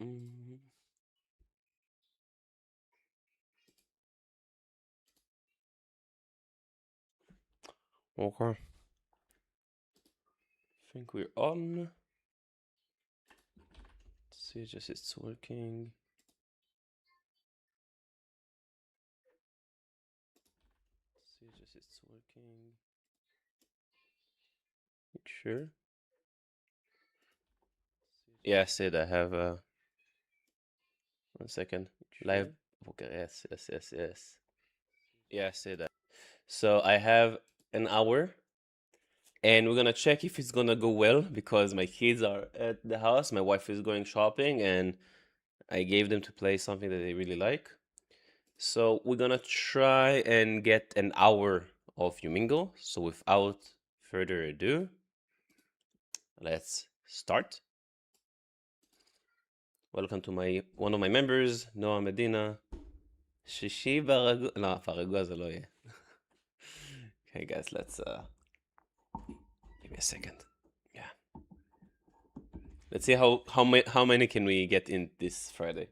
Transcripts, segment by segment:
Mm. Okay. I think we're on. Let's see, just it's working. Let's see, just it's working. Sure. Yeah, I said I have 1 second. Live. Okay, yes. Yeah, I said that. So I have an hour, and we're gonna check if it's gonna go well because my kids are at the house. My wife is going shopping, and I gave them to play something that they really like. So we're gonna try and get an hour of Umingle. So without further ado, let's start. Welcome to one of my members, Noah Medina. שישי ברגוע, לא, ברגוע זה לא יהיה. Okay guys, let's give me a second. Yeah. Let's see how many can we get in this Friday.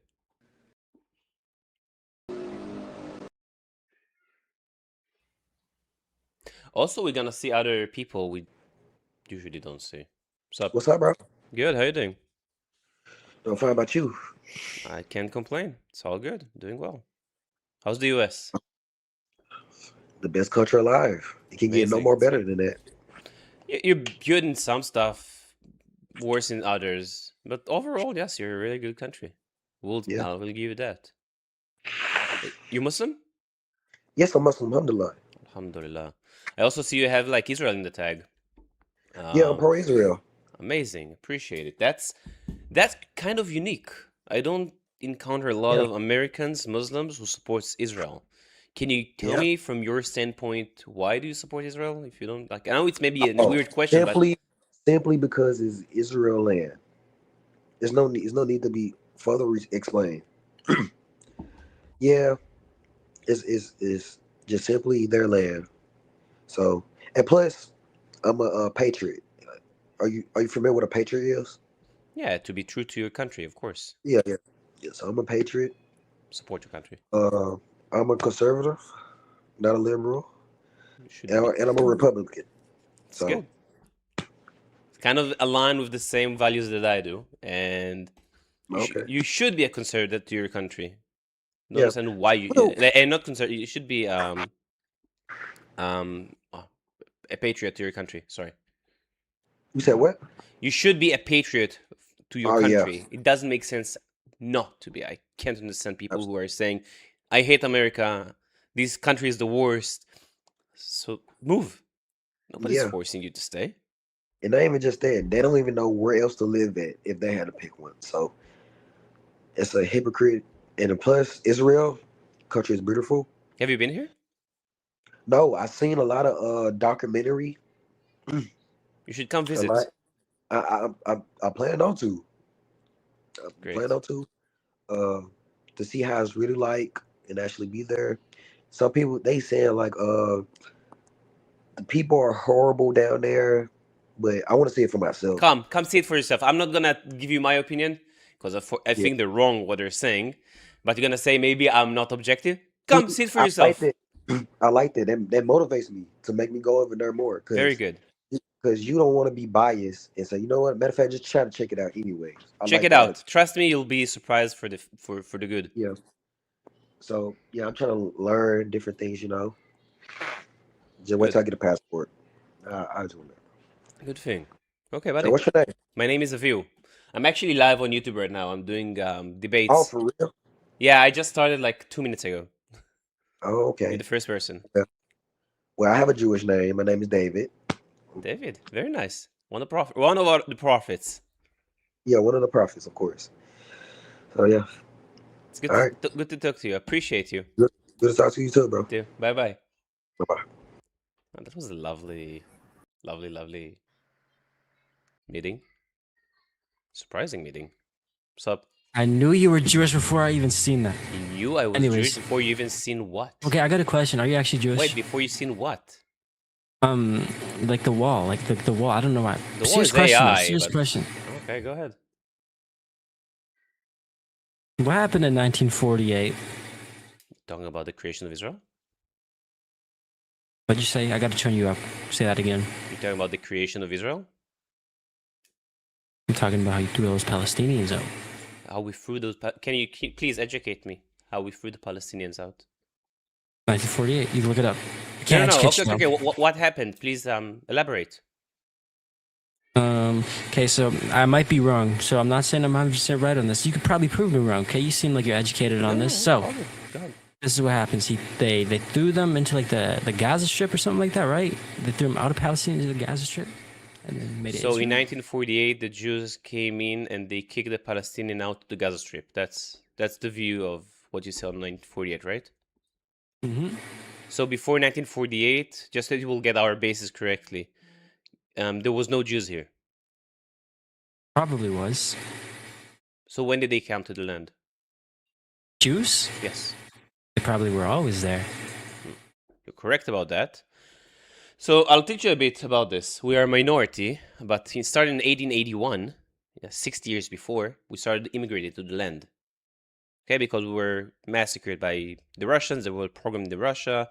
Also, we're gonna see other people we usually don't see. What's up, bro? Good, how you doing? I'm fine about you. I can't complain. It's all good. Doing well. How's the US? The best country alive. It can get no Amazing. more better than that. You're good in some stuff, worse in others. But overall, yes, you're a really good country. Yeah. I will give you that. You Muslim? Yes, I'm Muslim, alhamdulillah. Alhamdulillah. I also see you have like Israel in the tag. Yeah, I'm pro-Israel. Amazing. Appreciate it. That's kind of unique. I don't encounter a lot of Americans, Muslims who supports Israel. Can you tell me from your standpoint, why do you support Israel? If you don't like, I know it's maybe a weird question, simply because it's Israel land. There's no need to be further explained. Yeah, it's just simply their land. So, and plus, I'm a patriot. Are you familiar with what a patriot is? Yeah, to be true to your country, of course. Yeah. So I'm a patriot. Support your country. I'm a conservative, not a liberal, and I'm a Republican. It's good. It's kind of aligned with the same values that I do, and you should be a conservative to your country. Don't understand why you and not conservative. You should be a patriot to your country. Sorry. You said what? You should be a patriot to your country. It doesn't make sense not to be. I can't understand people who are saying, "I hate America. This country is the worst." So move. Nobody's forcing you to stay. And not even just that. They don't even know where else to live at if they had to pick one. So it's a hypocrite. And plus, Israel, country is beautiful. Have you been here? No, I've seen a lot of documentary. You should come visit. I plan on to. To see how it's really like and actually be there. Some people, they saying like the people are horrible down there, but I want to see it for myself. Come see it for yourself. I'm not gonna give you my opinion because I think they're wrong what they're saying, but you're gonna say maybe I'm not objective. Come see it for yourself. I like that. That motivates me to make me go over there more. Very good. Because you don't want to be biased and say, you know what? Matter of fact, just try to check it out anyway. Check it out. Trust me, you'll be surprised for the good. Yeah. So yeah, I'm trying to learn different things. You know. Just wait till I get a passport. I'll do that. Good thing. Okay, buddy. So what's your name? My name is Aviu. I'm actually live on YouTube right now. I'm doing debates. Oh, for real? Yeah, I just started like 2 minutes ago. Oh, okay. You're the first person. Yeah. Well, I have a Jewish name. My name is David. David, very nice. One of the prophets. Yeah, one of the prophets, of course. So yeah. It's good. Good to talk to you. I appreciate you. Good to talk to you too, bro. Bye bye. Bye bye. Oh, that was a lovely meeting. Surprising meeting. What's up? I knew you were Jewish before I even seen that. You knew I was Jewish before you even seen what? Okay, I got a question. Are you actually Jewish? Wait, before you seen what? Like the wall, like the wall. I don't know why. The wall is AI. Serious question. Okay, go ahead. What happened in 1948? Talking about the creation of Israel? What'd you say? I got to turn you up. Say that again. You're talking about the creation of Israel? I'm talking about how you threw those Palestinians out. How we threw those... Can you please educate me? How we threw the Palestinians out? 1948. You can look it up. You No, can't no. educate Okay. yourself. What happened? Please elaborate. Okay, so I might be wrong. So I'm not saying I'm 100% right on this. You could probably prove me wrong, okay? You seem like you're educated on this. So Go ahead. this is what happens. They threw them into like the Gaza Strip or something like that, right? They threw them out of Palestine into the Gaza Strip and then made it So in Israel? 1948, the Jews came in and they kicked the Palestinian out to the Gaza Strip. That's the view of what you said in 1948, right? Mm-hmm. So before 1948, just that you will get our bases correctly, there was no Jews here. Probably was. So when did they come to the land? Jews? Yes, They probably were always there. you're correct about that. So I'll teach you a bit about this. We are a minority, but it started in 1881, 60 years before, we started immigrating to the land. Okay, because we were massacred by the Russians. They were programmed in Russia,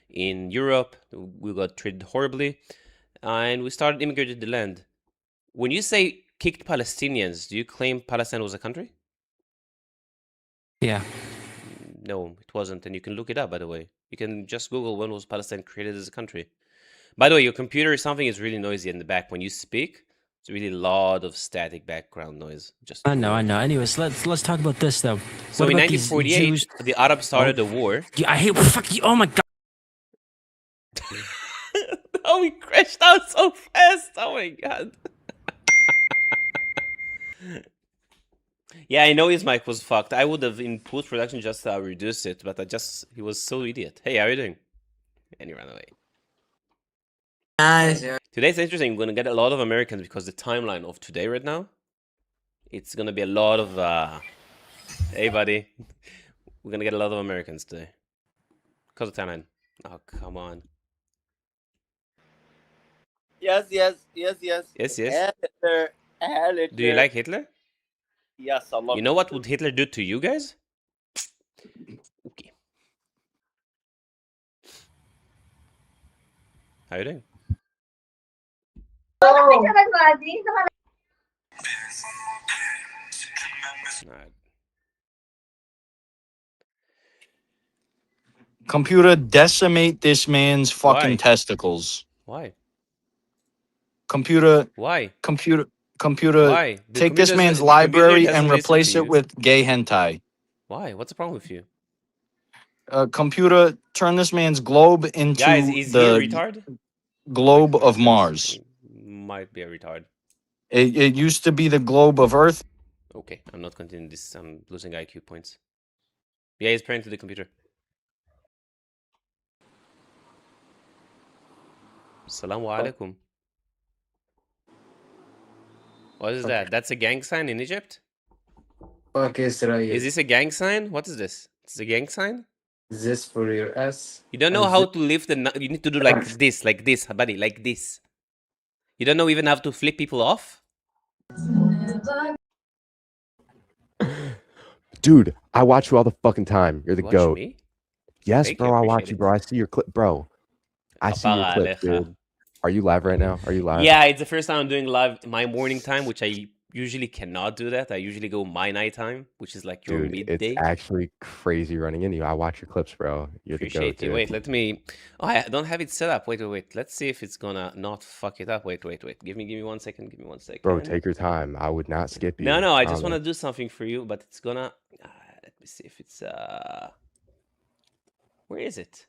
in Europe. We got treated horribly, and we started immigrating to the land. When you say kicked Palestinians, do you claim Palestine was a country? Yeah. No, it wasn't, and you can look it up, by the way. You can just Google when was Palestine created as a country. By the way, your computer or something is really noisy in the back. When you speak, it's really a lot of static background noise. Just I know. Anyways, let's talk about this though. So What in about these 1948, Jews? the Arabs started the war. Yeah, I hate fuck you. Oh my god. Oh, we crashed out so fast. Oh my god. Yeah, I know his mic was fucked. I would have in post production just reduced it, but he was so idiot. Hey, how are you doing? And he ran away. Nice. Today's interesting. We're gonna get a lot of Americans because the timeline of today right now, it's gonna be a lot of hey buddy. We're gonna get a lot of Americans today. Because of timeline. Oh come on. Yes. Yes. Hitler. Hitler. Do you like Hitler? Yes, I love You know what would Hitler do to you guys? Okay. How are you doing? Alright. Computer, decimate this man's fucking Why? testicles. Why? Computer, Why? computer, Why? The take this computer man's doesn't- the computer library doesn't and listen replace to it you. with gay hentai. Why? What's the problem with you? Computer, turn this man's globe into Guys, is he a the retard? globe Like, of makes sense. Mars. He might be a retard. It used to be the globe of Earth. Okay, I'm not continuing this. I'm losing IQ points. Yeah, he's praying to the computer. Assalamu alaikum. What is that? That's a gang sign in Egypt? Fuck Israel. Is this a gang sign? What is this? It's a gang sign? This for your ass. You don't know and how to lift the... You need to do like this, buddy, like this. You don't know even how to flip people off? Dude, I watch you all the fucking time. You're the You watch goat. me? Yes, Thank you, bro, I appreciate watch you, it. bro. I see your clip, bro. I see your Kapara clip, alecha. dude. Are you live right now? Are you live? Yeah, it's the first time I'm doing live my morning time, which I usually cannot do that. I usually go my night time, which is like your Dude, midday. it's actually crazy running into you. I watch your clips, bro. You're the goat, Appreciate you. dude. Wait, let me... Oh, I don't have it set up. Wait. Let's see if it's gonna not fuck it up. Wait. Give me 1 second. Give me 1 second. Bro, take your time. I would not skip you. No, I just want to promise. do something for you, but it's gonna... let me see if it's... Where is it?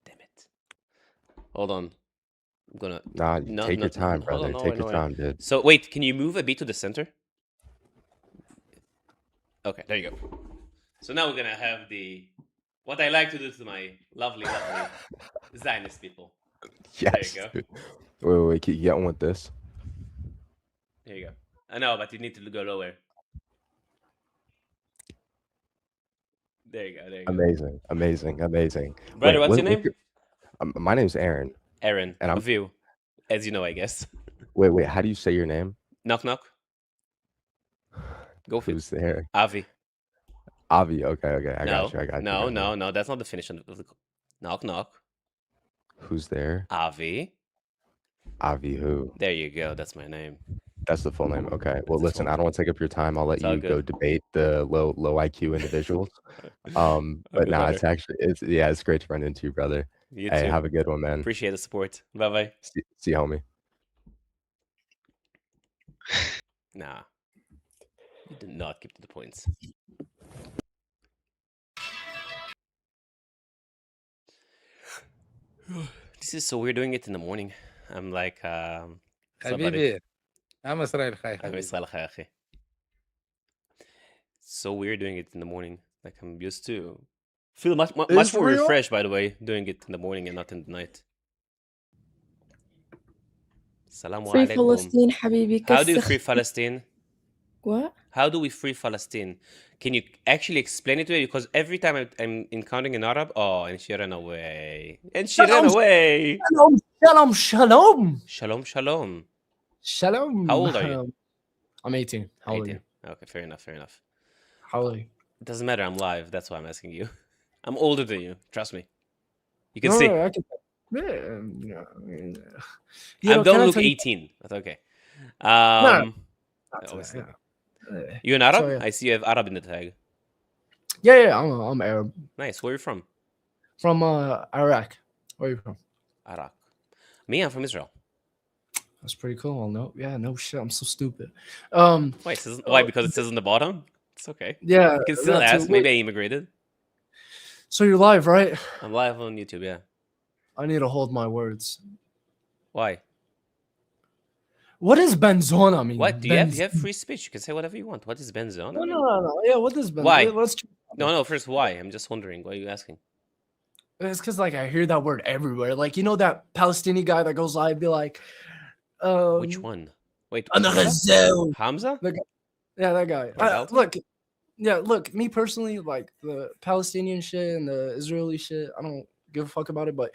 Damn it. Hold on. I'm gonna... Nah, No, take your time, hold on, brother. Take your time, dude. So, wait, can you move a bit to the center? Okay, there you go. So now we're gonna have the... What I like to do to my lovely Zionist people. Yes. There you Dude. Wait. Can you get one with this? There you go. I know, but you need to go lower. There you go. Amazing. Brother, Wait, what's your name? my name's Aaron. Aaron. And I'm- Of you. As you know, I guess. Wait. How do you say your name? Knock. Go for it. Who's there? Avi. Avi. Okay, okay. I got No, you. I got you. no, Got you. no, no. That's not the finish of the knock knock. Who's there? Avi. Avi who? There you go. That's my name. That's the full name. Okay. Well, That's the full listen, I name. don't want to take up your time. I'll let It's all you go good. debate the low IQ individuals. I'll But go nah, there. it's great to run into you, brother. You Hey, too. have a good one, man. Appreciate the support. Bye bye. See you, homie. Nah, you did not keep to the points. This is so weird doing it in the morning. I'm like, what's up, buddy? حبيبي عم اسرائيل خاي I'm حبيبي Israel Khayachi. So weird doing it in the morning. Like I'm used to feel much more Israel refreshed, by the way, doing it in the morning and not in the night. Salamu Free alaikum. Palestine حبيبي How do you free كسخ Palestine? what? How do we free Palestine? Can you actually explain it to me? Because every time I'm encountering an Arab, oh, and she ran away. And she ran away. Shalom, shalom. Shalom, shalom. Shalom. How old are you? I'm 18. How old are 18. you? Okay, fair enough, fair enough. How old are you? It doesn't matter, I'm live. That's why I'm asking you. I'm older than you. Trust me. You can No, see. no, I can, I don't can I look tell you- 18. That's okay. Not Obviously. yeah. You an Arab? So, yeah. I see you have Arab in the tag. Yeah, I'm Arab. Nice. Where are you from? From Iraq. Where are you from? Iraq. Me, I'm from Israel. That's pretty cool. No shit. I'm so stupid. Why? Why? Because it says on the bottom? It's okay. Yeah. You can still that too. ask. Maybe I immigrated. So you're live, right? I'm live on YouTube, yeah. I need to hold my words. Why? What is benzona mean? What? Do you have free speech? You can say whatever you want. What is benzona? No. Yeah, what is benzona? Why? Let's. No. First, why? I'm just wondering. Why are you asking? It's because like I hear that word everywhere. Like you know that Palestinian guy that goes live, be like, Which one? Wait. Another Hamza? zone. Hamza? Yeah, that guy. Delta? Look, me personally, like the Palestinian shit and the Israeli shit, I don't give a fuck about it. But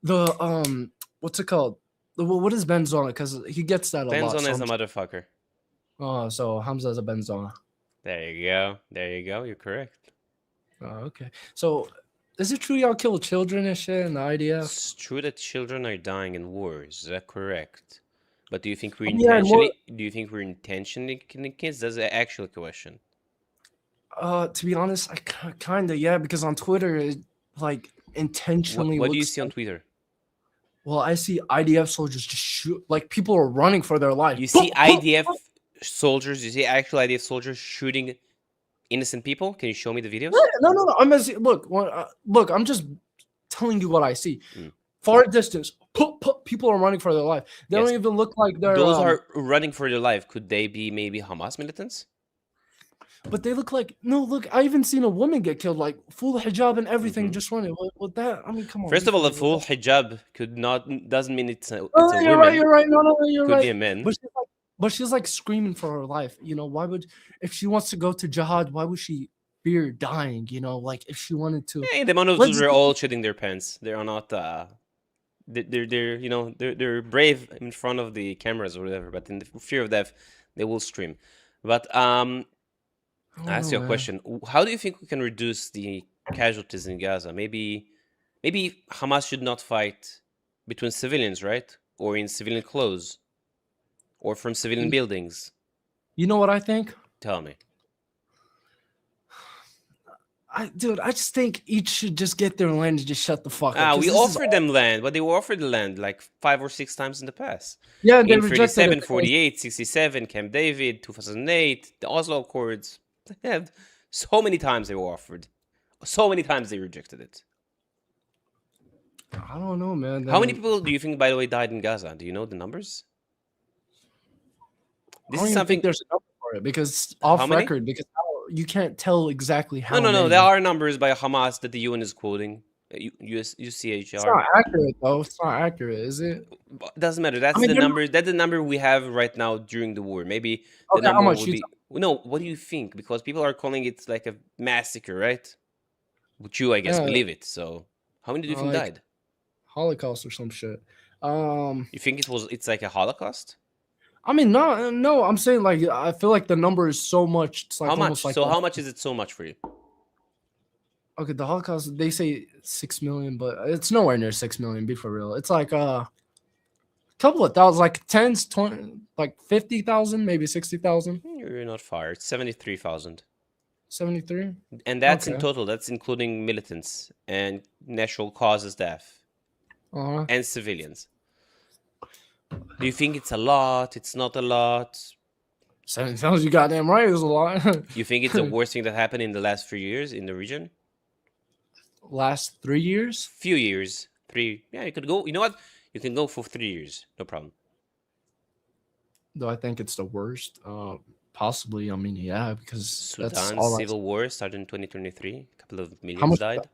the what's it called? What is benzona? Because he gets that a lot. Benzona is a motherfucker. Oh, so Hamza is a benzona. There you go. There you go. You're correct. Oh, okay. So, is it true y'all kill children and shit in the IDF? It's true that children are dying in wars. Is that correct? But do you think we're Yeah, and intentionally killing kids? That's the actual question. To be honest, I kind of yeah, because on Twitter, it like intentionally. What do you looks see on like- Twitter? Well, I see IDF soldiers just shoot. Like people are running for their life. You see IDF soldiers. You see actual IDF soldiers shooting innocent people. Can you show me the videos? No. Look. I'm just telling you what I see. Mm. Far distance, people are running for their life. They Yes. don't even look like they're. Those are running for their life. Could they be maybe Hamas militants? But they look like no. Look, I even seen a woman get killed, like full hijab and everything, Mhm. just running. With that, I mean, come on. First of all, a full hijab doesn't mean it's a woman. You're right. No, you're Could right. be a man. But she's like screaming for her life. You know, why would if she wants to go to jihad? Why would she fear dying? You know, like if she wanted to. Hey, the amount of Let's- those are all shitting their pants. They are not. They're brave in front of the cameras or whatever, but in the fear of death, they will scream. But I ask you a question. How do you think we can reduce the casualties in Gaza? Maybe Hamas should not fight between civilians, right? Or in civilian clothes, or from civilian buildings. You know what I think? Tell me. I just think each should just get their land and just shut the fuck up. 'cause We this is offered them land, but they were offered the land like 5 or 6 times in the past. Yeah, they in rejected 37, it. 48, 67, Camp David, 2008, the Oslo Accords. They had so many times they were offered. So many times they rejected it. I don't know, man. How many people do you think, by the way, died in Gaza? Do you know the numbers? This is something. There's a number for it because off How many? record because you can't tell exactly how. No. many. There are numbers by Hamas that the UN is quoting. UCHR. It's not accurate though. It's not accurate, is it? Doesn't matter. That's the number. That's the number we have right now during the war. Maybe the Okay, how number much would you be. No, what do you think? Because people are calling it like a massacre, right? Which you, I guess, Yeah. believe it. So, how many do you think Like- died? Holocaust or some shit. You think it's like a Holocaust? I mean, no. I'm saying like I feel like the number is so much. It's like How much? almost like So how much is it so much for you? Okay, the Holocaust, they say 6 million, but it's nowhere near 6 million, be for real. It's like a couple of thousand, like tens, 20, like 50,000, maybe 60,000. You're not far. It's 73,000. 73? And that's in Okay. total. That's including militants and natural causes death Uh-huh. and civilians. Do you think it's a lot? It's not a lot? 70,000, you goddamn right, is a lot. You think it's the worst thing that happened in the last few years in the region? Last 3 years? Few years. 3. Yeah, you could go. You know what? You can go for 3 years. No problem. Do I think it's the worst? Possibly. I mean, yeah, because that's Sudan all civil war started in 2023. A couple of How millions much? died.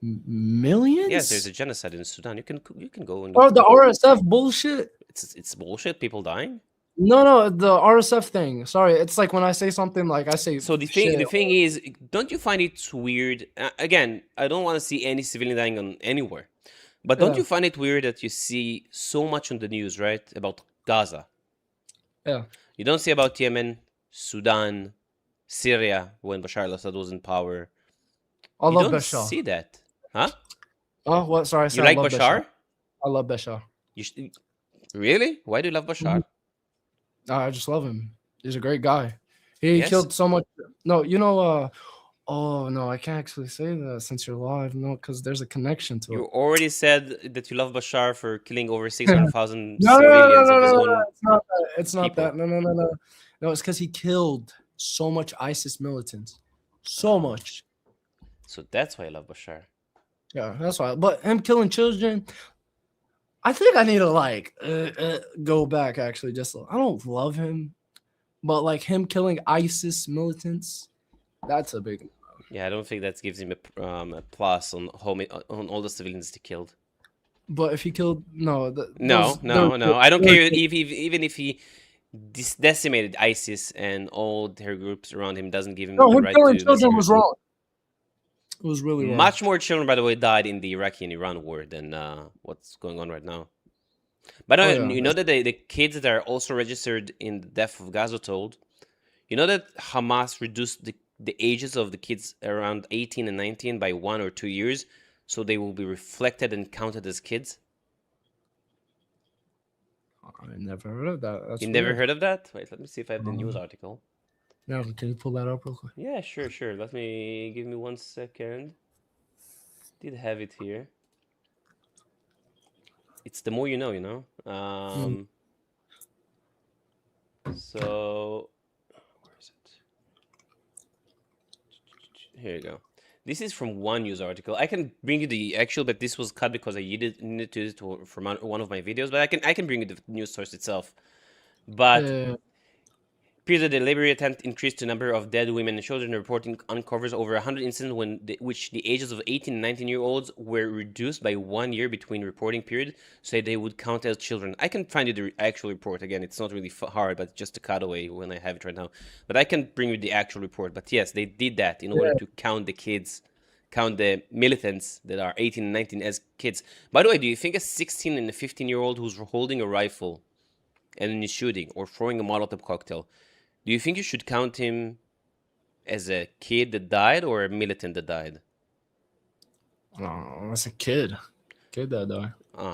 Millions? Yes, there's a genocide in Sudan. You can go and Oh, the RSF bullshit. it's bullshit. People dying. No, the RSF thing. Sorry, it's like when I say something, like I say. So the shit. thing is, don't you find it weird? Again, I don't want to see any civilian dying on anywhere, but don't Yeah. you find it weird that you see so much on the news, right, about Gaza? Yeah. You don't see about Yemen, Sudan, Syria when Bashar al-Assad was in power. I You love don't Bashar. see that, huh? Oh, what? Sorry, I You said like I love Bashar? I love Bashar. Really? Why do you love Bashar? I just love him. He's a great guy. He Yes. killed so much. No, oh no, I can't actually say that since you're live. No, because there's a connection to You it. already said that you love Bashar for killing over 600,000 No, civilians of his own. it's not that. It's not people. that. No. No, it's because he killed so much ISIS militants. So much. So that's why I love Bashar. Yeah, that's why. But him killing children, I think I need to like go back. Actually, just I don't love him, but like him killing ISIS militants, that's a big. Yeah, I don't think that gives him a plus on on all the civilians he killed. But if he killed no, No. I don't care even if he decimated ISIS and all their groups around him doesn't give him No, the him right killing to children massacre. was wrong. It was really wrong. Much more children, by the way, died in the Iraqi and Iran war than what's going on right now. But you know that the kids that are also registered in the death of Gaza told, you know that Hamas reduced the ages of the kids around 18 and 19 by 1 or 2 years, so they will be reflected and counted as kids? I never heard of that. That's You never weird. heard of that? Wait, let me see if I have the news article. No, can you pull that up real quick? Yeah, sure. Give me 1 second. Did have it here. It's the more you know, you know. So where is it? Here you go. This is from one news article. I can bring you the actual, but this was cut because I needed to use it for one of my videos. But I can bring you the news source itself. But appears that the deliberate attempt increased the number of dead women and children. Reporting uncovers over 100 incidents which the ages of 18 and 19-year-olds were reduced by 1 year between reporting period, so they would count as children. I can find you the actual report. Again, it's not really hard, but just a cutaway when I have it right now. But I can bring you the actual report. But yes, they did that in order to count the kids, count the militants that are 18 and 19 as kids. By the way, do you think a 16 and a 15-year-old who's holding a rifle and is shooting or throwing a Molotov cocktail, do you think you should count him as a kid that died or a militant that died? Oh, it's a kid. Kid that died.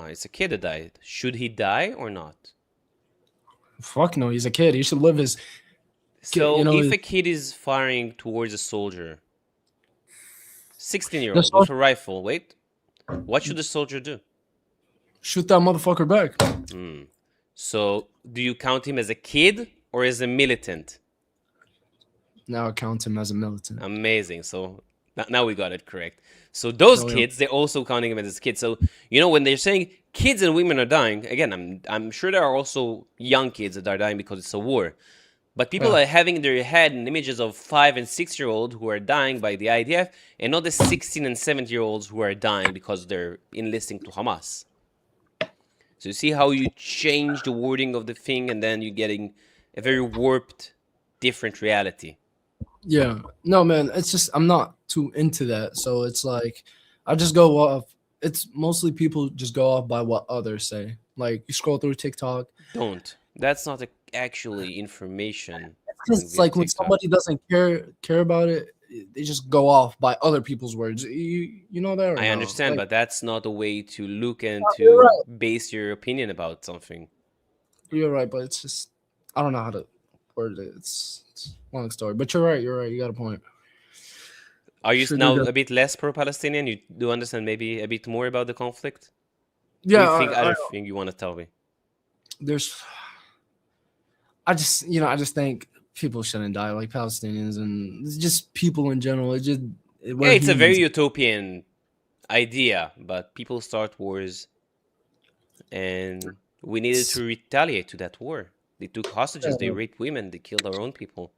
It's a kid that died. Should he die or not? Fuck no, he's a kid. He should live his. So you know, if a kid is firing towards a soldier, 16-year-old with a rifle, wait, what should the soldier do? Shoot that motherfucker back. So do you count him as a kid or as a militant? Now I count him as a militant. Amazing. So now we got it correct. So those kids, they're also counting him as kids. So, you know, when they're saying kids and women are dying, again, I'm sure there are also young kids that are dying because it's a war. But people are having in their head images of 5 and 6-year-olds who are dying by the IDF, and not the 16 and 17-year-olds who are dying because they're enlisting to Hamas. So you see how you change the wording of the thing, and then you're getting a very warped, different reality. Yeah. No, man, it's just I'm not too into that. So it's like I just go off. It's mostly people just go off by what others say. Like you scroll through TikTok. Don't. That's not actually information. It's like when somebody doesn't care about it, they just go off by other people's words. You know that? Or I no? understand, Like, but that's not a way to look and you're to right. base your opinion about something. You're right, but it's just I don't know how to word it. It's a long story, but you're right. You're right. You got a point. Are you Should do now that. a bit less pro-Palestinian? You do understand maybe a bit more about the conflict? Yeah, Do you think other thing you want to tell me? there's. I just think people shouldn't die like Palestinians and just people in general. We're Yeah, it's a very humans. utopian idea, but people start wars, and we needed to retaliate to that war. They took hostages, they raped women, they killed our own people.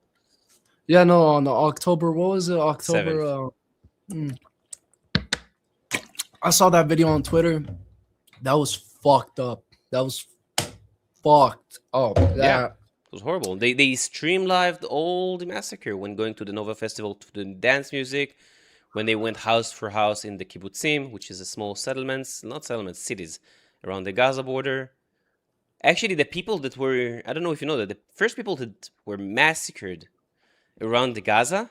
Yeah, no, on the October, what was it? October. 7th. I saw that video on Twitter. That was fucked up. That was fucked up. Yeah, it was horrible. They stream-lived all the massacre when going to the Nova Festival to the dance music, when they went house for house in the kibbutzim, which is a small settlements, not settlements, cities around the Gaza border. Actually, the people that were, I don't know if you know that, the first people that were massacred around the Gaza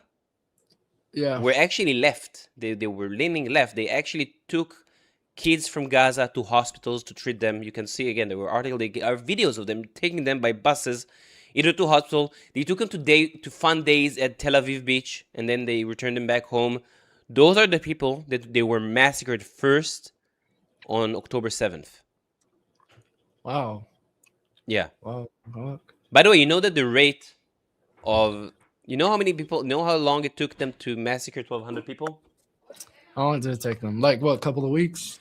were actually left. They were leaning left. They actually took kids from Gaza to hospitals to treat them. You can see again, there were articles, there are videos of them taking them by buses either to hospital. They took them to fun days at Tel Aviv beach, and then they returned them back home. Those are the people that they were massacred first on October 7th. Wow. Yeah. Wow. By the way, you know that the rate of, you know how many people, know how long it took them to massacre 1,200 people? How long did it take them? Like, what, a couple of weeks?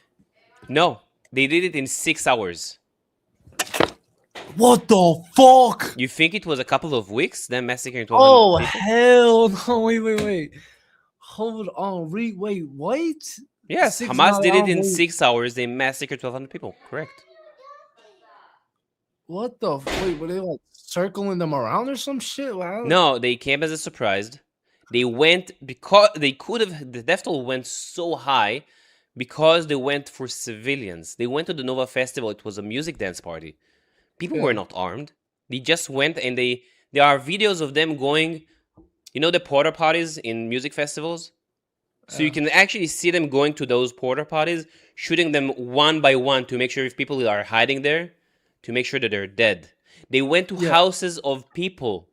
No, they did it in 6 hours. What the fuck? You think it was a couple of weeks, then massacring 1,200 people? Hell no. Wait. Hold on. Wait, what? Yes, Hamas did it in 6 hours. They massacred 1,200 people. Correct. What the? Wait, were they like circling them around or some shit? Wow. No, they came as a surprise. They went because they could have. The death toll went so high because they went for civilians. They went to the Nova Festival. It was a music dance party. People were not armed. They just went, and there are videos of them going. You know the porta potties in music festivals? So you can actually see them going to those porta potties, shooting them one by one to make sure if people are hiding there, to make sure that they're dead. They went to houses of people,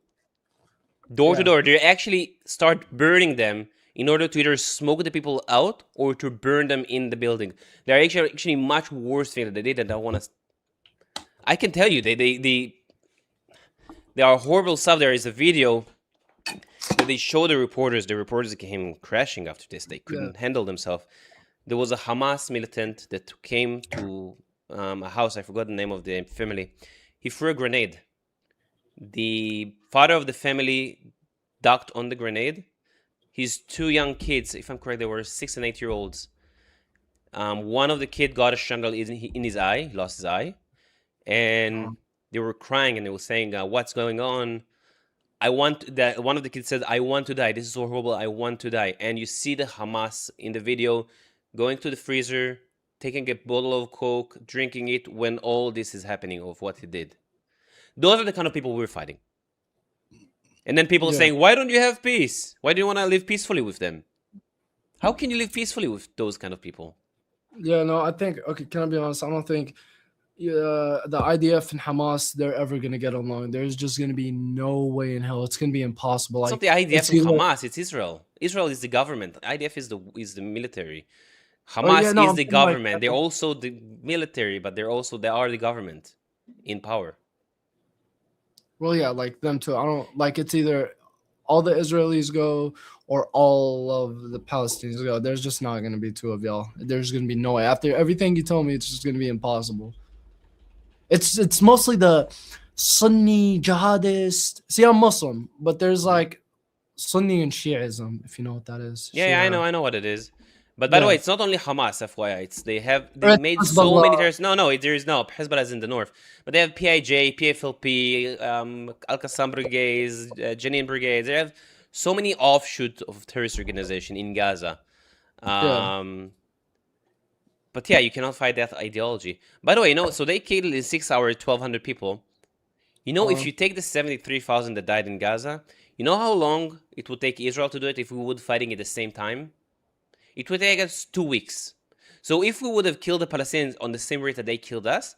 door to door. They actually start burning them in order to either smoke the people out or to burn them in the building. They're actually much worse things that they did, and I can tell you, they are horrible stuff. There is a video that they show the reporters. The reporters came crashing after this. They couldn't handle themselves. There was a Hamas militant that came to a house. I forgot the name of the family. He threw a grenade. The father of the family ducked on the grenade. His two young kids, if I'm correct, they were 6 and 8 year olds. One of the kid got a shangle in his eye. He lost his eye. And they were crying and they were saying, what's going on? One of the kids said, I want to die. This is so horrible. I want to die. And you see the Hamas in the video going to the freezer, taking a bottle of Coke, drinking it when all this is happening of what he did. Those are the kind of people we're fighting. And then people are saying, why don't you have peace? Why do you want to live peacefully with them? How can you live peacefully with those kind of people? Yeah, no, I think, okay, can I be honest? I don't think the IDF and Hamas, they're ever going to get along. There's just going to be no way in hell. It's going to be impossible. It's not the IDF and Hamas, it's Israel. Israel is the government. IDF is the military. Hamas is the government. They're also the military, but they are the government in power. Well, yeah, like them too. I don't like it's either all the Israelis go or all of the Palestinians go. There's just not going to be two of y'all. There's going to be no way. After everything you told me, it's just going to be impossible. It's mostly the Sunni jihadist. See, I'm Muslim, but there's like Sunni and Shiism, if you know what that is. Yeah, I know what it is. But by the way, it's not only Hamas, FYI. They made so many terrorists. No, there is no. Hezbollah is in the north. But they have PIJ, PFLP, Al-Qassam Brigades, Jenin Brigades. They have so many offshoots of terrorist organization in Gaza. But yeah, you cannot fight that ideology. By the way, so they killed in 6 hours 1,200 people. If you take the 73,000 that died in Gaza, You know how long it would take Israel to do it if we would fighting at the same time? It would take us 2 weeks. So if we would have killed the Palestinians on the same rate that they killed us,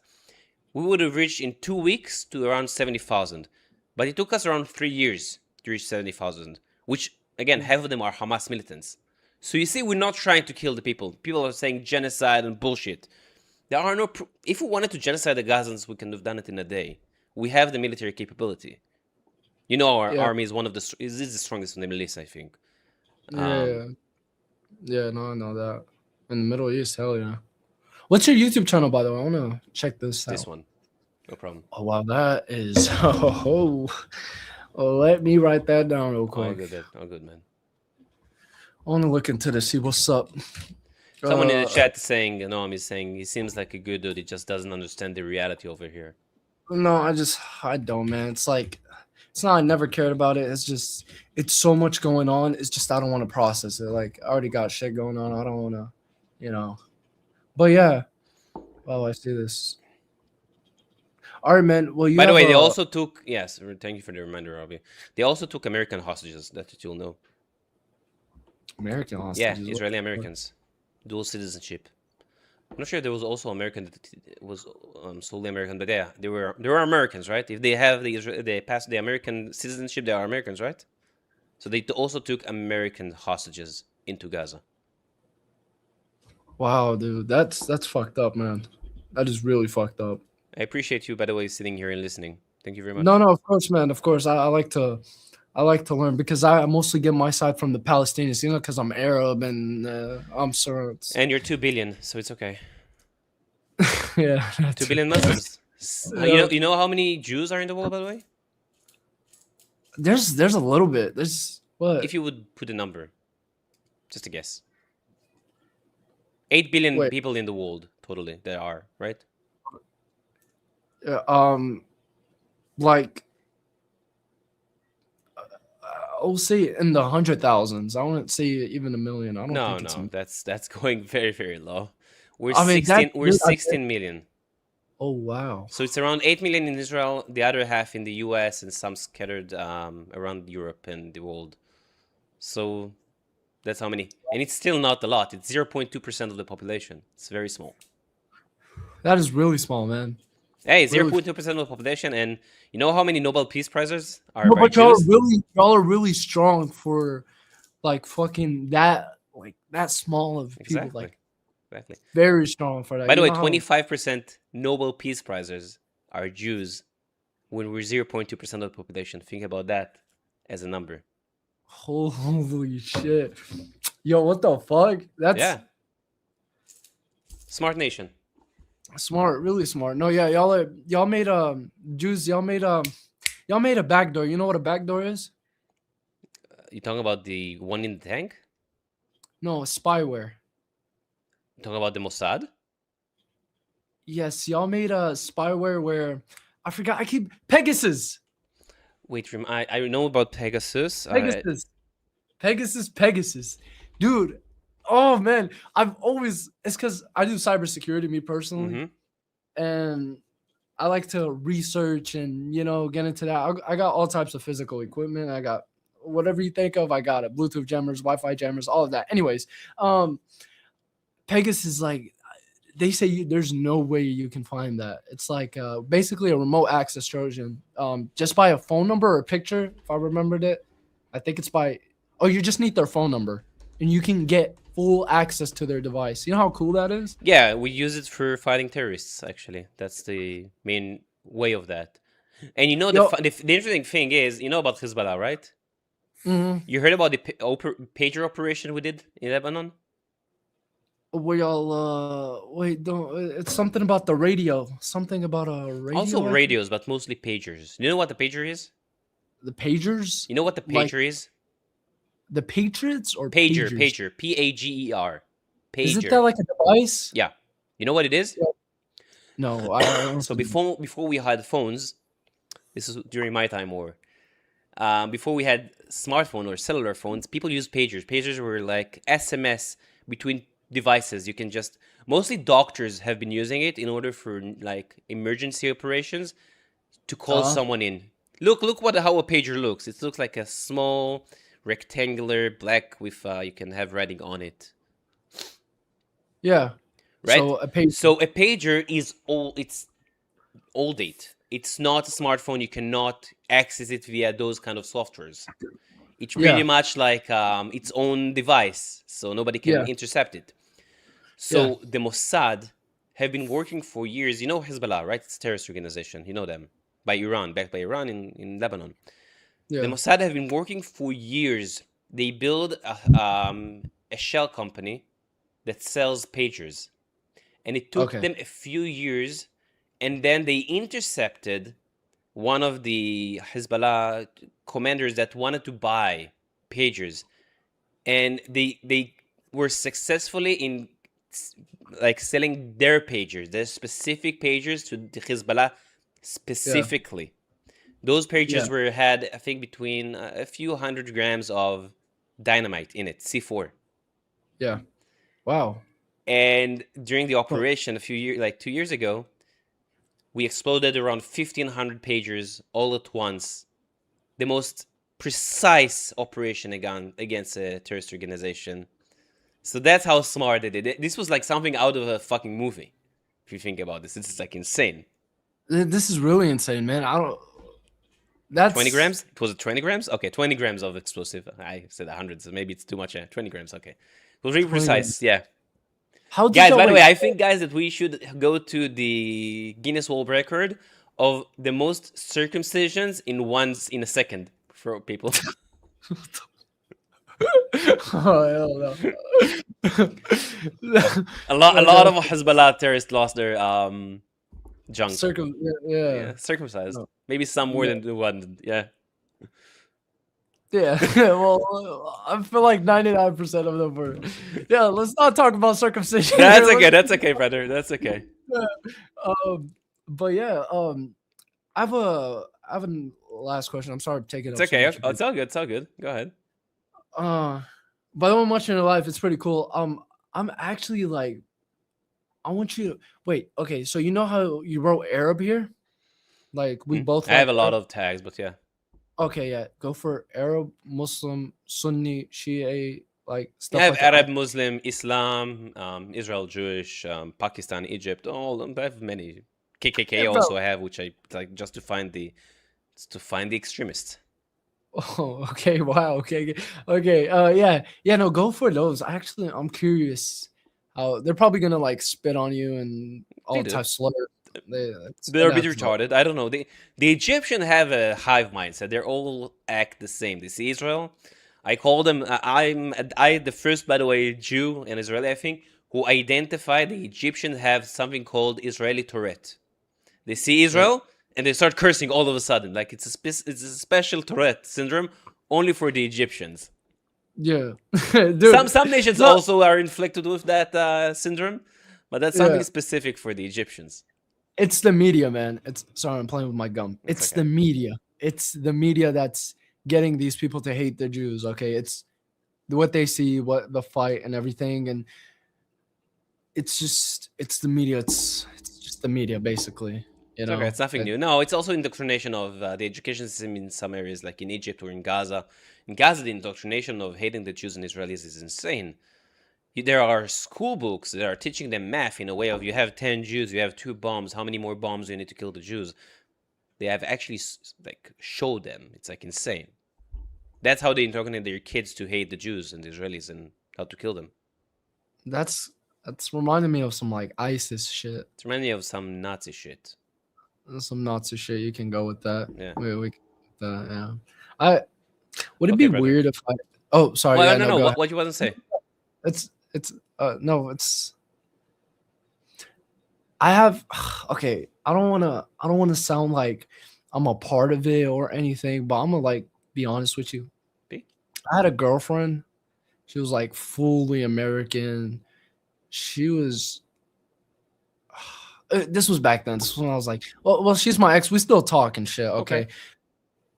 we would have reached in 2 weeks to around 70,000. But it took us around 3 years to reach 70,000, which, again, half of them are Hamas militants. So you see, we're not trying to kill the people. People are saying genocide and bullshit. There are no... If we wanted to genocide the Gazans, we can have done it in a day. We have the military capability. You know, our army is one of the... is the strongest in the Middle East, I think. Yeah, no, I know that. In the Middle East, hell yeah. What's your YouTube channel, by the way? I want to check this out. This one. No problem. Oh, wow, that is... Oh, let me write that down real quick. All good, man. I want to look into this, see what's up. Someone in the chat is saying, Noam is saying, he seems like a good dude. He just doesn't understand the reality over here. No, I don't, man. It's like... It's not I never cared about it. It's just it's so much going on. It's just I don't want to process it. Like I already got shit going on. I don't want to, you know. But yeah. Oh, I see this. All right, man. Well, by the way, they also took thank you for the reminder, Robbie. They also took American hostages. That you'll know. American hostages. Yeah, Israeli Americans, dual citizenship. I'm not sure if there was also American that was solely American, but yeah, they were Americans, right? If they have they passed the American citizenship, they are Americans, right? So they also took American hostages into Gaza. Wow, dude, that's fucked up, man. That is really fucked up. I appreciate you, by the way, sitting here and listening. Thank you very much. No, of course, man. Of course, I like to learn because I mostly get my side from the Palestinians, you know, because I'm Arab and I'm surrounded. And you're 2 billion, so it's okay. Yeah, 2 billion Muslims. You know how many Jews are in the world, by the way? There's a little bit. There's what? If you would put a number, just a guess. 8 billion people in the world totally. There are, right? Like. I'll say in the 100,000s. I wouldn't say even a million. I don't think it's that's going very, very low. We're 16 million. Oh wow. So it's around 8 million in Israel, the other half in the US, and some scattered around Europe and the world. So that's how many. And it's still not a lot. It's 0.2% of the population. It's very small. That is really small, man. Hey, 0.2% of the population, and you know how many Nobel Peace Prizes are? No, but y'all are really strong for like fucking that small of people. Like exactly. Very strong for that. By the way, 25% Nobel Peace Prizes are Jews when we're 0.2% of the population. Think about that as a number. Holy shit. Yo, what the fuck? That's smart nation. Smart, really smart. No, yeah, y'all made Jews, y'all made a backdoor. You know what a backdoor is? You talking about the one in the tank? No, spyware. You talking about the Mossad? Yes, y'all made a spyware where I forgot. Pegasus. Wait, I know about Pegasus. Pegasus, dude. Oh man, it's because I do cybersecurity, me personally, and I like to research and get into that. I got all types of physical equipment. I got whatever you think of. I got it: Bluetooth jammers, Wi-Fi jammers, all of that. Anyways, Pegasus is like they say there's no way you can find that. It's like basically a remote access Trojan. Just by a phone number or a picture, if I remembered it. I think it's by. Oh, you just need their phone number, and you can get full access to their device. You know how cool that is? Yeah, we use it for fighting terrorists, actually. That's the main way of that. And the interesting thing is, you know about Hezbollah, right? Mm-hmm. You heard about the pager operation we did in Lebanon? We all, it's something about the radio. Something about a radio. Also radios, but mostly pagers. You know what the pager is? The pagers? You know what the pager is? The Patriots or pager? Pagers? Pager. P-A-G-E-R. Pager. Isn't that like a device? Yeah. You know what it is? No. I don't so before we had phones, this is during my time war. Before we had smartphone or cellular phones, people used pagers. Pagers were like SMS between devices. You can just mostly doctors have been using it in order for like emergency operations to call someone in. Look how a pager looks. It looks like a small rectangular black with you can have writing on it. Yeah. Right? So a pager. So a pager is it's old date. It's not a smartphone. You cannot access it via those kind of softwares. It's pretty much like its own device, so nobody can intercept it. So the Mossad have been working for years. You know Hezbollah, right? It's a terrorist organization. You know them. Backed by Iran in Lebanon. The Mossad have been working for years. They build a shell company that sells pagers. And it took them a few years, and then they intercepted one of the Hezbollah commanders that wanted to buy pagers. And they were successfully in like selling their pagers, their specific pagers to the Hezbollah specifically. Those pagers were had, I think, between a few 100 grams of dynamite in it, C4. Yeah. Wow. And during the operation a few years, like 2 years ago, we exploded around 1,500 pagers all at once. The most precise operation against a terrorist organization. So that's how smart they did it. This was like something out of a fucking movie. If you think about this, it's like insane. This is really insane, man. I don't. That's 20 grams? Was it 20 grams? Okay, 20 grams of explosive. I said 100, so maybe it's too much. 20 grams, okay. It was really precise, yeah. How did guys, by the way, I think, guys, that we should go to the Guinness World Record of the most circumcisions in a second for people. Oh, hell no. a lot of Hezbollah terrorists lost their junk. Circumcised. No. Maybe some more than one. Yeah. Yeah. Well, I feel like 99% of them were. Yeah. Let's not talk about circumcision. That's okay. That's okay, brother. That's okay. But yeah. I have a last question. I'm sorry to take it. It's okay. It's all good. It's all good. Go ahead. But I'm watching your life. It's pretty cool. I'm actually like, I want you to wait. Okay, so you know how you wrote Arab here? Like we both. I have a lot of tags, but yeah. Okay, yeah. Go for Arab, Muslim, Sunni, Shia, like stuff. I have like Arab, that. Muslim, Islam, Israel, Jewish, Pakistan, Egypt. All of them. I have many. KKK also I have, which I like just to find the extremists. Oh, okay. Wow. Okay. Yeah. No, go for those. I'm curious. How they're probably gonna like spit on you and all types of slur. They're a bit retarded. I don't know. The Egyptians have a hive mindset. They all act the same. They see Israel. I call them. I the first, by the way, Jew and Israeli, I think, who identify the Egyptians have something called Israeli Tourette. They see Israel and they start cursing all of a sudden. Like it's a special Tourette syndrome only for the Egyptians. Yeah, dude. Some nations also are inflicted with that syndrome, but that's something specific for the Egyptians. It's the media, man. Sorry, I'm playing with my gum. It's the media. It's the media that's getting these people to hate the Jews. Okay, it's what they see, what the fight and everything, and it's the media. It's just the media, basically. You know, it's nothing new. No, it's also indoctrination of the education system in some areas, like in Egypt or in Gaza. In Gaza, the indoctrination of hating the Jews and Israelis is insane. There are school books that are teaching them math in a way of you have 10 Jews, you have 2 bombs. How many more bombs do you need to kill the Jews? They have actually like showed them. It's like insane. That's how they indoctrinate their kids to hate the Jews and the Israelis and how to kill them. That's reminding me of some like ISIS shit. It's reminding me of some Nazi shit. Some Nazi shit. You can go with that. Yeah. We yeah. Would it be weird if I? Oh, sorry. Well, no. What you want to say? I have okay. I don't want to sound like I'm a part of it or anything, but I'm gonna like be honest with you. I had a girlfriend. She was like fully American. She was. This was back then. This was when I was like, well, she's my ex. We still talk and shit. Okay.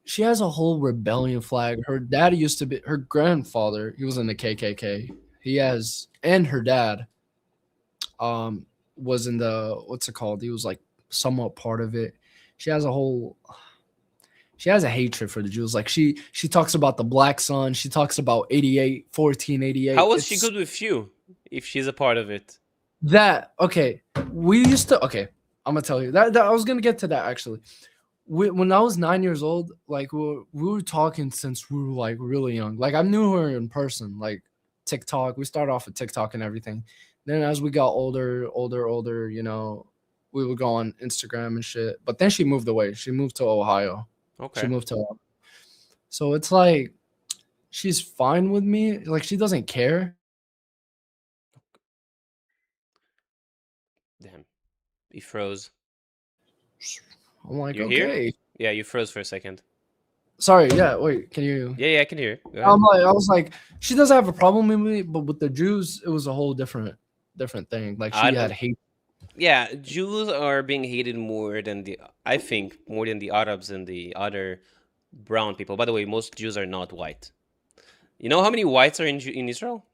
She has a whole rebellion flag. Her dad used to be her grandfather. He was in the KKK. And her dad was in the, what's it called? He was like somewhat part of it. She has a whole she has a hatred for the Jews. Like she talks about the Black Sun. She talks about 88, 1488. How was she good with you if she's a part of it? That okay. We used to okay. I'm gonna tell you that I was gonna get to that actually. When I was 9 years old, like we were talking since we were like really young. Like I knew her in person, like TikTok. We started off with TikTok and everything. Then as we got older, you know, we would go on Instagram and shit. But then she moved away. She moved to Ohio. Okay. She moved to Ohio. So it's like she's fine with me. Like she doesn't care. Damn. He froze. I'm like, You okay. here? Yeah, you froze for a second. Sorry, yeah, wait, can you? Yeah, I can hear. Go ahead. I was like, she doesn't have a problem with me, but with the Jews, it was a whole different thing. Like she had hate. Yeah, Jews are being hated more than I think more than the Arabs and the other brown people. By the way, most Jews are not white. You know how many whites are in Israel?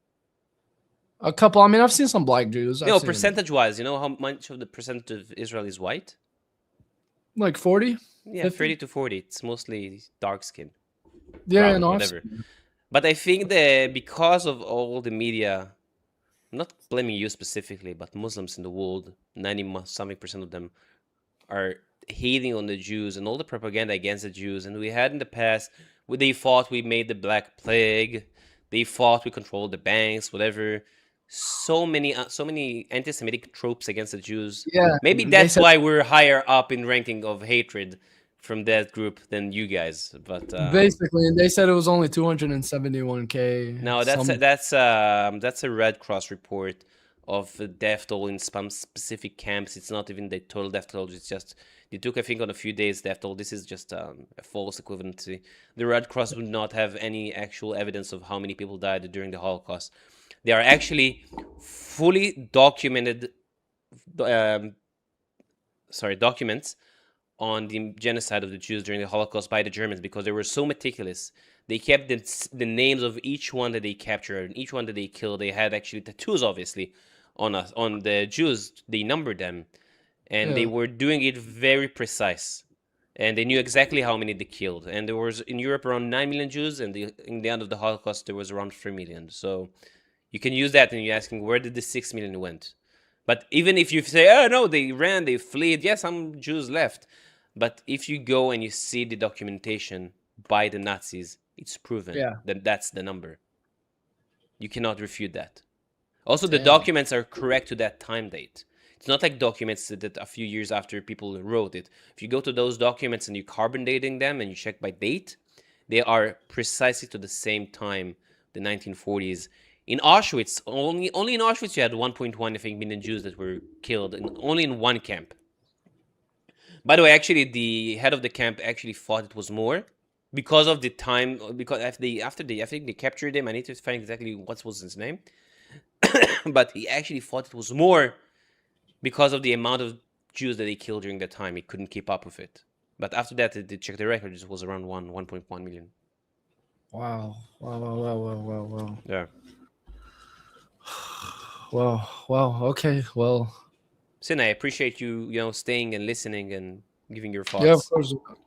A couple. I mean, I've seen some black Jews. No, percentage-wise, you know how much of the percentage of Israel is white? Like 40? Yeah, 50? 30 to 40. It's mostly dark skin. Yeah, brown, no, whatever. But I think that because of all the media, I'm not blaming you specifically, but Muslims in the world, 90-something% of them are hating on the Jews and all the propaganda against the Jews. And we had in the past, they thought we made the Black Plague. They thought we controlled the banks, whatever. So many anti-Semitic tropes against the Jews. Yeah, maybe that's why we're higher up in ranking of hatred from that group than you guys. But basically, and they said it was only 271K. no, that's a Red Cross report of the death toll in some specific camps. It's not even the total death toll. It's just they took, I think, on a few days death toll. This is just a false equivalency. The Red Cross would not have any actual evidence of how many people died during the Holocaust. They are actually fully documented, documents on the genocide of the Jews during the Holocaust by the Germans because they were so meticulous. They kept the names of each one that they captured and each one that they killed. They had actually tattoos, obviously, on the Jews. They numbered them, and they were doing it very precise. And they knew exactly how many they killed. And there was in Europe around 9 million Jews, and in the end of the Holocaust there was around 3 million. So you can use that, and you're asking where did the 6 million went. But even if you say, oh no, they ran, they fled, yes, some Jews left. But if you go and you see the documentation by the Nazis, it's proven that that's the number. You cannot refute that. Also, the documents are correct to that time date. It's not like documents that a few years after people wrote it. If you go to those documents and you carbon dating them and you check by date, they are precisely to the same time, the 1940s. In Auschwitz, only in Auschwitz you had 1.1, I think, million Jews that were killed, only in one camp. By the way, actually, the head of the camp actually thought it was more because of the time. Because after I think they captured him. I need to find exactly what was his name, but he actually thought it was more because of the amount of Jews that they killed during that time. He couldn't keep up with it. But after that, they checked the records. It was around 1.1 million. Wow. Yeah. Wow. Okay. Well. Sin, I appreciate you staying and listening and giving your thoughts. Yeah,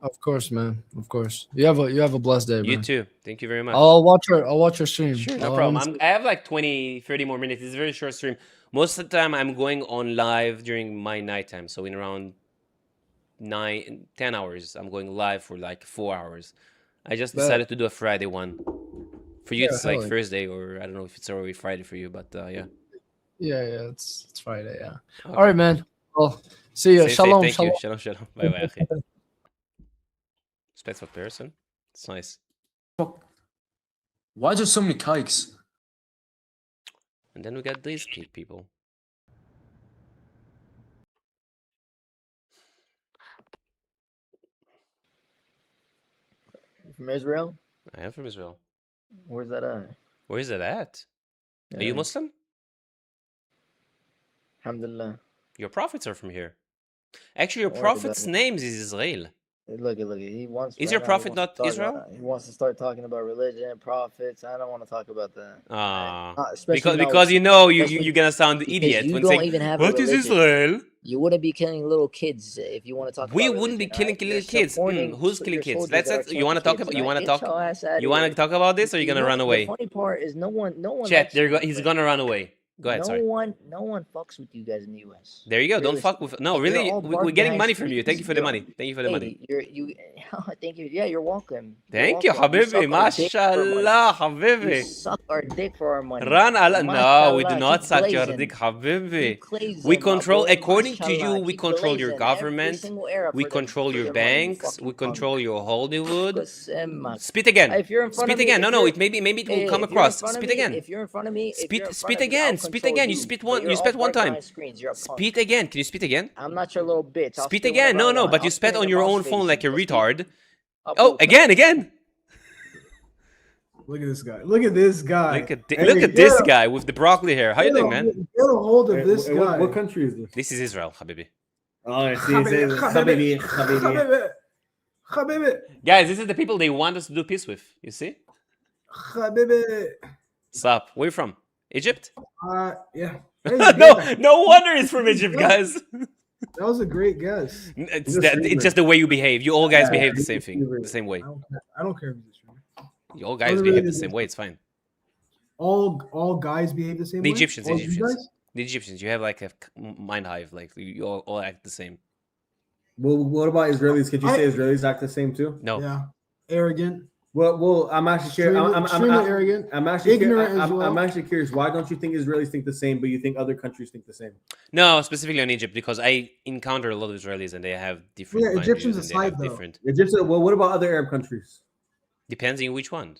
of course, man. Of course. You have a blessed day, man. You too. Thank you very much. I'll watch your stream. Sure, no problem. I have like 20, 30 more minutes. It's a very short stream. Most of the time, I'm going on live during my nighttime. So in around 10 hours, I'm going live for like 4 hours. I just decided to do a Friday one. For you, it's like Thursday, or I don't know if it's already Friday for you, but yeah. Yeah, it's Friday, yeah. Okay. All right, man. Well, see you. Shalom, Thank shalom. You. Shalom. Bye. Respect for person. It's nice. Why are there so many kikes? And then we got these people. From Israel? I am from Israel. Where's that at? Where is that at? Yeah. Are you Muslim? Alhamdulillah. Your prophets are from here. Actually, your prophet's name is Israel. Look, he wants. Is Right your now, prophet not Israel? he wants to start talking about religion, prophets. I don't want to talk about that. Ah, Especially because now, you know especially you're gonna sound because idiot you when don't saying even have a what is religion. Israel? You wouldn't be killing little kids if you want to talk We about wouldn't be religion. All right? killing You're kids. supporting Who's killing your kids? soldiers that are You want killing to talk kids. about? All right? Get your ass out of You want here. to talk about this, or you're gonna run The away? funny part is no one Chat, likes you. he's gonna run away. Go ahead. Sorry. No one fucks with you guys in the U.S. There you go. Don't fuck with. No, Like, you're really. all We're bark getting bags. money from you. Thank you for the money. Thank you for the money. You. Thank you. Yeah, you're welcome. Thank you, Habibi. Mashallah, You Habibi. suck our dick for our money. Run Allah. No, we do Mashallah, not keep suck your blazing. dick, Habibi. Keep blazing, We my control, boy. according to you, Mashallah, we keep control your blazing every government. single era We for control your your money, you banks. fucking We punk. control your Hollywood. Kusemak. Spit again. If you're in front Spit of me, again. No, if no. you're- It maybe it will Hey, come if you're in across. front of Spit me- again. If you're in front of me, if you're in front Spit of me, again. I'll Spit control again. You you, spit but one. you're You all spit one bark time. behind screens. You're a punk. Spit again. Can you spit again? I'm not your little bitch. I'll Spit spit again. whenever No, I no. want. But I'll you spit spat in on your mom's own phone face, like a you pussy. retard. I'll Oh, pull- again. Look at this guy. Look at this guy. Look at this guy with the broccoli hair. How you doing, man? Get a hold of this guy. What country is this? This is Israel, Habibi. Oh, I see. Habibi. Habibi. Guys, this is the people they want us to do peace with. You see? Habibi. Stop. Where you from? Egypt? Yeah. No wonder he's from Egypt, guys. That was a great guess. It's just the way you behave. You all guys behave the same thing, the same way. I don't care if he's a streamer. You all guys behave the same way. It's fine. All guys behave the same The way? Egyptians, All you guys? the Egyptians. You have like a mind hive. Like you all act the same. Well, what about Israelis? Could you say Israelis act the same too? No. Yeah. Arrogant. Well, I'm actually curious. Extremely arrogant. I'm actually ignorant as well. I'm actually curious. Why don't you think Israelis think the same, but you think other countries think the same? No, specifically on Egypt, because I encounter a lot of Israelis and they have different. Yeah, mind Egyptians views and they have aside, though. different. Egyptian. Well, what about other Arab countries? Depends on which one.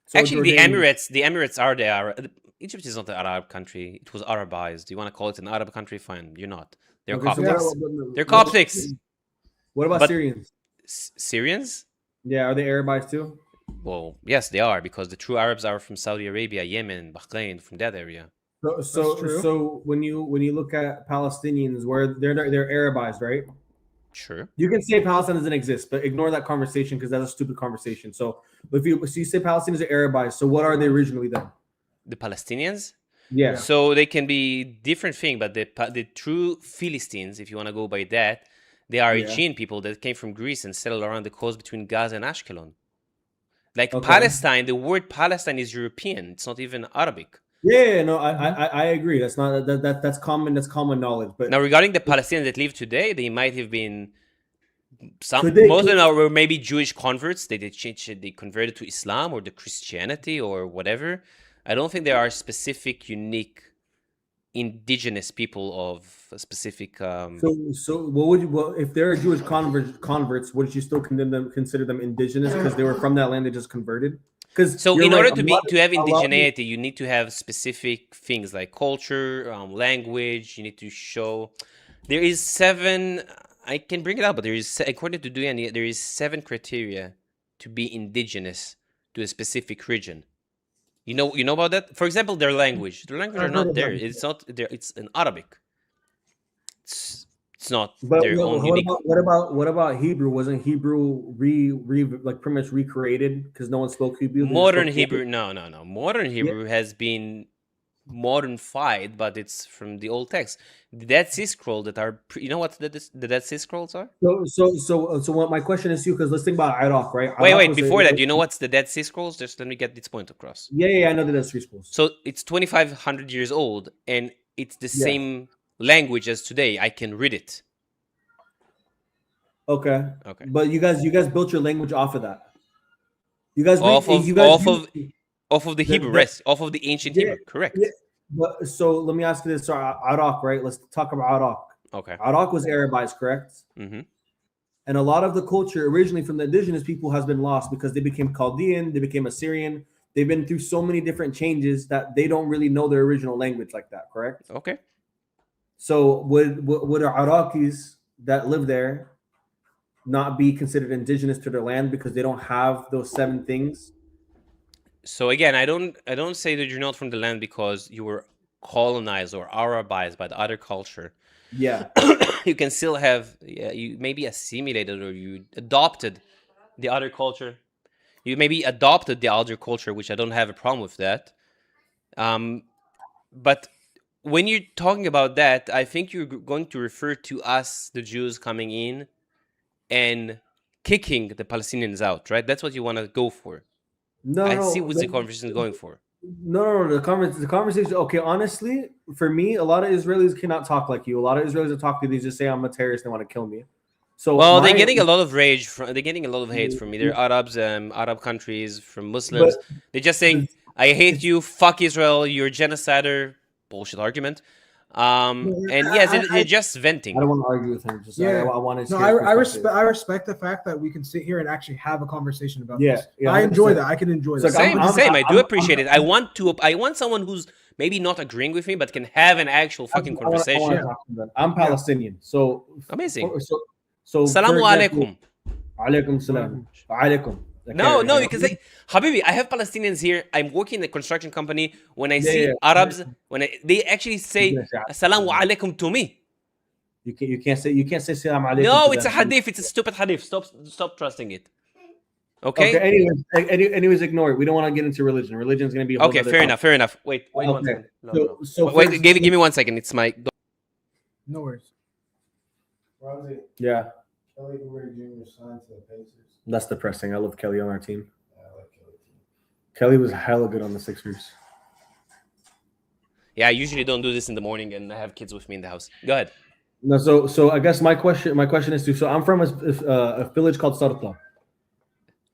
So Actually, Jordan- the Emirates are the Arab. Egypt is not an Arab country. It was Arabized. You want to call it an Arab country? Fine. You're not. They're Okay, so Coptics. They're Coptics. What about But- Syrians? Syrians? Yeah, are they Arabized too? Well, yes, they are, because the true Arabs are from Saudi Arabia, Yemen, Bahrain, from that area. So when you look at Palestinians, where they're Arabized, right? Sure. You can say Palestine doesn't exist, but ignore that conversation because that's a stupid conversation. So if you say Palestinians are Arabized, so what are they originally then? The Palestinians? Yeah. So they can be different thing, but the true Philistines, if you want to go by that, they are Aegean people that came from Greece and settled around the coast between Gaza and Ashkelon. Like Palestine, the word Palestine is European. It's not even Arabic. Yeah, no, I agree. That's not that's common. That's common knowledge. But now, regarding the Palestinians that live today, they might have been most of them were maybe Jewish converts. They converted to Islam or the Christianity or whatever. I don't think there are specific, unique, indigenous people of a specific. So what would you? If they're Jewish converts, would you still consider them indigenous because they were from that land they just converted? So in order to have indigeneity, you need to have specific things like culture, language. You need to show. There is 7. I can bring it up, but there is, according to Duyani, there is 7 criteria to be indigenous to a specific region. You know about that? For example, their language. Their language are not there. It's not there. It's in Arabic. It's not their own unique. What about Hebrew? Wasn't Hebrew like pretty much recreated because no one spoke Hebrew? Modern Hebrew, no. Modern Hebrew has been modernified, but it's from the old text. The Dead Sea Scrolls that are, you know what the Dead Sea Scrolls are? So what my question is to you, because let's think about Iraq, right? Wait, before that, you know what's the Dead Sea Scrolls? Just let me get this point across. Yeah, I know the Dead Sea Scrolls. So it's 2,500 years old, and it's the same language as today. I can read it. Okay. But you guys built your language off of that. You guys off of the Hebrew, rest, off of the ancient Hebrew, correct? Yeah. But so let me ask you this: Iraq, right? Let's talk about Iraq. Okay. Iraq was Arabized, correct? Mm-hmm. And a lot of the culture originally from the indigenous people has been lost because they became Chaldean, they became Assyrian. They've been through so many different changes that they don't really know their original language like that, correct? Okay. So would Iraqis that live there not be considered indigenous to their land because they don't have those 7 things? So again, I don't say that you're not from the land because you were colonized or Arabized by the other culture, Yeah. you can still have you maybe assimilated or you adopted the other culture. You maybe adopted the other culture, which I don't have a problem with that. But when you're talking about that, I think you're going to refer to us, the Jews, coming in and kicking the Palestinians out, right? That's what you want to go for. No, I see no, what the conversation is going for. no. The conversation. Okay, honestly, for me, a lot of Israelis cannot talk like you. A lot of Israelis that talk to you, they just say I'm a terrorist and want to kill me. So Well, my, they're getting a lot of rage from. They're getting a lot of hate from either Arabs, Arab countries, from Muslims. but They're just saying, "I hate you. Fuck Israel. You're a genocider." Bullshit argument. And yes, they're just venting. I don't want to argue with him. Just Yeah. I want to. No, I respect the fact that we can sit here and actually have a conversation about this. Yeah, I enjoy 100%. that. I can enjoy So that. Same. I do appreciate it. I want someone who's maybe not agreeing with me, but can have an actual fucking conversation. I'm Palestinian, so amazing. So Salamu alaikum. Alaikum salam. Alaikum. No, you can say, Habibi, I have Palestinians here. I'm working in a construction company. When I see Arabs, they actually say Assalamu alaikum to me. You can't say salam alaikum. No, it's a hadith. It's a stupid hadith. Stop trusting it. Okay. Anyways, ignore it. We don't want to get into religion. Religion's going to be a whole okay. Fair enough. Wait 1 second. Wait, give me 1 second. It's my. No worries. Yeah. Kelly Oubre Jr. signed to the Pacers. That's depressing. I love Kelly on our team. Yeah, I like Kelly too. Kelly was hella good on the Sixers. Yeah, I usually don't do this in the morning, and I have kids with me in the house. Go ahead. No, so I guess my question is to. So I'm from a village called Sarta.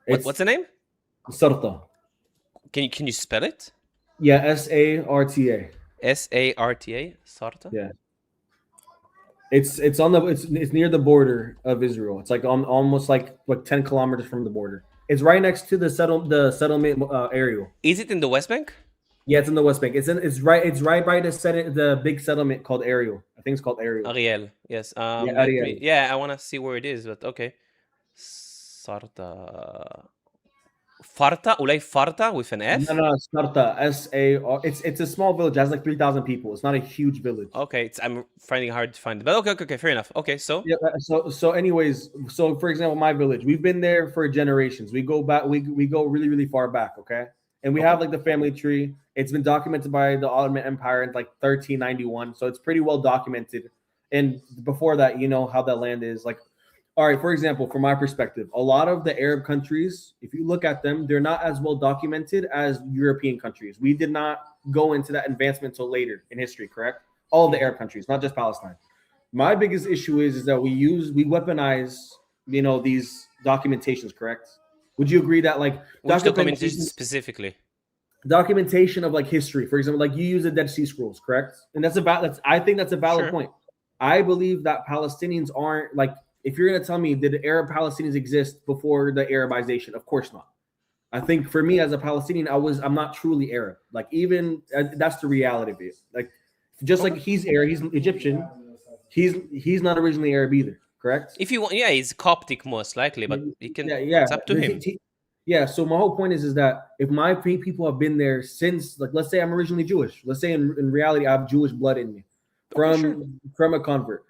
What's the name? Sarta. Can you spell it? Yeah, Sarta. Sarta. Sarta. Yeah. It's near the border of Israel. It's like almost like 10 kilometers from the border. It's right next to the settlement area. Is it in the West Bank? Yeah, it's in the West Bank. It's right by the big settlement called Ariel. I think it's called Ariel. Ariel. Yes. Ariel. I want to see where it is, but okay. Sarta. Farta? Ulay Farta with an F? No, Sarta. SAR. It's a small village. It has like 3,000 people. It's not a huge village. Okay, I'm finding it hard to find it. But okay, fair enough. Okay, so yeah. So anyways, for example, my village, we've been there for generations. We go back. We go really, really far back. Okay, and we have like the family tree. It's been documented by the Ottoman Empire in like 1391. So it's pretty well documented. And before that, you know how that land is like. All right, for example, from my perspective, a lot of the Arab countries, if you look at them, they're not as well documented as European countries. We did not go into that advancement until later in history, correct? All of the Arab countries, not just Palestine. My biggest issue is that we weaponize, these documentations, correct? Would you agree that like documentation specifically? Documentation of like history, for example, like you use the Dead Sea Scrolls, correct? And I think that's a valid point. I believe that Palestinians aren't like. If you're going to tell me, did Arab Palestinians exist before the Arabization? Of course not. I think for me as a Palestinian, I'm not truly Arab. Like even that's the reality of it. Like just like he's Arab, he's Egyptian. He's not originally Arab either. Correct? If you want, he's Coptic most likely, but he can. Yeah. It's up to him. So my whole point is that if my people have been there since, like, let's say I'm originally Jewish. Let's say in reality I have Jewish blood in me from a convert.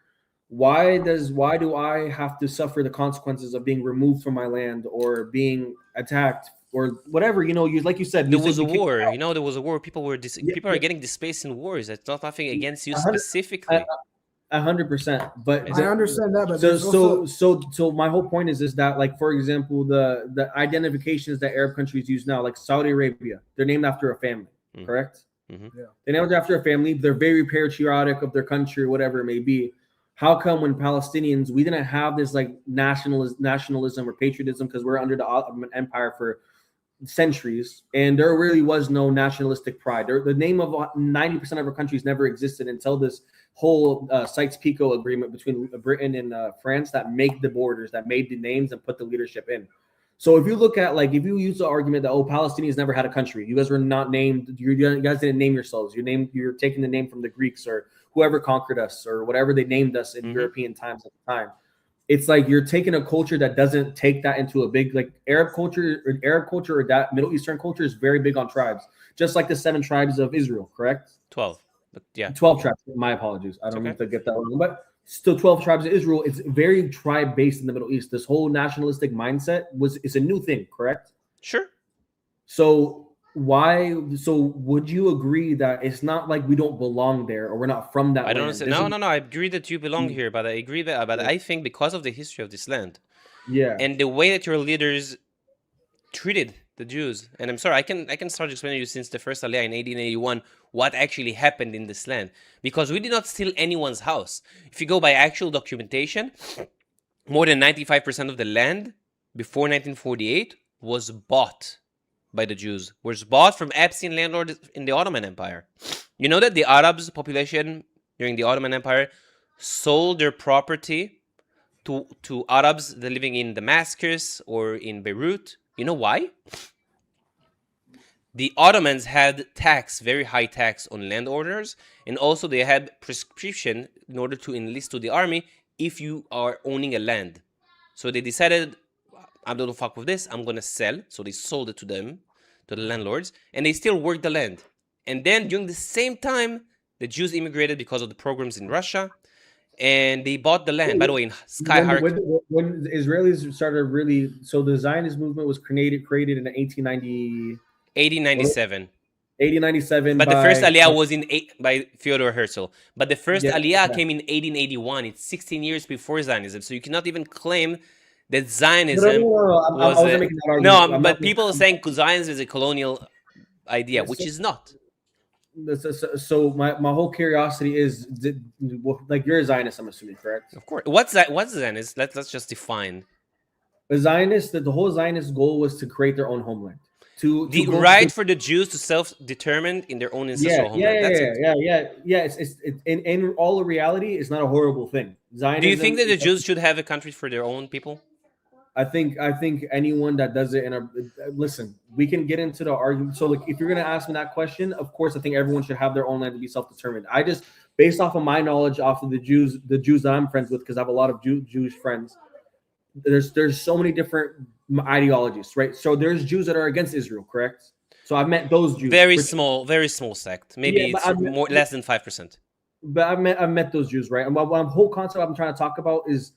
Why do I have to suffer the consequences of being removed from my land or being attacked or whatever? Like you said, there was a war. There was a war. People are getting displaced in wars. It's not nothing against you specifically. 100%. But I understand that. But so my whole point is that, like, for example, the identifications that Arab countries use now, like Saudi Arabia, they're named after a family, correct? Mm-hmm. Yeah. They're named after a family. They're very patriotic of their country, whatever it may be. How come when Palestinians, we didn't have this like nationalism or patriotism because we're under the Ottoman Empire for centuries, and there really was no nationalistic pride. The name of 90% of our countries never existed until this whole Sykes-Picot agreement between Britain and France that make the borders, that made the names and put the leadership in. So if you look at, like, if you use the argument that, Palestinians never had a country, you guys were not named, you guys didn't name yourselves. You're taking the name from the Greeks or whoever conquered us or whatever they named us in European times at the time. It's like you're taking a culture that doesn't take that into a big, like, Arab culture or that Middle Eastern culture is very big on tribes, just like the 7 tribes of Israel, correct? 12. But yeah, 12 tribes. My apologies. I don't okay. mean to get that wrong, but still 12 tribes of Israel. It's very tribe based in the Middle East. This whole nationalistic mindset is a new thing, correct? Sure. So would you agree that it's not like we don't belong there or we're not from that I don't land? understand. No. I agree that you belong here, but I agree that. But I think because of the history of this land, and the way that your leaders treated the Jews, and I'm sorry, I can start explaining to you since the first Aliyah in 1881 what actually happened in this land, because we did not steal anyone's house. If you go by actual documentation, more than 95% of the land before 1948 was bought by the Jews, was bought from Absine landlords in the Ottoman Empire. You know that the Arabs population during the Ottoman Empire sold their property to Arabs that living in Damascus or in Beirut. You know why? The Ottomans had very high tax on landowners, and also they had prescription in order to enlist to the army if you are owning a land. So they decided, I don't fuck with this, I'm gonna sell. So they sold it to them, to the landlords, and they still worked the land. And then during the same time, the Jews immigrated because of the pogroms in Russia, and they bought the land. By the way, in Sky Hark, when the Israelis started really, so the Zionist movement was created in 1897. 1897. But the first Aliyah was by Theodor Herzl. But the first Aliyah came in 1881. It's 16 years before Zionism. So you cannot even claim that Zionism was but people are saying Zionism is a colonial idea, which is not. So my whole curiosity is, like, you're a Zionist, I'm assuming, correct? Of course. What's Zionist? Let's just define. A Zionist, the whole Zionist goal was to create their own homeland. The right for the Jews to self-determine in their own ancestral homeland. It's in all reality, it's not a horrible thing. Zionism, do you think that the Jews should have a country for their own people? I think anyone that does it listen, we can get into the argument. So, like, if you're gonna ask me that question, of course, I think everyone should have their own land to be self-determined. I just, based off of my knowledge, off of the Jews that I'm friends with, because I have a lot of Jewish friends. There's so many different ideologies, right? So there's Jews that are against Israel, correct? So I've met those Jews. Very small sect. Maybe it's less than 5%. But I've met those Jews, right? And what whole concept I'm trying to talk about is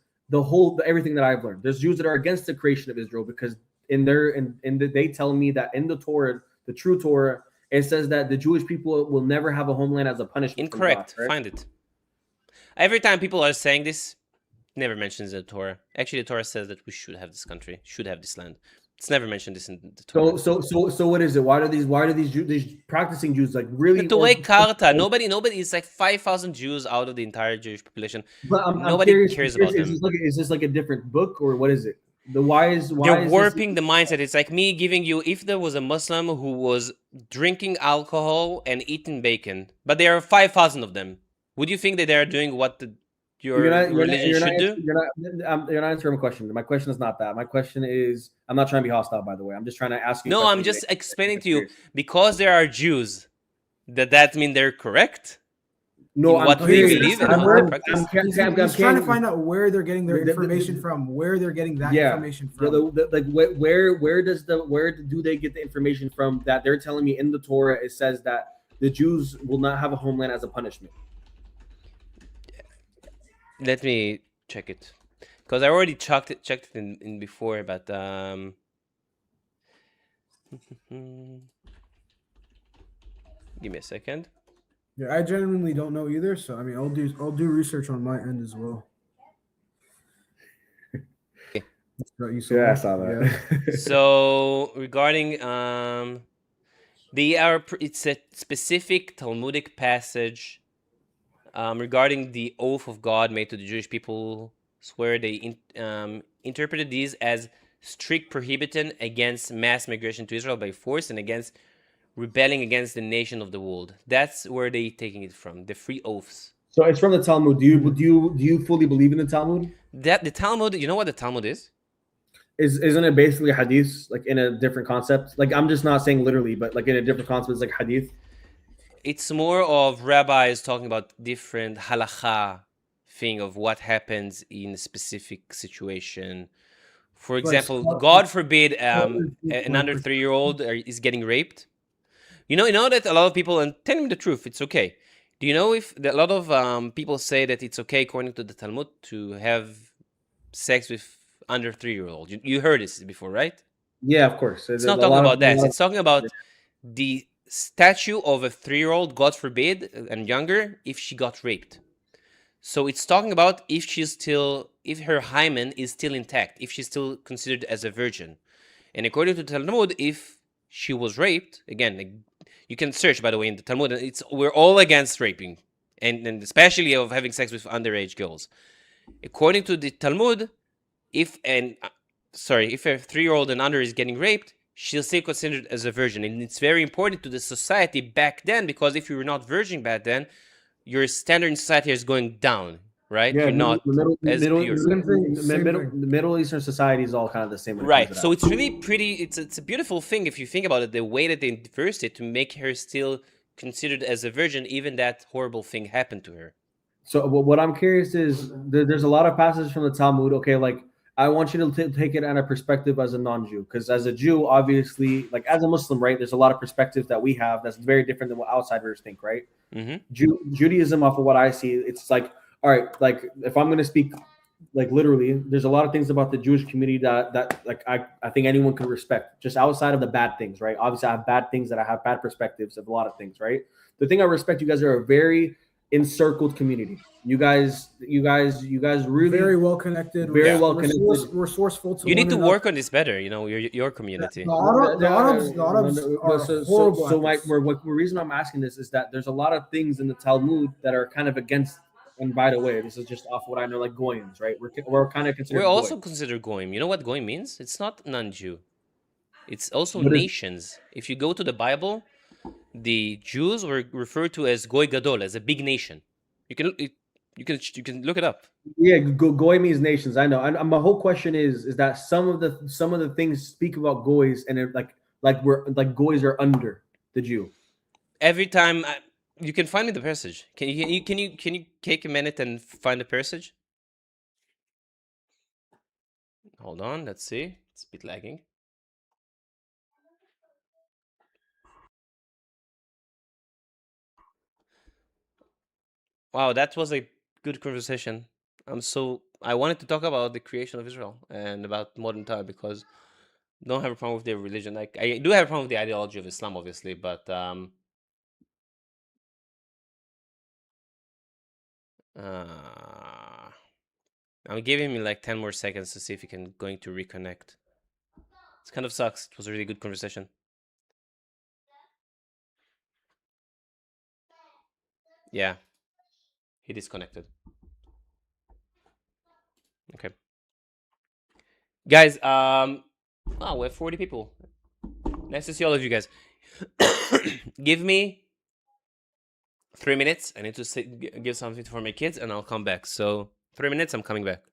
everything that I've learned. There's Jews that are against the creation of Israel because they tell me that in the Torah, the true Torah, it says that the Jewish people will never have a homeland as a punishment. Incorrect. God, right? Find it. Every time people are saying this, never mentions the Torah. Actually, the Torah says that we should have this country, should have this land. It's never mentioned this in the Torah. So what is it? Why do these practicing Jews like really? The way Karta, nobody is like 5,000 Jews out of the entire Jewish population. Nobody cares about them. Is this like a different book, or what is it? They're warping the mindset. It's like me giving you, if there was a Muslim who was drinking alcohol and eating bacon, but there are 5,000 of them, would you think that they are doing what your religion should do? You're not answering my question. My question is not that. My question is, I'm not trying to be hostile, by the way. I'm just trying to ask you. No, I'm just explaining to you, because there are Jews, that mean they're correct? No, what we believe in. He's trying to find out where they're getting their information from, where they're getting that information from. Like where do they get the information from that they're telling me in the Torah? It says that the Jews will not have a homeland as a punishment. Let me check it, because I already checked it in before, but give me a second. Yeah, I genuinely don't know either. So I mean, I'll do research on my end as well. I saw that. Yeah. So regarding it's a specific Talmudic passage regarding the oath of God made to the Jewish people, where they interpreted these as strict prohibition against mass migration to Israel by force and against rebelling against the nation of the world. That's where they taking it from, the free oaths. So it's from the Talmud. Do you fully believe in the Talmud? That the Talmud, you know what the Talmud is? Isn't it basically hadith, like in a different concept? Like, I'm just not saying literally, but like in a different concept, it's like hadith. It's more of rabbis talking about different halakha thing of what happens in a specific situation. For example, God forbid an under 3-year-old is getting raped. You know that a lot of people, and tell me the truth, it's okay. Do you know if a lot of people say that it's okay, according to the Talmud, to have sex with under 3-year-old? You heard this before, right? Yeah, of course. It's not talking about that. It's talking about the statue of a 3-year-old, God forbid, and younger, if she got raped. So it's talking about if her hymen is still intact, if she's still considered as a virgin. And according to the Talmud, if she was raped, again, you can search, by the way, in the Talmud. We're all against raping, and especially of having sex with underage girls. According to the Talmud, if a 3-year-old and under is getting raped, she's still considered as a virgin. And it's very important to the society back then, because if you were not virgin back then, your standard in society is going down, right? Yeah, You're not as pure. The Middle Eastern society is all kind of the same. Right. So it's really pretty. It's a beautiful thing if you think about it. The way that they reversed it to make her still considered as a virgin, even that horrible thing happened to her. So what I'm curious is there's a lot of passages from the Talmud. Okay, like I want you to take it on a perspective as a non-Jew, because as a Jew, obviously, like as a Muslim, right? There's a lot of perspectives that we have that's very different than what outsiders think, right? Mm-hmm. Judaism, off of what I see, it's like, all right, like if I'm going to speak like literally, there's a lot of things about the Jewish community that like I think anyone can respect, just outside of the bad things, right? Obviously, I have bad things that I have bad perspectives of a lot of things, right? The thing I respect, you guys are a very encircled community. You guys really very well connected. Very well connected. Resourceful. You need to work on this better. You know, your community. The Arabs are horrible. So the reason I'm asking this is that there's a lot of things in the Talmud that are kind of against. And by the way, this is just off what I know, like goyim, right? We're kind of considered. We're also considered goyim. You know what goyim means? It's not non-Jew. It's also nations. If you go to the Bible, the Jews were referred to as goy gadol, as a big nation. You can look it up. Yeah, goy means nations. I know. And my whole question is that some of the things speak about goys, and like goys are under the Jew. Every time you can find me the passage. Can you take a minute and find the passage? Hold on. Let's see. It's a bit lagging. Wow, that was a good conversation. I wanted to talk about the creation of Israel and about modern time, because I don't have a problem with their religion. Like, I do have a problem with the ideology of Islam, obviously, but I'm giving him like 10 more seconds to see if he can going to reconnect. It kind of sucks. It was a really good conversation. Yeah, he disconnected. Okay, guys. Wow, we have 40 people. Nice to see all of you guys. Give me 3 minutes. I need to give something for my kids, and I'll come back. So 3 minutes. I'm coming back.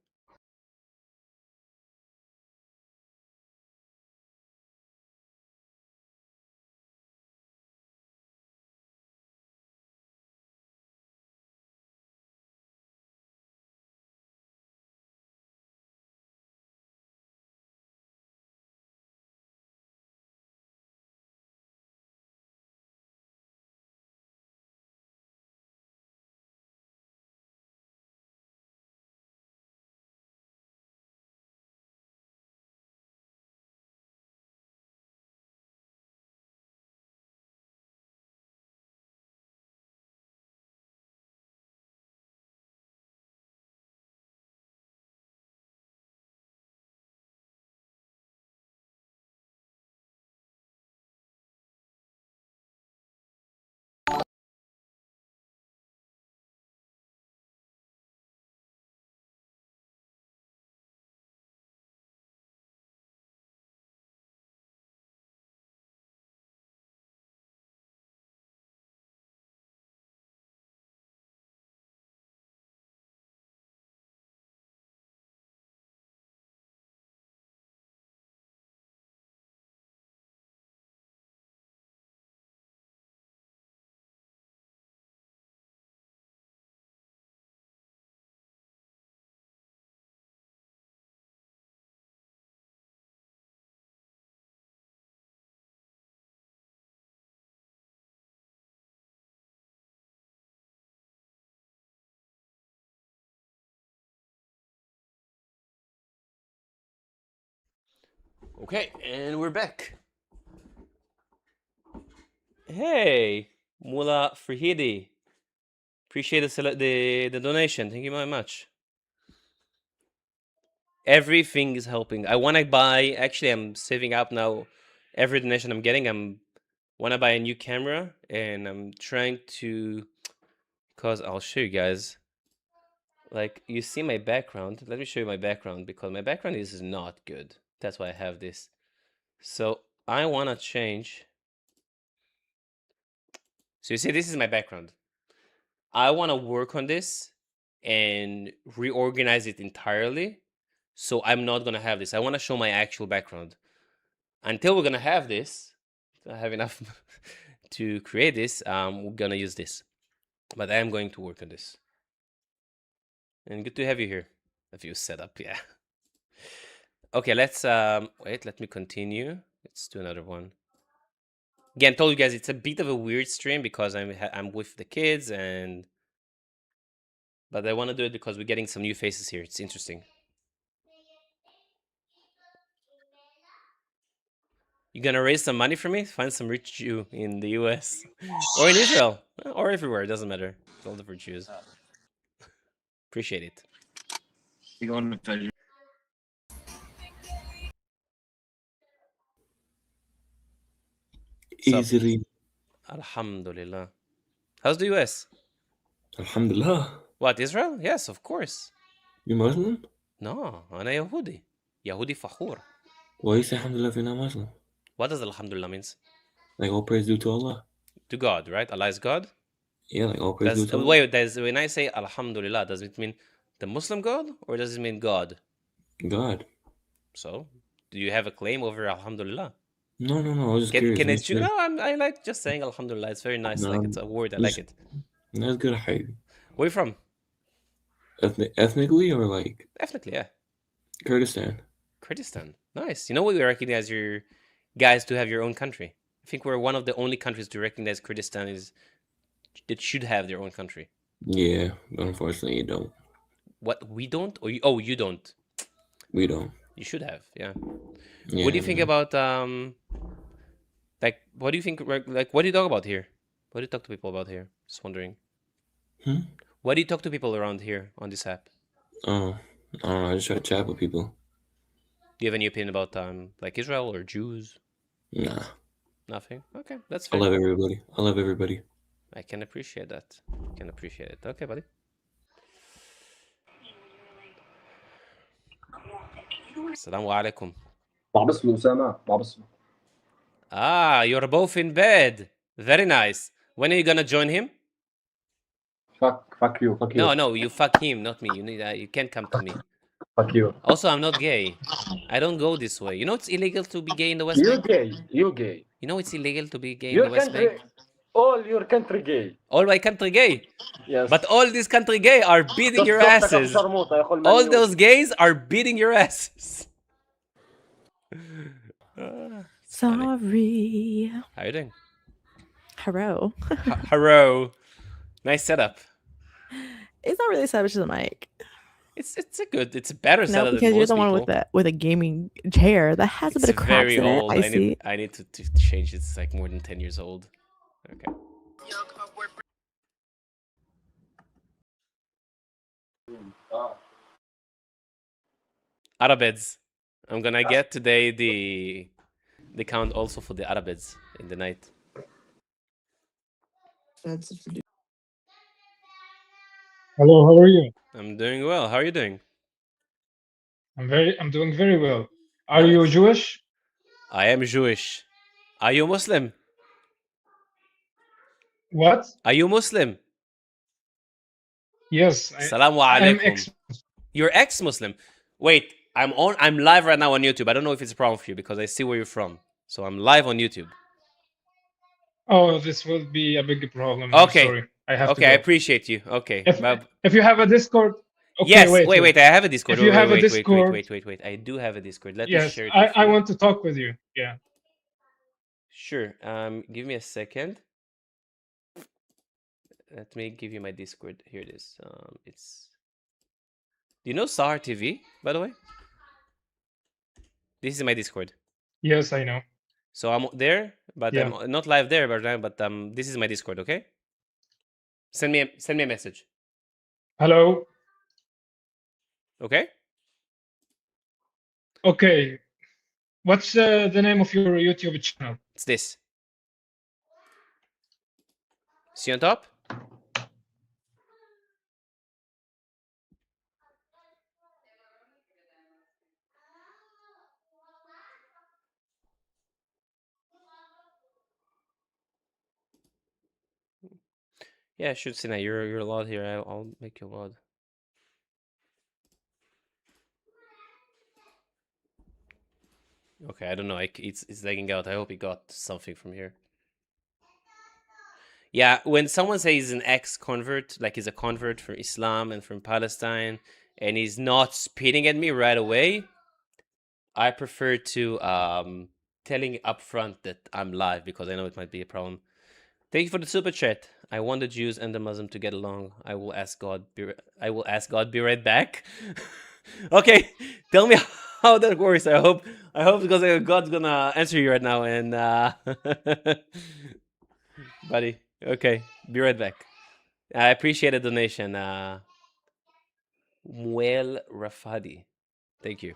Okay, and we're back. Hey, Mula Frihidi. Appreciate the donation. Thank you very much. Everything is helping. I want to buy. Actually, I'm saving up now. Every donation I'm getting, want to buy a new camera, and I'm trying to. Cause I'll show you guys. Like you see my background. Let me show you my background because my background is not good. That's why I have this. So I want to change. So you see, this is my background. I want to work on this and reorganize it entirely. So I'm not going to have this. I want to show my actual background. Until we're going to have this, I have enough to create this, we're going to use this. But I am going to work on this. And good to have you here. A view setup, yeah. Okay, let's wait, let me continue. Let's do another one. Again, told you guys it's a bit of a weird stream because I'm with the kids but I want to do it because we're getting some new faces here. It's interesting. You gonna raise some money for me? Find some rich Jew in the US or in Israel or everywhere. It doesn't matter. It's all different Jews. Appreciate it. Easily. Alhamdulillah. How's the US? Alhamdulillah. What, Israel? Yes, of course. You Muslim? No, أنا يهودي. يهودي فخور. Why you say Alhamdulillah if you're not Muslim? What does Alhamdulillah means? Like all praise due to Allah. To God, right? Allah is God? Yeah, like all praise due to Allah. Wait, when I say Alhamdulillah, does it mean the Muslim God or does it mean God? God. So, do you have a claim over Alhamdulillah? No. I was just curious. Can it? No, I like just saying Alhamdulillah. It's very nice. No, like it's a word. I like it. That's good, Habibi. Where you from? Ethnically or like? Ethnically, yeah. Kurdistan. Kurdistan. Nice. You know what we recognize your guys to have your own country. I think we're one of the only countries to recognize Kurdistan that should have their own country. Yeah, but unfortunately you don't. What, we don't? Or you don't? We don't. You should have, yeah. Yeah, what do you think about like what do you think, like what do you talk about here? What do you talk to people about here? Just wondering. What do you talk to people around here on this app? Oh, I don't know. I just try to chat with people. Do you have any opinion about like Israel or Jews? Nah. Nothing? Okay, that's fair. I love everybody. I can appreciate that. Okay, buddy. Assalamu alaikum. Ah, you're both in bed. Very nice. When are you gonna join him? Fuck you. No, you fuck him, not me. You can't come to me. Fuck you. Also, I'm not gay. I don't go this way. You know it's illegal to be gay in the West Bank? You're gay. You know it's illegal to be gay in the West Bank? All your country gay. All my country gay? Yes. But all these country gay are beating your asses. All those gays are beating your asses. Sorry. How you doing? Hello. Hello. Nice setup. It's not really set up to the mic. It's a better setup than most because you're the one people. with a gaming chair that has a bit of cracks very in it. old. I need to change it. It's like more than 10 years old. Okay. Arabeds. I'm gonna get today the count also for the Arabeds in the night. Hello, how are you? I'm doing well. How are you doing? I'm doing very well. Are you Jewish? I am Jewish. Are you Muslim? What? Are you Muslim? Yes. Assalamu alaikum. You're ex-Muslim. Wait, I'm live right now on YouTube. I don't know if it's a problem for you because I see where you're from. So I'm live on YouTube. Oh, this will be a big problem. Okay. I'm sorry. I have to I go. appreciate you. Okay. If you have a Discord. Okay, yes. wait. I have a Discord. If you have a Discord. Wait. I do have a Discord. Let me Yes, share it. I want to talk with you. Yeah. Sure. Give me a second. Let me give you my Discord. Here it is. It's. Do you know Sahar TV, by the way? This is my Discord. Yes, I know. So I'm there, but Yeah. I'm not live there, but this is my Discord, okay? Send me a message. Hello. Okay. Okay. What's the name of your YouTube channel? It's this. See on top? Yeah, shoot, Sina, you're allowed here. I'll make you allowed. Okay, I don't know. It's lagging out. I hope he got something from here. Yeah, when someone says he's an ex-convert, like he's a convert from Islam and from Palestine, and he's not spitting at me right away, I prefer to telling up front that I'm live because I know it might be a problem. Thank you for the super chat. I want the Jews and the Muslim to get along. I will ask God. Be right back. Okay, tell me how that works. I hope because God's gonna answer you right now. And buddy, okay, be right back. I appreciate the donation. Muel Rafadi, thank you.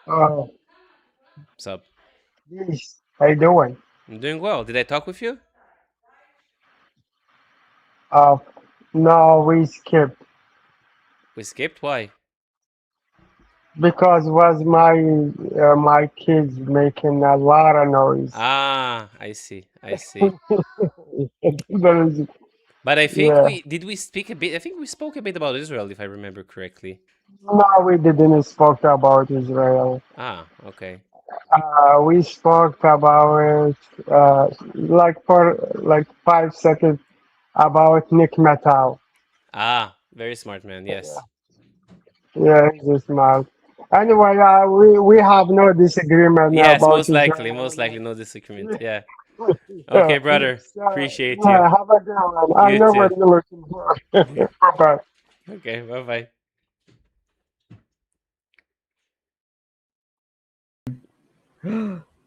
What's up? Yes. How you doing? I'm doing well. Did I talk with you? Uh, no, we skipped We skipped. Why? because was my kids making a lot of noise. Ah, I see. I see. There is- But I think yeah. we speak a bit. I think we spoke a bit about Israel, if I remember correctly. No, we didn't spoke about Israel. Ah, okay. We spoke about like for like 5 seconds about Nick Metal. Ah, very smart man. Yes. Yeah, he's smart. Anyway, we have no disagreement Yes, about most likely. Israel. Most likely, no disagreement. Yeah. Yeah. Okay, brother. So, Appreciate you. yeah, have a good one. I You know too. what you're looking for. Bye-bye. Okay, bye bye.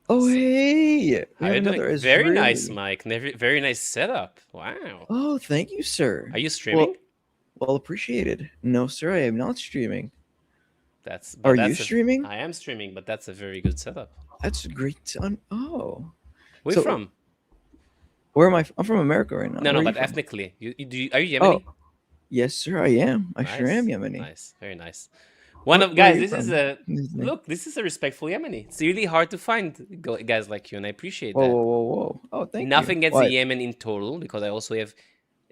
Oh, hey! We How have you another doing? Very nice, Israeli. Mike. Very nice setup. Wow. Oh, thank you, sir. Are you streaming? Well, appreciated. No, sir, I am not streaming. Are you streaming? I am streaming, but that's a very good setup. That's great. Oh. Where So, you from? Where am I? I'm from America right now. No, Where are but you from? ethnically. Are you Yemeni? Oh, yes, sir, I am. I sure am Nice. Yemeni. Nice. Very nice. Where are Guys, you this is from? a look. This is a respectful Yemeni. It's really hard to find guys like you, and I appreciate Whoa, that. whoa, whoa, whoa! Oh, thank you. Nothing against Why? Yemen in total, because I also have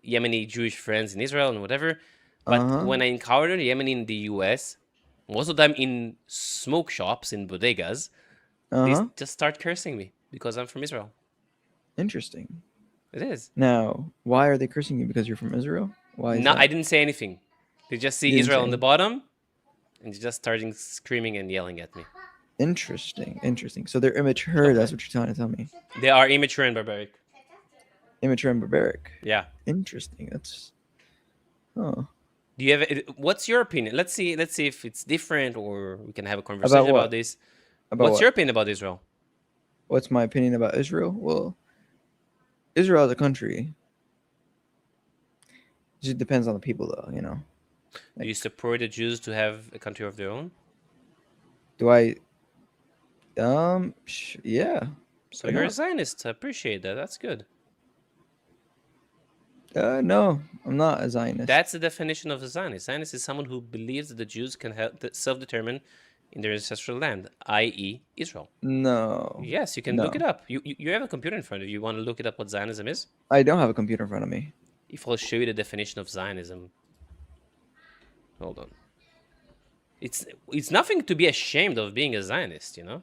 Yemeni Jewish friends in Israel and whatever. But when I encounter Yemeni in the US, most of them in smoke shops, in bodegas, they just start cursing me because I'm from Israel. Interesting. It is. Now, why are they cursing you? Because you're from Israel? Why is No, that? I didn't say anything. They just see You didn't Israel say on the anything. bottom, and just starting screaming and yelling at me. Interesting. Interesting. So they're immature. That's what you're trying to tell me. They are immature and barbaric. Immature and barbaric. Yeah. Interesting. That's. Oh. Do you have? What's your opinion? Let's see if it's different, or we can have a conversation about this. What's your opinion about Israel? What's my opinion about Israel? Well, Israel as a country. It just depends on the people, though. You know. Do you support the Jews to have a country of their own? Do I? Yeah. So you're a Zionist. I appreciate that. That's good. No, I'm not a Zionist. That's the definition of a Zionist. Zionist is someone who believes that the Jews can self-determine in their ancestral land, i.e., Israel. No. Yes, you can look it up. You have a computer in front of you. You want to look it up what Zionism is? I don't have a computer in front of me. If I'll show you the definition of Zionism. Hold on. It's nothing to be ashamed of being a Zionist, you know?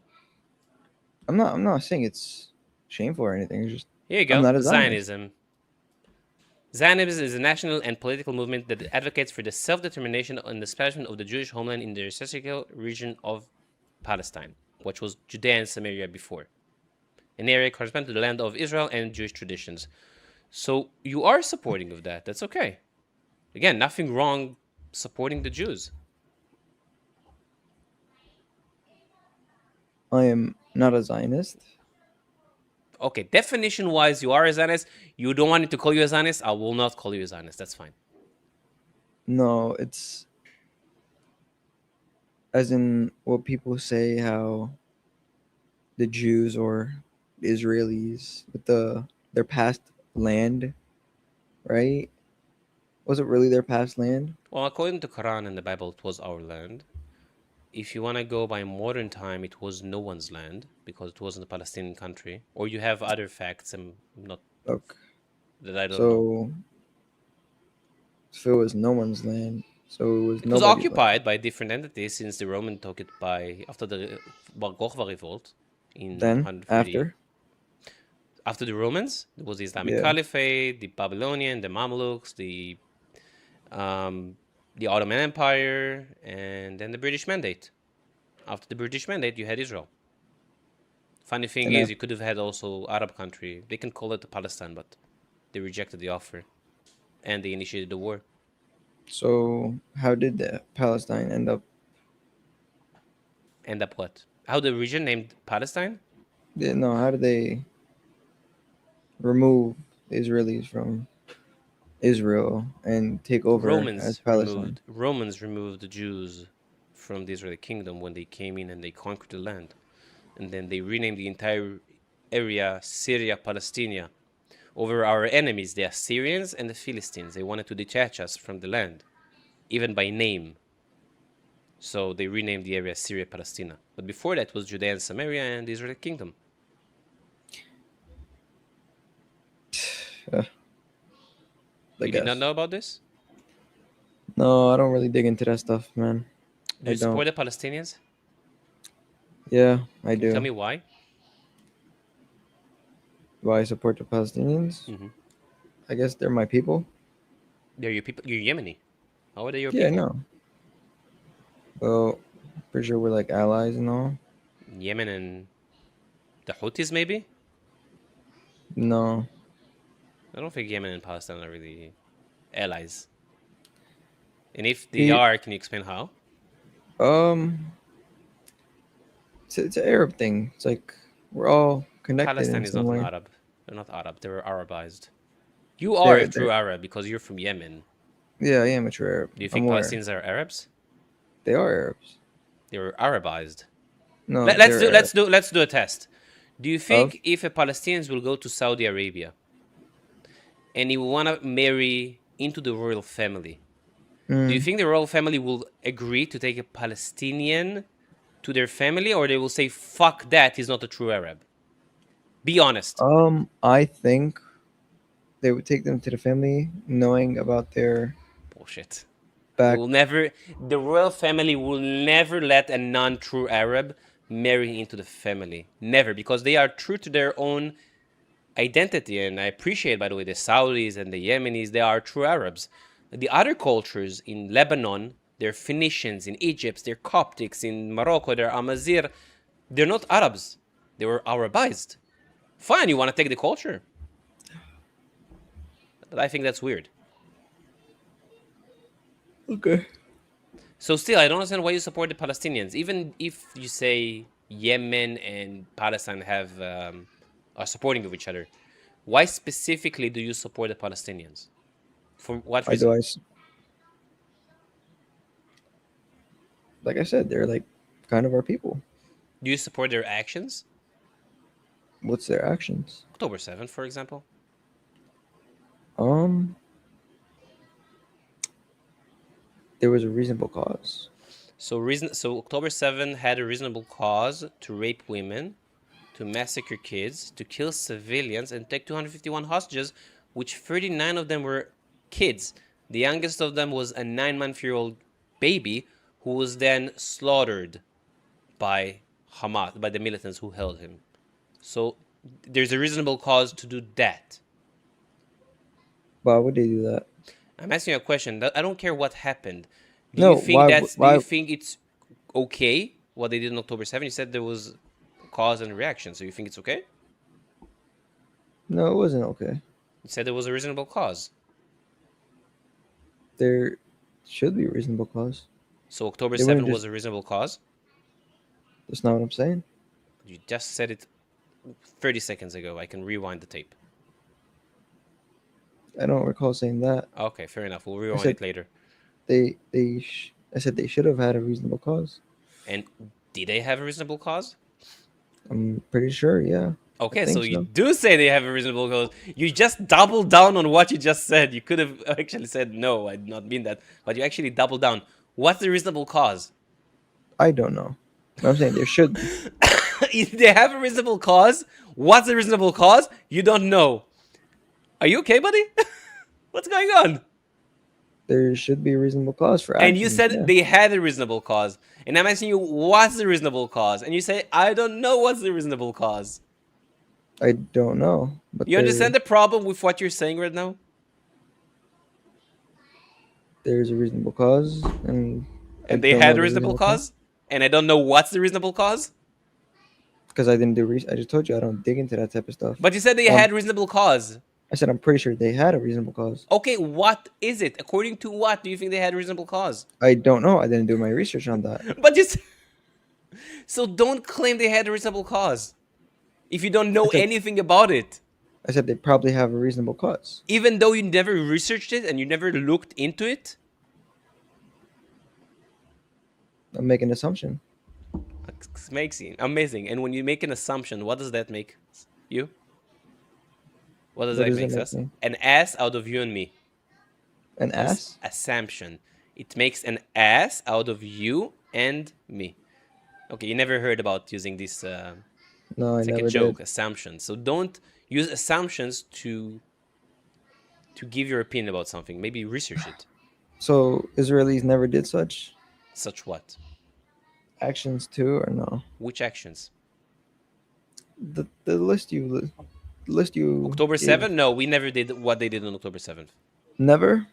I'm not saying it's shameful or anything. It's just here you go. I'm not a Zionist. Zionism. Zionism is a national and political movement that advocates for the self-determination and the establishment of the Jewish homeland in the ancestral region of Palestine, which was Judea and Samaria before, an area corresponding to the land of Israel and Jewish traditions. So you are supporting of that. That's okay. Again, nothing wrong supporting the Jews? I am not a Zionist. Okay, definition-wise, you are a Zionist. You don't want me to call you a Zionist? I will not call you a Zionist. That's fine. No, it's as in what people say how the Jews or the Israelis with their past land, right? Was it really their past land? Well, according to Quran and the Bible, it was our land. If you want to go by modern time, it was no one's land because it wasn't a Palestinian country. Or you have other facts and not Okay. that I don't know. So it was no one's land. So it was It was nobody's occupied land. by different entities since the Roman took it after the Bar Kokhba revolt in Then 140. After the Romans, there was the Islamic Caliphate, the Babylonian, the Mamluks, the Ottoman Empire, and then the British Mandate. After the British Mandate, you had Israel. Funny thing is, you could have had also Arab country. They can call it Palestine, but they rejected the offer, and they initiated the war. So how did the Palestine end up? End up what? How the region named Palestine? Yeah, no, how did they remove the Israelis from Israel and take over as Palestine? Romans removed the Jews from the Israeli kingdom when they came in and they conquered the land. And then they renamed the entire area Syria, Palestina, over our enemies, the Assyrians and the Philistines. They wanted to detach us from the land, even by name. So they renamed the area Syria, Palestina. But before that was Judea and Samaria and the Israeli kingdom. You did not know about this? No, I don't really dig into that stuff, man. Do you support the Palestinians? Yeah, I do. Tell me why. Why I support the Palestinians? I guess they're my people. They're your people. You're Yemeni. How are they your people? people? Yeah, no. Well, pretty sure we're like allies and all. Yemen and the Houthis, maybe? No. I don't think Yemen and Palestine are really allies. And if they are, can you explain how? It's an Arab thing. It's like we're all connected. Palestine in is some not way. an Arab. They're not Arab. They're Arabized. You are a true Arab because you're from Yemen. Yeah, I am a true Arab. Do you think Palestinians are Arabs? They are Arabs. They're Arabized. No, let's do a test. Do you think if a Palestinian will go to Saudi Arabia and he will want to marry into the royal family, do you think the royal family will agree to take a Palestinian to their family, or they will say, fuck that, he's not a true Arab? Be honest. I think they would take them to the family knowing about their bullshit. back. The royal family will never let a non-true Arab marry into the family. Never, because they are true to their own identity. And I appreciate, by the way, the Saudis and the Yemenis, they are true Arabs. The other cultures in Lebanon, they're Phoenicians, in Egypt, they're Coptics, in Morocco, they're Amazigh. They're not Arabs. They were Arabized. Fine, you want to take the culture. But I think that's weird. Okay. So still, I don't understand why you support the Palestinians. Even if you say Yemen and Palestine are supporting of each other, why specifically do you support the Palestinians? For what reason? Like I said, they're like kind of our people. Do you support their actions? What's their actions? October 7th, for example. There was a reasonable cause. So October 7th had a reasonable cause to rape women, to massacre kids, to kill civilians, and take 251 hostages, which 39 of them were kids. The youngest of them was a 9-month-old baby who was then slaughtered by Hamas, by the militants who held him. So there's a reasonable cause to do that. Why would they do that? I'm asking you a question. I don't care what happened. Do you think it's okay what they did on October 7th? You said there was cause and reaction, so you think it's okay? No, it wasn't okay. You said there was a reasonable cause. They're Should be a reasonable cause. So October They wouldn't 7th was just- a reasonable cause? That's not what I'm saying. You just said it 30 seconds ago. I can rewind the tape. I don't recall saying that. Okay, fair enough. We'll rewind said- it later. I said they should have had a reasonable cause. And did they have a reasonable cause? I'm pretty sure, yeah. Okay, think so you so. do say they have a reasonable cause. You just doubled down on what you just said. You could have actually said, no, I did not mean that. But you actually doubled down. What's the reasonable cause? I don't know. But I'm saying there should be. If they have a reasonable cause, what's the reasonable cause? You don't know. Are you okay, buddy? What's going on? There should be a reasonable cause for And you actions, said yeah. they had a reasonable cause. And I'm asking you, what's the reasonable cause? And you say, I don't know what's the reasonable cause. I don't know. But You understand the problem with what you're saying right now? there's a reasonable cause, and They had a reasonable cause? And I don't know what's the reasonable cause? Because I didn't do research. I just told you I don't dig into that type of stuff. But you said they had reasonable cause. I said I'm pretty sure they had a reasonable cause. Okay, what is it? According to what do you think they had a reasonable cause? I don't know. I didn't do my research on that. But just so don't claim they had a reasonable cause if you don't know anything about it. I said they probably have a reasonable cause. Even though you never researched it and you never looked into it? I'm making an assumption. It's amazing. And when you make an assumption, what does that make you? What does that make us? An ass out of you and me. An ass? Assumption. It makes an ass out of you and me. Okay, you never heard about using this. No, it's I like never a joke, did. assumption. So don't use assumptions to give your opinion about something. Maybe research it. So Israelis never did such? Such what? Actions too, or no? Which actions? The list you October gave. 7th? No, we never did what they did on October 7th. Never?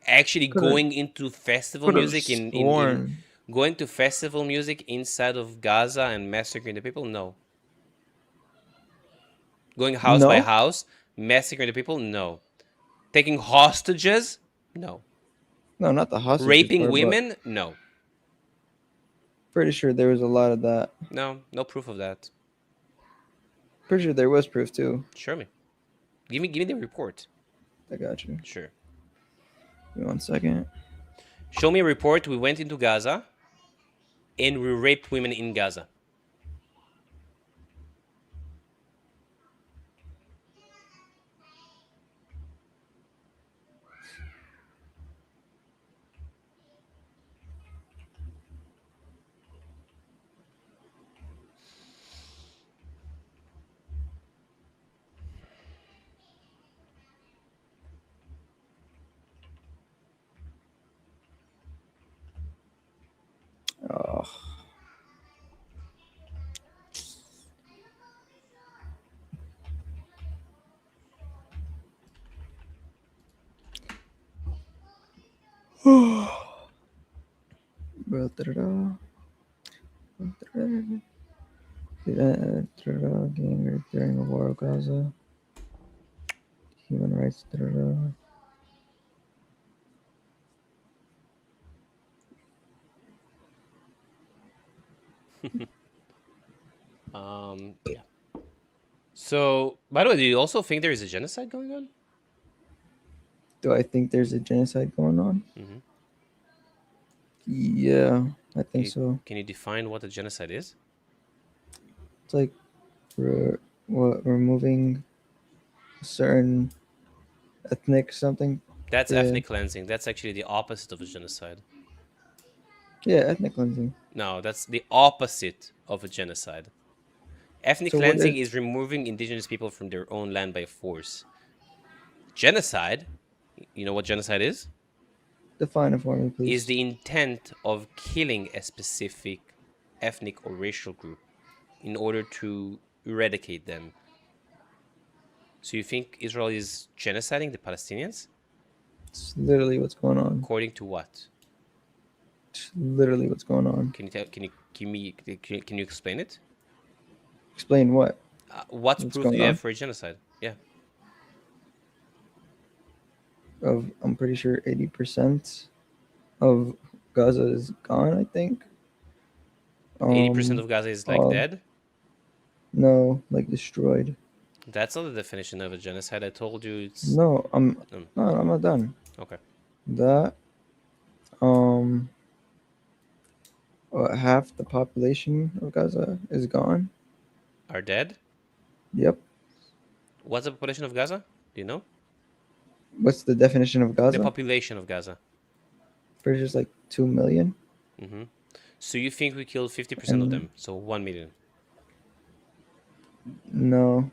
Actually going into festival music in sworn. going to festival music inside of Gaza and massacring the people? No. Going house by house, massacring the people? No. Taking hostages? No. No, not the hostages. Raping part, women? No. Pretty sure there was a lot of that. No, no proof of that. Pretty sure there was proof too. Show me. Give me the report. I got you. Sure. Give me 1 second. Show me a report. We went into Gaza and we raped women in Gaza. Oh. Gang during the war of Gaza. Human rights. Yeah. So, by the way, do you also think there is a genocide going on? Do I think there's a genocide going on? Mm-hmm. Yeah, I think so. Can you define what a genocide is? It's like removing a certain ethnic something. That's ethnic cleansing. That's actually the opposite of a genocide. Yeah, ethnic cleansing. No, that's the opposite of a genocide. Ethnic cleansing is removing indigenous people from their own land by force. Genocide, you know what genocide is? Define it for me, please. Is the intent of killing a specific ethnic or racial group in order to eradicate them. So you think Israel is genociding the Palestinians? It's literally what's going on. According to what? It's literally what's going on. Can you explain it? Explain what? What proof do you have for a genocide? Yeah. I'm pretty sure 80% of Gaza is gone, I think. 80% of Gaza is like dead? No, like destroyed. That's not the definition of a genocide. I told you it's... No, I'm not done. Okay. That half the population of Gaza is gone. Are dead? Yep. What's the population of Gaza? Do you know? What's the definition of Gaza? The population of Gaza. Pretty just like 2 million. Mm-hmm. So you think we killed 50% of them? So 1 million. No,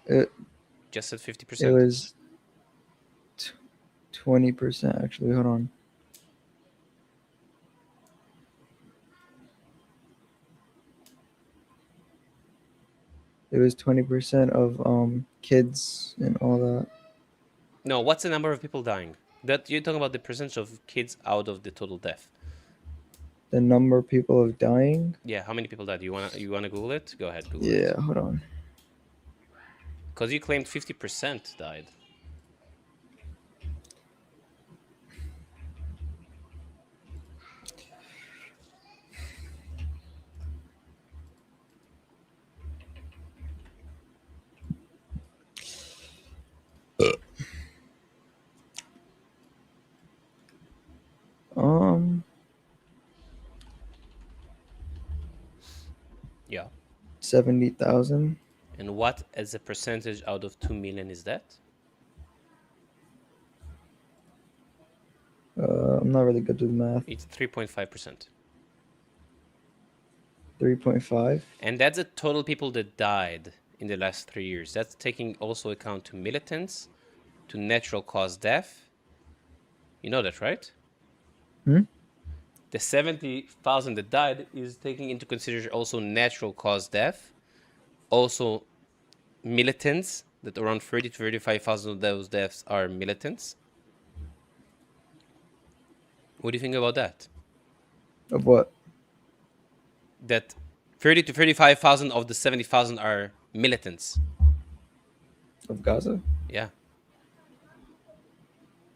it just said 50%. It was 20% actually. Hold on. It was 20% of kids and all that. No, what's the number of people dying? That you're talking about the percentage of kids out of the total death. The number of people of dying? Yeah, how many people died? You wanna Google it? Go ahead, Google it. Yeah, hold on. Because you claimed 50% died. Yeah. 70,000. And what as a percentage out of 2 million is that? I'm not really good with math. It's 3.5%. 3.5. And that's the total people that died in the last 3 years. That's taking also account to militants, to natural cause death. You know that, right? The 70,000 that died is taking into consideration also natural cause death, also militants, that around 30 to 35,000 of those deaths are militants. What do you think about that? Of what? That 30 to 35,000 of the 70,000 are militants. Of Gaza? Yeah.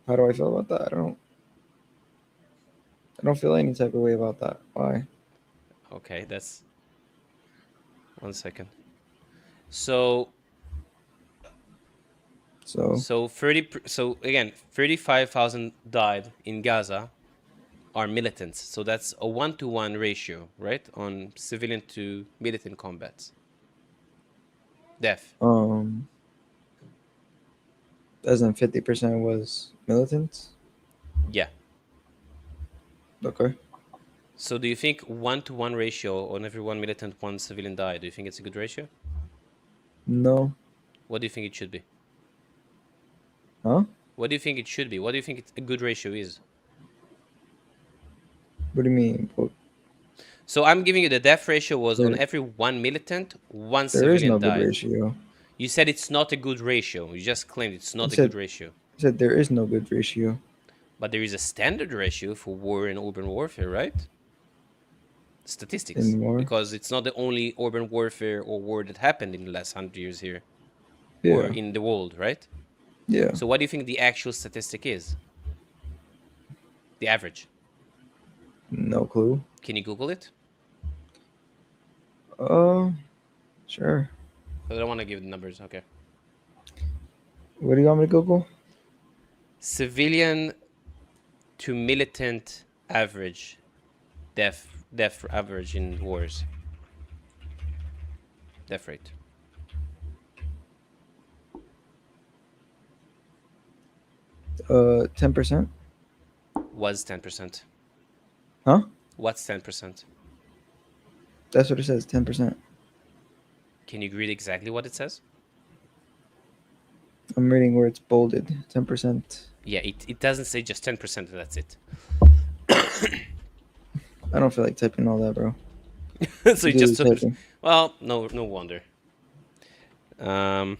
How do I feel about that? I don't feel any type of way about that. Why? Okay, that's... 1 second. So again, 35,000 died in Gaza are militants. So that's a 1-to-1 ratio, right? On civilian to militant combats. Death. As in 50% was militants? Yeah. Okay. So do you think 1-to-1 ratio on every 1 militant, 1 civilian died? Do you think it's a good ratio? No. What do you think it should be? Huh? What do you think it should be? What do you think a good ratio is? What do you mean? So I'm giving you the death ratio was on every 1 militant, 1 civilian died. There is no good ratio. You said it's not a good ratio. You just claimed it's not a good ratio. I said there is no good ratio. But there is a standard ratio for war and urban warfare, right? Statistics. Because it's not the only urban warfare or war that happened in the last 100 years here. Yeah. Or in the world, right? Yeah. So what do you think the actual statistic is? The average? No clue. Can you Google it? Sure. I don't want to give the numbers. Okay. What do you want me to Google? Civilian to militant average death average in wars. Death rate. Uh, 10%. Was 10%. Huh? What's 10%? That's what it says. 10%. Can you read exactly what it says? I'm reading where it's bolded. 10%. Yeah, it doesn't say just 10%. That's it. I don't feel like typing all that, bro. So you just took... Well, no wonder. I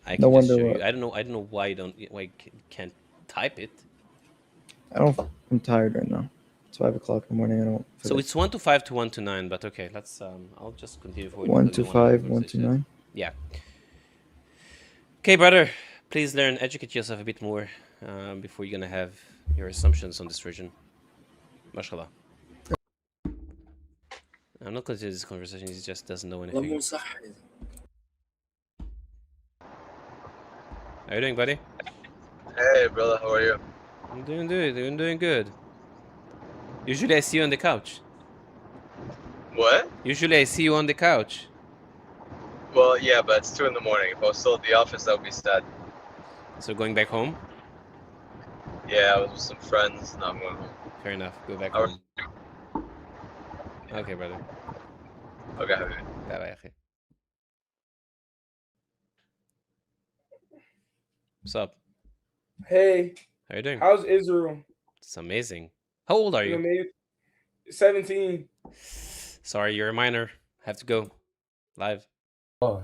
can no wonder just show what? You. I don't know why you can't type it. I'm tired right now. It's 5 o'clock in the morning. I don't. So it's 1 to 5 to 1 to 9, but okay, let's I'll just continue for 1 to 5, 1 to 9. Yeah. Okay, brother. Please learn, educate yourself a bit more before you're gonna have your assumptions on this region. mashallah. I'm not considering this conversation. He just doesn't know anything. How you doing, buddy? Hey, brother. How are you? I'm doing good. I'm doing good. Usually I see you on the couch. What? Usually I see you on the couch. Well, yeah, but it's 2 in the morning. If I was still at the office, that would be sad. So going back home? Yeah, I was with some friends. Now I'm going home. Fair enough. Go back Or- home. Okay, brother. Okay, okay. Bye bye, akhi. What's up? Hey, How you doing? how's Israel? It's amazing. How old are You you? amazing? 17. Sorry, you're a minor. Have to go. Live. Oh.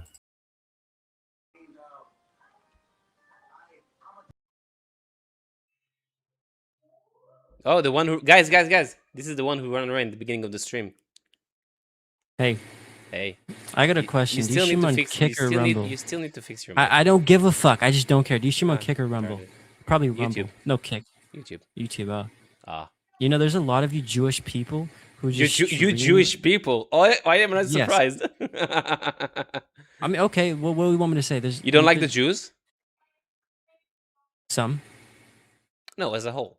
Oh, the one who... Guys. This is the one who ran away in the beginning of the stream. Hey. Hey. I got a question. You Do you still stream need to on fix... Kick or Rumble? You still need to fix your mic. I don't give a fuck. I just don't care. Do you stream on Kick or Rumble? Retarded. Probably YouTube. Rumble. No, Kick. YouTube. YouTube. Ah. You know, there's a lot of you Jewish people who You just you Jewish people. Oh, I am not Yes. surprised. I mean, okay. Well, what do you want me to say? There's You don't like the Jews? some. No, as a whole.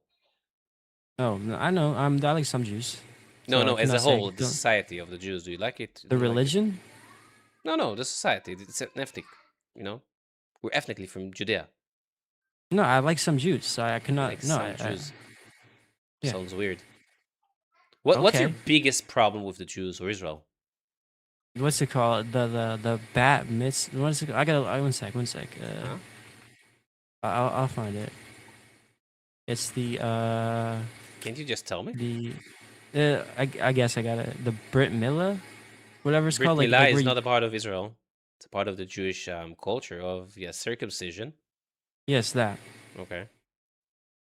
Oh, no, I know. I like some Jews. No, So no, I as a cannot say whole, the don't- society of the Jews. Do you like it? The Do you like it? religion? No, the society. It's an ethnic. You know, we're ethnically from Judea. No, I like some Jews. So I cannot. Like no, some Jews. yeah. Sounds weird. What's your Okay. biggest problem with the Jews or Israel? What's it called? The bat mitz. What's it? I gotta. One sec. Huh? I'll find it. It's the Can't you just tell me? I guess I got it. The Brit Milah, whatever it's Brit called. Milah is where not a part of Israel. It's a part of the Jewish culture of circumcision. Yes, that. Okay.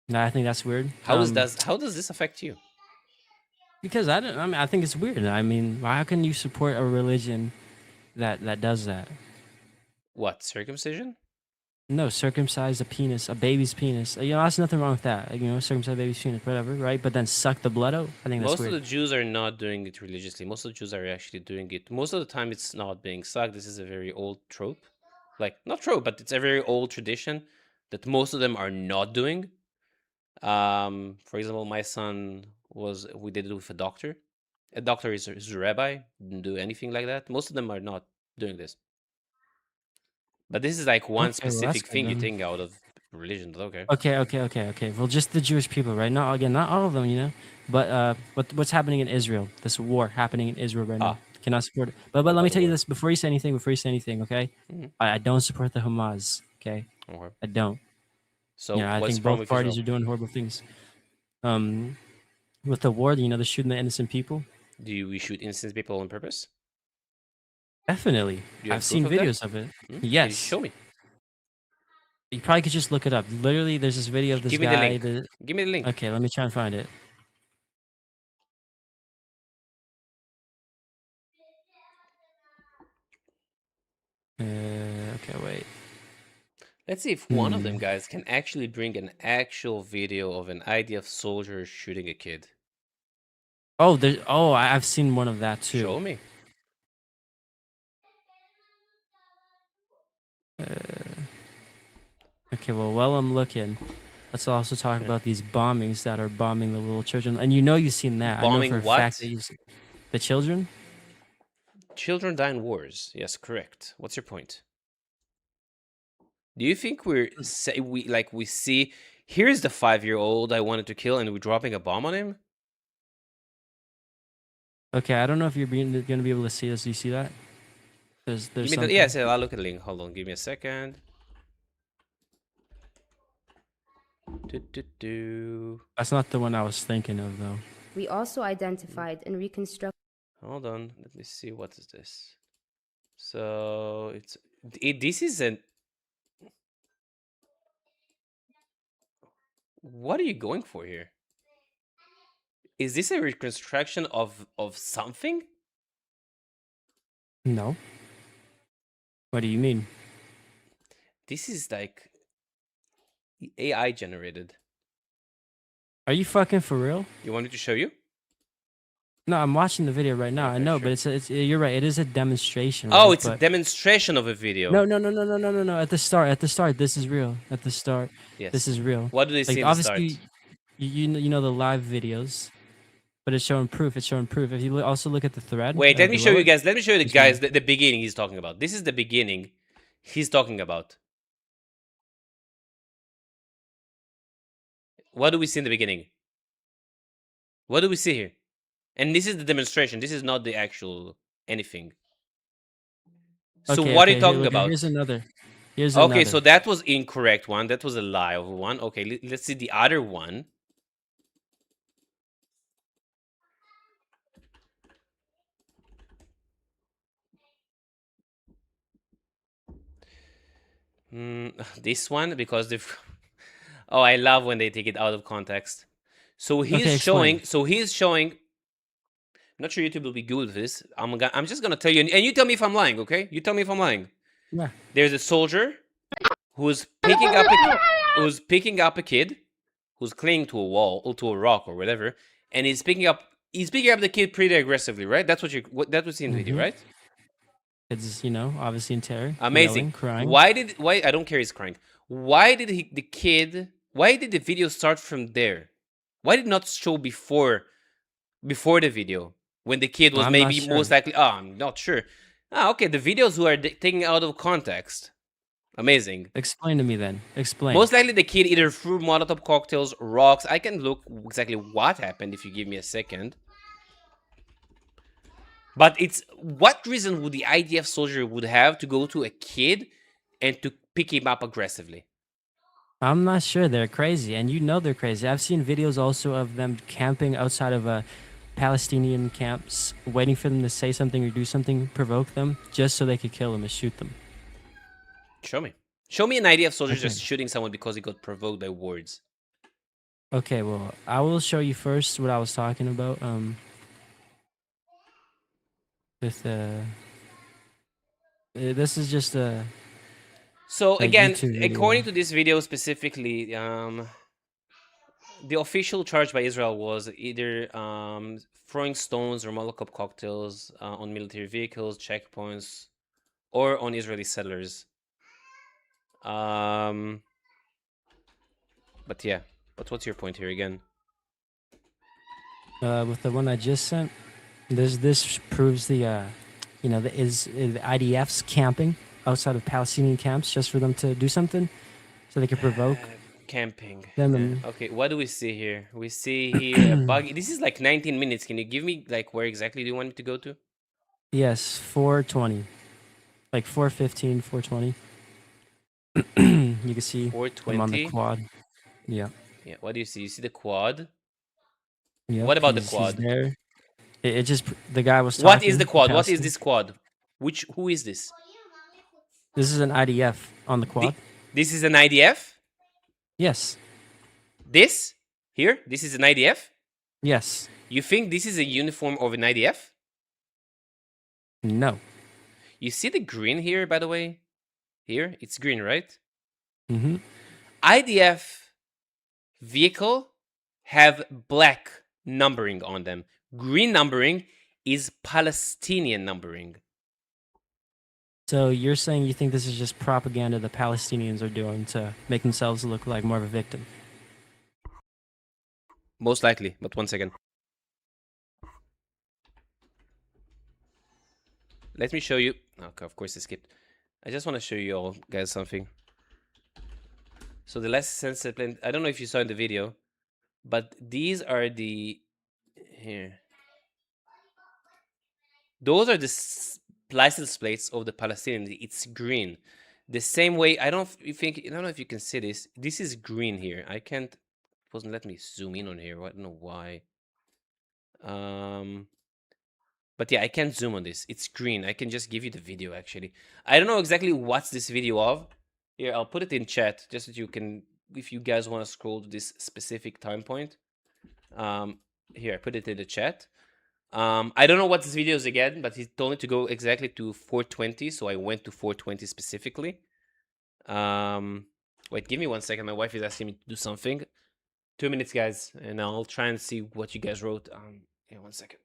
No, I think that's weird. How does this affect you? Because I don't. I mean, I think it's weird. I mean, how can you support a religion that does that? What, circumcision? No, circumcise a penis, a baby's penis. You know, that's nothing wrong with that. You know, circumcise a baby's penis, whatever, right? But then suck the blood out. I think that's Most weird. of the Jews are not doing it religiously. Most of the Jews are actually doing it. Most of the time, it's not being sucked. This is a very old trope. Like, not trope, but it's a very old tradition that most of them are not doing. For example, my son we did it with a doctor. A doctor is a rabbi, didn't do anything like that. Most of them are not doing this. But this is like one Okay, well, that's specific good thing you then. think out of religion, but okay. Okay. Well, just the Jewish people, right? Not again, not all of them, you know. But what's happening in Israel? This war happening in Israel right now. Cannot support it. But let me tell you this before you say anything. Okay, Mhm. I don't support the Hamas. Okay, Okay. I don't. So You know, I what's think wrong both with parties Israel? are doing horrible things. With the war, you know, they're shooting the innocent people. Do we shoot innocent people on purpose? Definitely, Do you have I've seen proof of that? videos of it. Hmm? Can you Yes. show me. You probably could just look it up. Literally, there's this video of this Give me the guy. link. Give me the link. Okay, let me try and find it. Okay, wait. Let's see if one of them guys can actually bring an actual video of an IDF soldier shooting a kid. Oh, I've seen one of that too. Show me. Okay, well, while I'm looking, let's also talk about these bombings that are bombing the little children. And you know you've seen that. Bombing I know for what? a fact that the children. Children die in wars. Yes, correct. What's your point? Do you think we see here's the 5-year-old I wanted to kill and we're dropping a bomb on him? Okay, I don't know if you're going to be able to see this. Do you see that? There's Give me something. yes, I'll look at the link. Hold on, give me a second. That's not the one I was thinking of, though. We also identified and reconstructed. Hold on, let me see. What is this? So this is an. What are you going for here? Is this a reconstruction of something? No. What do you mean? This is like AI generated. Are you fucking for real? You want me to show you? No, I'm watching the video right now. Okay, I know, sure. but it's you're right. It is a demonstration. Oh, Right? it's a But demonstration of a video. no. At the start, this is real. At the start, Yes. this is real. What do they see Like in the start? obviously, you know the live videos, but it's showing proof. It's showing proof. If you also look at the thread. Wait, let me show below you it, guys. Let me show you the it's guys real. the beginning he's talking about. This is the beginning he's talking about. What do we see in the beginning? What do we see here? And this is the demonstration. This is not the actual anything. So Okay, what are you here, talking look, about? Here's another. Here's Okay, another. so that was incorrect one. That was a lie of one. Okay, let's see the other one. This one because they've. Oh, I love when they take it out of context. So he's Okay, showing. explain. So he's showing. I'm not sure YouTube will be good with this. I'm just gonna tell you, and you tell me if I'm lying. Okay, you tell me if I'm lying. Yeah. There's a soldier who's picking up a kid who's clinging to a wall or to a rock or whatever, and he's picking up the kid pretty aggressively, right? That's what was in the video, right? It's obviously in terror. Amazing. Yelling, crying. Why I don't care he's crying. Why did the video start from there? Why did not show before the video when the kid was I'm not maybe sure. most likely? I'm not sure. Okay, the videos who are taken out of context. Amazing. Explain to me then. Explain. Most likely the kid either threw Molotov cocktails, rocks. I can look exactly what happened if you give me a second. But it's what reason would the IDF soldier would have to go to a kid and to pick him up aggressively? I'm not sure. They're crazy, and they're crazy. I've seen videos also of them camping outside of Palestinian camps, waiting for them to say something or do something, provoke them, just so they could kill them and shoot them. Show me. Show me an IDF soldier Okay. just shooting someone because he got provoked by words. Okay, well, I will show you first what I was talking about. This is just a. So again, YouTube video. according to this video specifically, the official charge by Israel was either throwing stones or Molotov cocktails on military vehicles, checkpoints, or on Israeli settlers. But yeah, but what's your point here again? With the one I just sent, this proves the the IDF's camping outside of Palestinian camps just for them to do something, so they could provoke camping. them. And Okay, what do we see here? We see here a buggy. This is like 19 minutes. Can you give me like where exactly do you want me to go to? Yes, 420, like 415, 420. You can see 420 I'm on the quad. Yeah. Yeah. What do you see? You see the quad. Yeah. What about the He's quad? there. It just the guy was talking. What is the quad? What is Palestinian. this quad? Who is this? This is an IDF on the quad. This is an IDF? Yes. This? Here? This is an IDF? Yes. You think this is a uniform of an IDF? No. You see the green here, by the way? Here? It's green, right? Mm-hmm. IDF vehicle have black numbering on them. Green numbering is Palestinian numbering. So you're saying you think this is just propaganda the Palestinians are doing to make themselves look like more of a victim? Most likely, but 1 second. Let me show you. Okay, of course I skipped. I just want to show you all guys something. So the last sunset plane, I don't know if you saw in the video, but these are the here. Those are the license plates of the Palestinians. It's green. The same way, I don't know if you can see this. This is green here. I can't. It wasn't letting me zoom in on here. I don't know why. But yeah, I can't zoom on this. It's green. I can just give you the video actually. I don't know exactly what's this video of. Here, I'll put it in chat just so you can, if you guys want to scroll to this specific time point. Here, I put it in the chat. I don't know what this video is again, but he told me to go exactly to 420, so I went to 420 specifically. Wait, give me 1 second. My wife is asking me to do something. 2 minutes, guys, and I'll try and see what you guys wrote. Yeah, 1 second.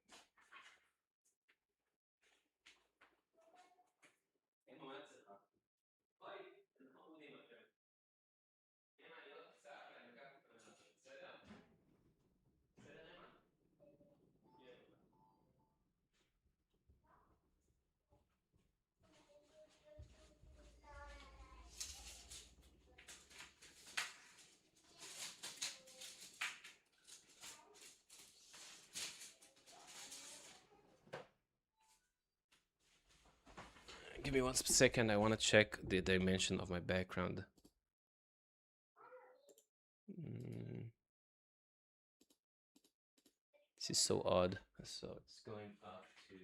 Give me 1 second. I want to check the dimension of my background. This is so odd. So it's going up to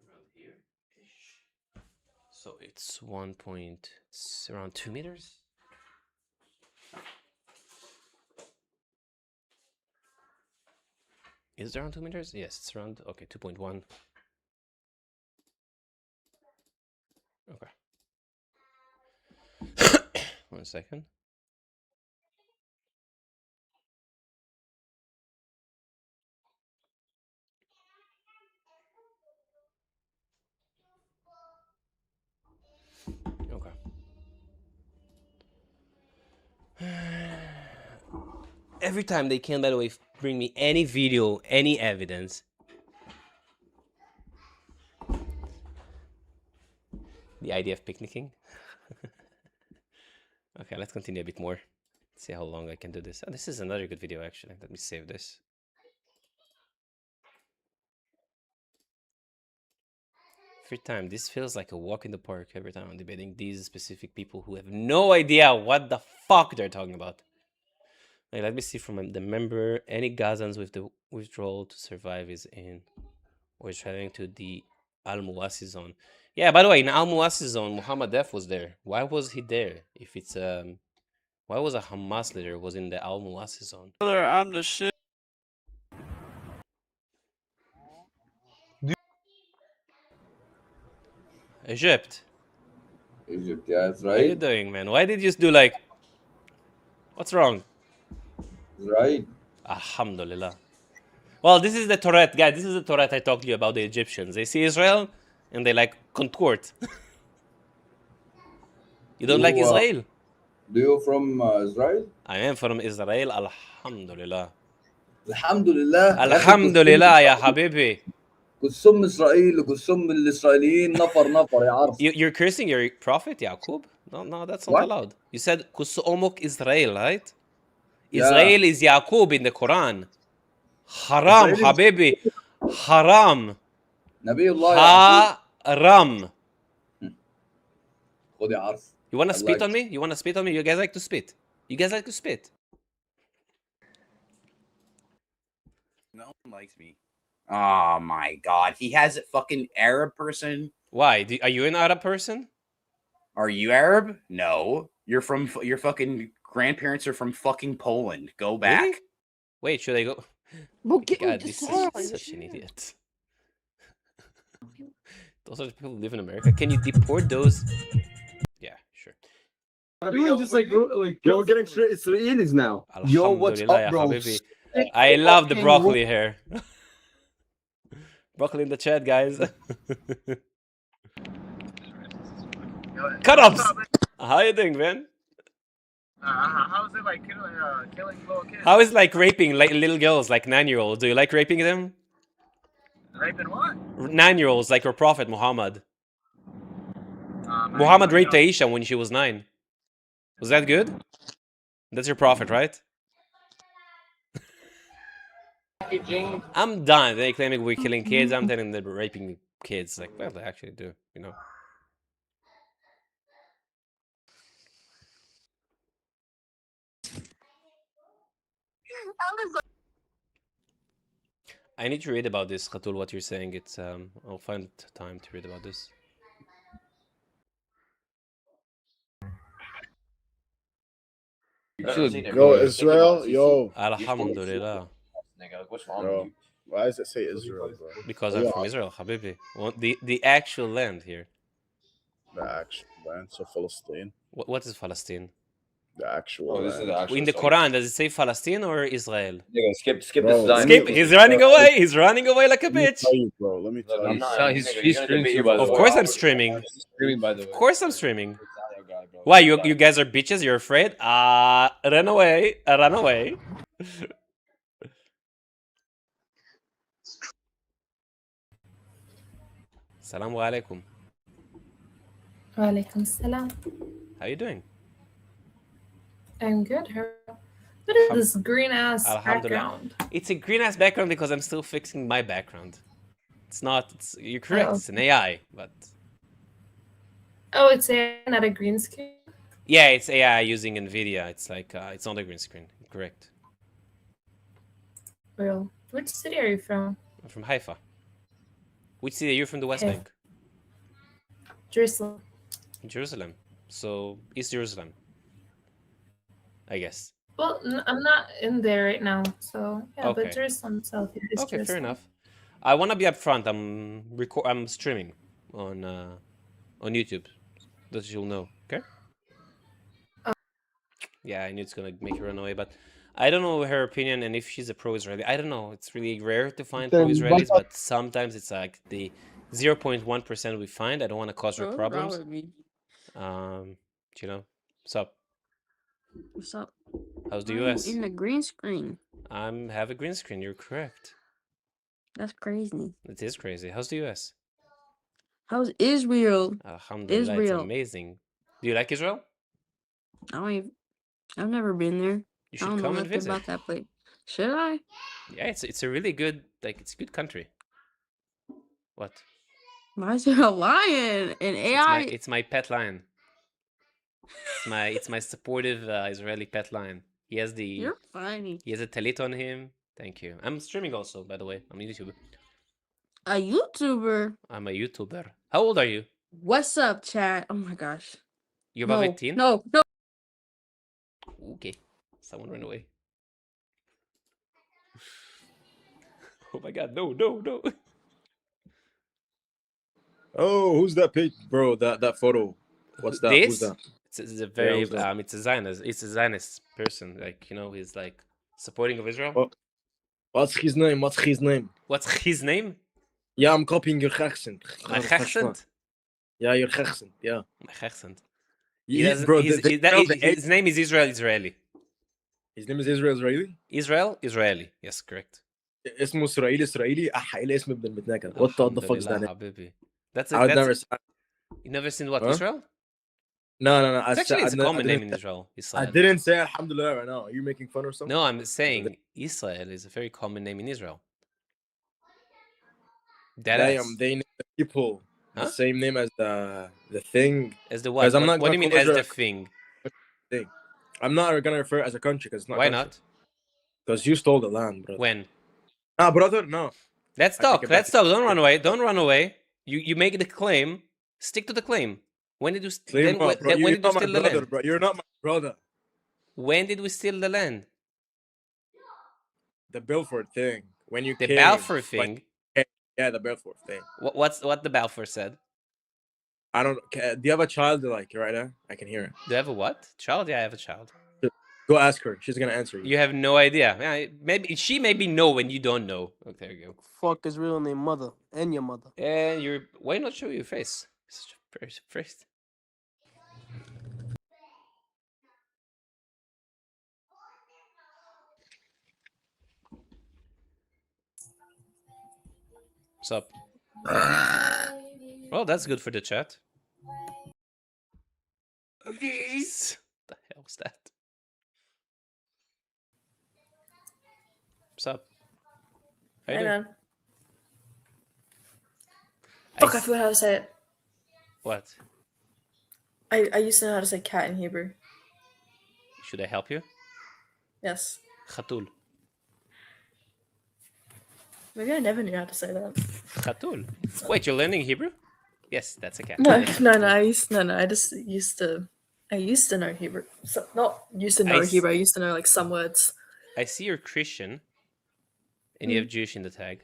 around here-ish. So it's it's around 2 meters. Is it around 2 meters? Yes, it's around, okay, 2.1. Okay. 1 second. Okay. Every time they can, by the way, bring me any video, any evidence. The idea of picnicking. Okay, let's continue a bit more. See how long I can do this. Oh, this is another good video, actually. Let me save this. Every time, this feels like a walk in the park every time I'm debating these specific people who have no idea what the fuck they're talking about. Like, let me see from the member, any Gazans with the withdrawal to survive is in, or is traveling to the Al-Muwasi zone. Yeah, by the way, in Al-Muwasi zone, Muhammad Def was there. Why was he there? If it's, why was a Hamas leader was in the Al-Muwasi zone? I'm the shit. Egypt. Egypt, yeah, that's What are you right. doing, man? Why did you just do like... What's wrong? Right. Alhamdulillah. Well, this is the Tourette, guys. This is the Tourette I talked to you about the Egyptians. They see Israel and they like contort. You don't like Israel? Do you from Israel? I am from Israel. Alhamdulillah. Alhamdulillah. Alhamdulillah, ya habibi. قسم إسرائيل وقسم الإسرائيليين نفر يا عرس. You're cursing your prophet, Yaqub? No, that's not allowed. You said Kusumuk Israel, right? Yeah. Israel is Yaqub in the Quran. Haram, habibi. Haram. نبي الله يعقوب. Haram. خد يا عرس. You want to spit on me? You want to spit on me? You guys like to spit. You guys like to spit. No one likes me. Oh my god. He has a fucking Arab person. Why? Are you an Arab person? Are you Arab? No. Your fucking grandparents are from fucking Poland. Go back. Really? Wait, should I go? Well, God, this is such an idiot. Those are the people who live in America. Can you deport those? Yeah, sure. Everyone just like yo, getting straight Israelis now. Yo, what's up, bro? I love the broccoli here. Broccoli in the chat, guys. Cut-ups! How you doing, man? How's it like killing little kids? How is it like raping like little girls, like 9-year-olds? Do you like raping them? Raping what? 9-year-olds, like your prophet Muhammad. Muhammad raped Aisha when she was 9. Was that good? That's your prophet, right? I'm done. They claiming we're killing kids. I'm telling them they're raping kids. Like, well, they actually do, you know. I need to read about this, Khatul, what you're saying. It's I'll find time to read about this. Yo, Israel, yo. Alhamdulillah. What's wrong with you? Why does it say Israel, bro? Because I'm from Israel, Habibi. Well, the actual land here. The actual land, so Palestine. What is Palestine? The actual. Oh, this is the actual In the site. Quran, does it say Palestine or Israel? Nigga, skip Bro, this design. Skip. He's running away. He's running away like a Let me bitch. tell you, bro. Let me tell I'm you. not. bro. He's streaming here for Of course I'm streaming. Streaming, by the way. Of course I'm streaming. Why, you guys are bitches? You're afraid? Run away. Run away. Assalamu alaikum. Walaikum salam. How you doing? I'm good. What is this green ass Alhamdulillah. background? It's a green ass background because I'm still fixing my background. It's not. You're correct. Oh. It's an AI, but Oh, it's not a green screen. yeah, it's AI using NVIDIA. It's like it's on the green screen. Correct. Real. Which city are you from? I'm from Haifa. Which city are you from? The West Okay. Bank. Jerusalem. Jerusalem. So East Jerusalem. I guess. Well, I'm not in there right now, so yeah. Okay. But Jerusalem South here is Okay, fair Jerusalem. enough. I want to be upfront. I'm streaming on YouTube. That you'll know. Okay. Yeah, I knew it's gonna make her run away, but I don't know her opinion and if she's a pro-Israeli. I don't know. It's really rare to find Then pro-Israelis, what- but sometimes it's like the 0.1% we find. I don't want to cause her What's problems. wrong with me? You know. What's up? What's up? How's the Why are you US? in the green screen? Have a green screen. You're correct. That's crazy. It is crazy. How's the US? How's Israel? Alhamdulillah, it's Israel. amazing. Do you like Israel? I've never been there. You I should don't know come and nothing visit. about that place. Should I? Yeah, it's a really good it's a good country. What? Why is there a lion? An AI? It's my pet lion. It's my supportive Israeli pet lion. You're funny. He has a talit on him. Thank you. I'm streaming also, by the way. I'm a YouTuber. A YouTuber? I'm a YouTuber. How old are you? What's up, chat? Oh my gosh. You're above No, 18? no. Okay. Someone ran away. Oh my god, no. Oh, who's that page, bro? That photo. What's that? Who's This? that? It's a very who's that? it's a Zionist person. Like, he's like supporting of Israel. Oh, what's his name? What's his name? What's his name? Yeah, I'm copying your accent. My accent? Yeah, your accent. Yeah. My accent. Bro, His name is Israeli. His name is Israel Israeli? Israeli. Yes, correct. اسمه إسرائيلي أحلى اسم ابن المتناكة. What the fuck is that? Habibi. That's I've never. You never seen what, Huh? Israel? No. It's a common name in Israel. I didn't say Alhamdulillah right now. Are you making fun or something? No, I'm saying Israel is a very common name in Israel. Damn, they name the people the same name as the thing. As the what? What do you mean as the thing? I'm not gonna refer as a country because it's not. Why country. not? Because you stole the land, brother. When? Nah, brother, no. Let's talk. Don't run away. Don't run away. You make the claim. Stick to the claim. When did you Claim when what, bro? did You're you not my steal the brother, land? bro. You're not my brother. When did we steal the land? The Belfort thing. When you The came, Balfour thing. Yeah, the Belfort thing. What the Balfour said? I don't. Do you have a child like right now? I can hear it. Do you have a what? Child? Yeah, I have a child. Go ask her. She's gonna answer you. You have no idea. Yeah, maybe she know when you don't know. Oh, there you go. Fuck his real name, mother, and your mother. And why not show your face? First. What's up? Well, that's good for the chat. Jeez. What the hell's that? What's up? How you Hey, doing? man. Fuck, I forgot how to say it. What? I used to know how to say cat in Hebrew. Should I help you? Yes. Khatul. Maybe I never knew how to say that. Khatul. Wait, you're learning Hebrew? Yes, that's a cat. No. I just used to know Hebrew. So, not used to know Hebrew. I used to know like some words. I see you're Christian, and you have Jewish in the tag.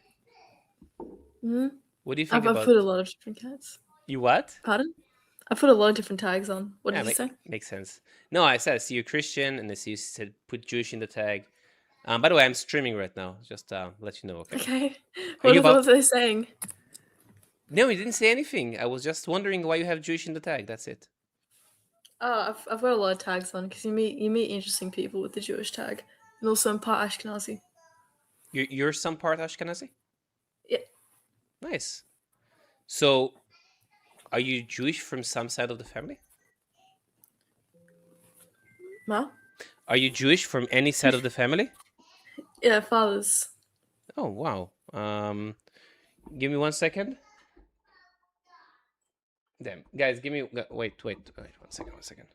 Hmm. What do you think I've about? put a lot of different cats. You what? Pardon? I put a lot of different tags on. What Yeah, did you say? makes sense. No, I said I see you Christian, and I see you said put Jewish in the tag. By the way, I'm streaming right now. Just let you know. Okay. Okay. Are you What about? was they saying? No, you didn't say anything. I was just wondering why you have Jewish in the tag. That's it. Oh, I've got a lot of tags on because you meet interesting people with the Jewish tag, and also I'm part Ashkenazi. You're some part Ashkenazi? Yeah. Nice. So, are you Jewish from some side of the family? Ma? Are you Jewish from any side of the family? Yeah, fathers. Oh wow. Give me 1 second. Damn, guys, give me wait 1 second, 1 second.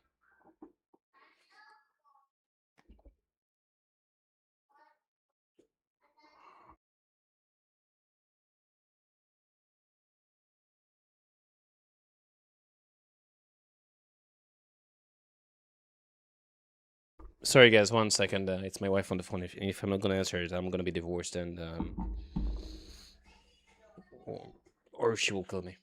Sorry, guys, 1 second. It's my wife on the phone. If I'm not gonna answer it, I'm gonna be divorced, and or she will kill me.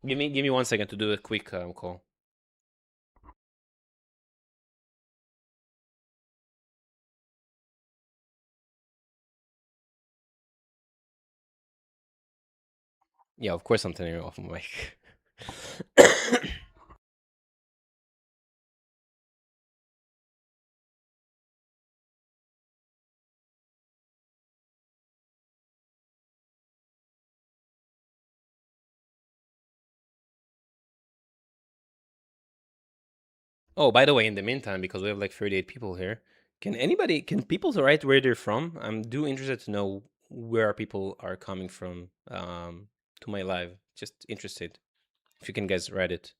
Give me 1 second to do a quick call. Yeah, of course I'm turning off my mic. Oh, by the way, in the meantime, because we have like 38 people here, can people write where they're from? I'm interested to know where people are coming from to my live. Just interested. If you can guys write it.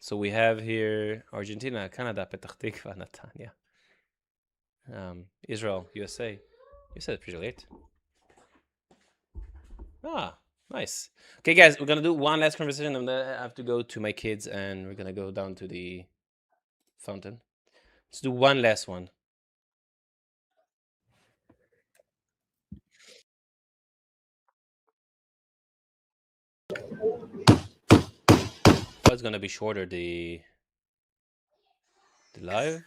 So we have here Argentina, Canada, Petah Tikva, Netanya. Israel, USA. You said it pretty late. Ah, nice. Okay, guys, we're gonna do one last conversation, and then I have to go to my kids, and we're gonna go down to the fountain. Let's do one last one. Well, it's gonna be shorter the live,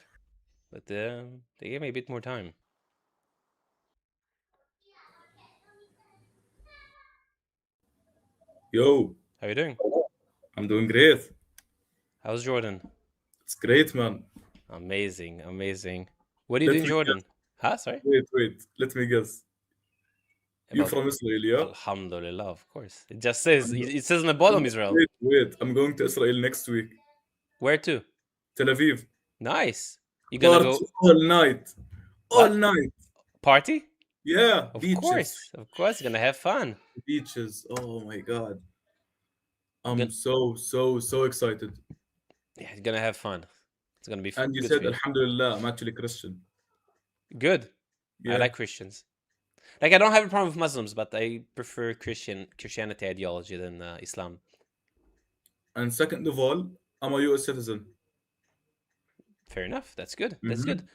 but they gave me a bit more time. Yo. How you doing? I'm doing great. How's Jordan? It's great, man. Amazing, amazing. What do you do Let in me Jordan? guess. Huh? Sorry? Wait. Let me guess. You About from Israel, yeah? Alhamdulillah, of course. It just says, it says on the bottom Israel. Wait. I'm going to Israel next week. Where to? Tel Aviv. Nice. You gonna Party go all night. All what? night. Party? Yeah, Of beaches. course, you're gonna have fun. Beaches. Oh my god. You're I'm so excited. Yeah, you're gonna have fun. It's gonna be And you good said for you. Alhamdulillah, I'm actually Christian. Good. I Yeah. like Christians. Like, I don't have a problem with Muslims, but I prefer Christianity ideology than Islam. And second of all, I'm a US citizen. Fair enough. That's good. That's good.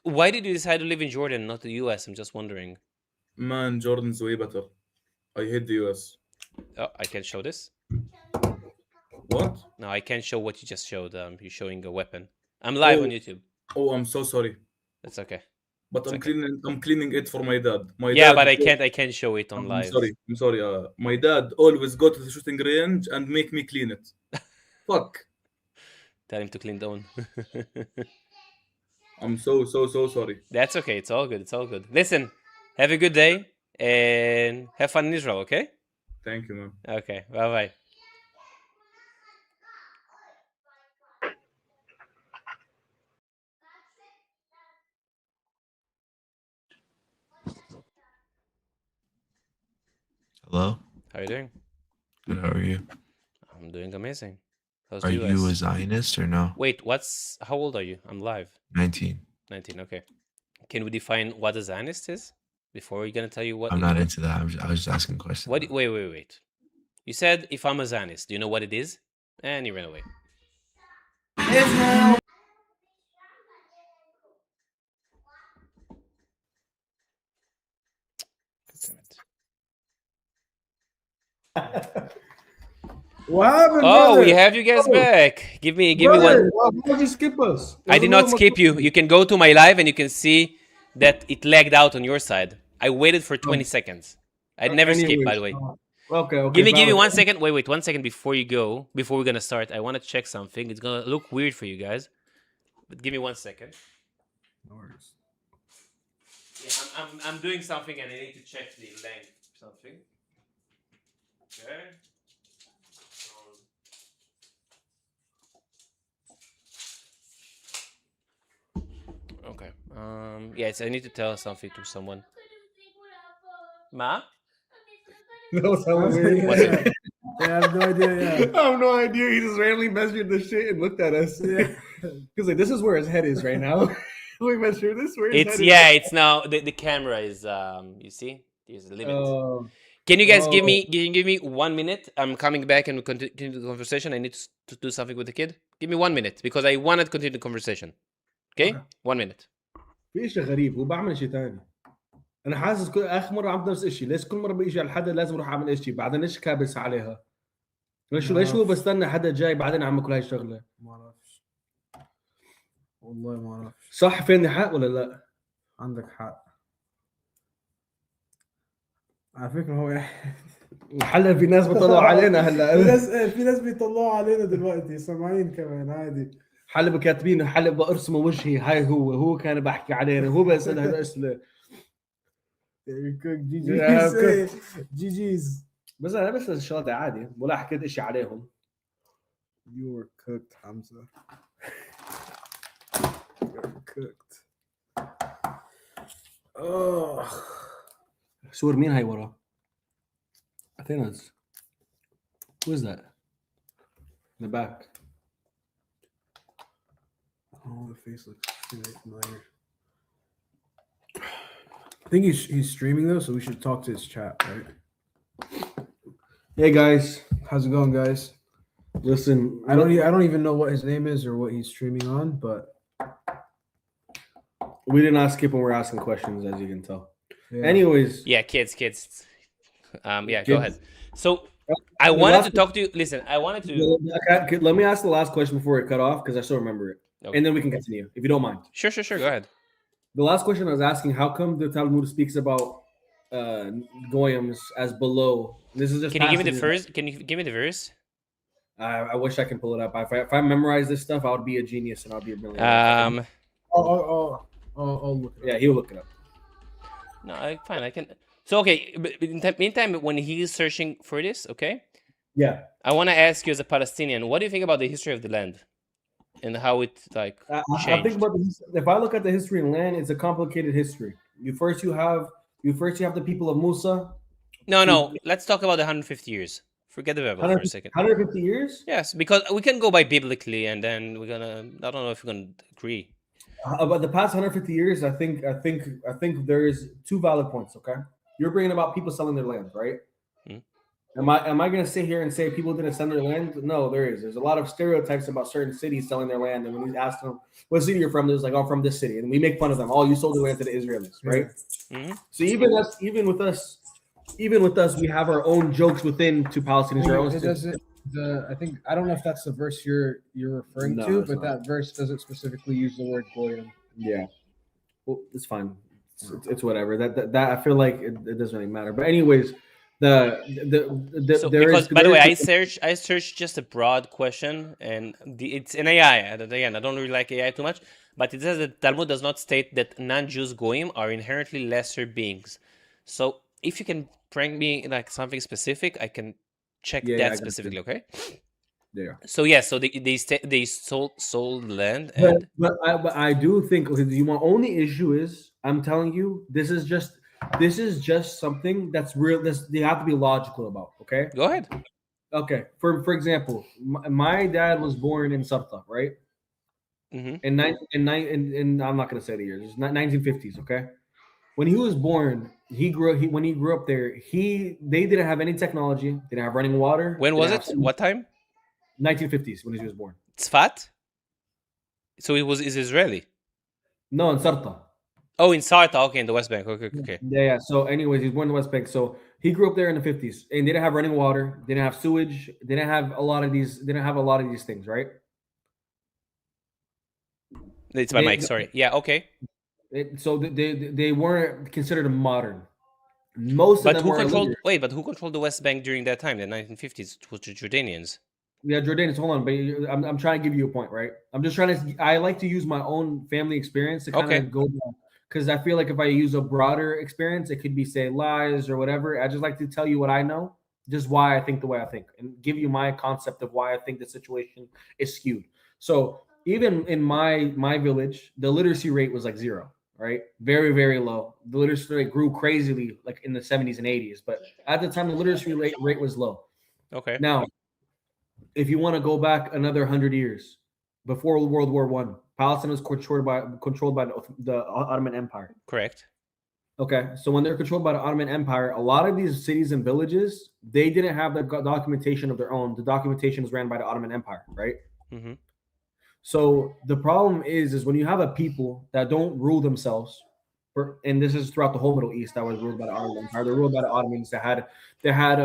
Why did you decide to live in Jordan, not the US? I'm just wondering. Man, Jordan's way better. I hate the US. Oh, I can show this. What? No, I can't show what you just showed. You're showing a weapon. I'm live on YouTube. Oh, I'm so sorry. That's okay. But It's I'm okay. cleaning it for my dad. My Yeah, dad but I can't show it on I'm live. sorry. I'm sorry. My dad always go to the shooting range and make me clean it. Fuck. Tell him to clean down. I'm so sorry. That's okay. It's all good. It's all good. Listen, have a good day and have fun in Israel, okay? Thank you, man. Okay. Bye-bye. Hello? How are you doing? Good, how are you? I'm doing amazing. How's Are the US? you a Zionist or no? Wait, how old are you? I'm live. 19. 19, okay. Can we define what a Zionist is before we're gonna tell you what? I'm not into that. I was just asking questions. Wait. You said if I'm a Zionist, do you know what it is? And you ran away. What happened, Oh, brother? we have you guys back. Give me Brother, one. why did you skip us? I did not skip you. You can go to my live and you can see that it lagged out on your side. I waited for 20 seconds. I'd never skip, by the way. Okay. Give me 1 second. Wait, 1 second before you go. Before we're gonna start, I want to check something. It's gonna look weird for you guys, but give me 1 second. No worries. Yeah, I'm doing something and I need to check the length or something. Okay. Okay. Yes, I need to tell something to someone. Ma? That was hella weird. What's it? Yeah, I have no idea. Yeah. I have no idea. He just randomly measured the shit and looked at us. Yeah. He's like, "This is where his head is right now." We measured this where his head is. It's now the camera is you see there's a limit. Can you guys give me 1 minute? I'm coming back and we'll continue the conversation. I need to do something with the kid. Give me 1 minute because I want to continue the conversation. Okay? 1 minute. في شيء غريب وبعمل شيء ثاني. انا حاسس كل اخر مره عملت نفس الشيء، ليش كل مره بيجي على حدا لازم اروح اعمل شيء بعدين ليش كابس عليها؟ ليش هو بستنى حدا جاي بعدين اعمل كل هاي الشغله؟ ما اعرفش والله ما اعرفش. صح فيني حق ولا لا؟ عندك حق على فكره. هو هلا في ناس بيطلعوا علينا هلا في ناس بيطلعوا علينا دلوقتي سامعين كمان عادي. حلب كاتبين حلب برسمه وجهي هاي هو كان بحكي علينا هو بيسال هالاسئله. جي جيز بس انا بس الشغله عادي ولا حكيت اشي عليهم. You were cooked, Hamza. You were cooked. صور مين هاي ورا؟ Athena's. Who is that? In the back. Oh, the face looks really familiar. I think he's streaming though, so we should talk to his chat, right? Hey guys, how's it going, guys? Listen, I don't even know what his name is or what he's streaming on, but we did not skip when we're asking questions, as you can tell. Yeah. Anyways, yeah, kids. Go ahead. So I wanted to talk to you. Listen, I wanted to. Let me ask the last question before it cut off because I still remember it, and then we can continue if you don't mind. Sure. Go ahead. The last question I was asking: how come the Talmud speaks about goyams as below? This is just. Can you give me the verse? Can you give me the verse? I wish I can pull it up. If I memorize this stuff, I would be a genius and I'll be a billionaire. I'll look it up. Yeah, he'll look it up. No, fine. I can. So okay. In the meantime, when he's searching for this, okay. Yeah. I want to ask you as a Palestinian, what do you think about the history of the land, and how it changed? I think about if I look at the history of land, it's a complicated history. You first have the people of Musa. No. Let's talk about the 150 years. Forget the Bible for a second. 150 years? Yes, because we can go by biblically, and then we're gonna. I don't know if we're gonna agree. About the past 150 years, I think there is two valid points. Okay, you're bringing about people selling their land, right? Am I going to sit here and say people didn't sell their land? No, there's a lot of stereotypes about certain cities selling their land, and when we ask them what city you're from, they're like, "Oh, I'm from this city," and we make fun of them. Oh, you sold the land to the Israelis, right? Mm-hmm. So even with us, we have our own jokes within to Palestinians. I think I don't know if that's the verse you're referring No, to, it's but not. that verse doesn't specifically use the word goyim. Yeah. Well, it's fine. It's whatever. That I feel like it doesn't really matter. But anyways, So there because is by the there way, is I searched just a broad question, and it's an AI. And again, I don't really like AI too much, but it says that Talmud does not state that non-Jews goyim are inherently lesser beings. So if you can bring me like something specific, I can check Yeah, I that got specifically. you. Okay. Yeah. So yeah, so they sold land and But I do think okay, the only issue is I'm telling you this is just something that's real. This they have to be logical about. Okay. Go ahead. Okay. For example, my dad was born in Sarta, right? Mm-hmm. In I'm not gonna say the years. It's 1950s. Okay. When he was born, when he grew up there, they didn't have any technology, didn't have running water. When was didn't it? have What time? 1950s when he was born. Tzfat? So is Israeli. No, in Sarta. Oh, in Sarta, okay, in the West Bank. Okay. Yeah. So, anyways, he's born in the West Bank. So he grew up there in the 50s, and they didn't have running water, didn't have sewage, didn't have a lot of these things, right? It's my mic. Sorry. Yeah. Okay. So they weren't considered modern. Most of But them who were controlled? illiterate. Wait, but who controlled the West Bank during that time, the 1950s? It was the Jordanians. Yeah, Jordanians. Hold on, but I'm trying to give you a point, right? I'm just trying to. I like to use my own family experience to kind of go down because I feel like if I use a broader experience, it could be say lies or whatever. I just like to tell you what I know, just why I think the way I think, and give you my concept of why I think the situation is skewed. So even in my village, the literacy rate was like 0, right? Very, very low. The literacy rate grew crazily like in the 70s and 80s, but at the time the literacy rate was low. Okay. Now, if you want to go back another 100 years before World War One, Palestine was controlled by the Ottoman Empire. Correct. Okay, so when they're controlled by the Ottoman Empire, a lot of these cities and villages, they didn't have the documentation of their own. The documentation was ran by the Ottoman Empire, right? Mm-hmm. So the problem is when you have a people that don't rule themselves, and this is throughout the whole Middle East that was ruled by the Ottoman Empire. They're ruled by the Ottomans. They had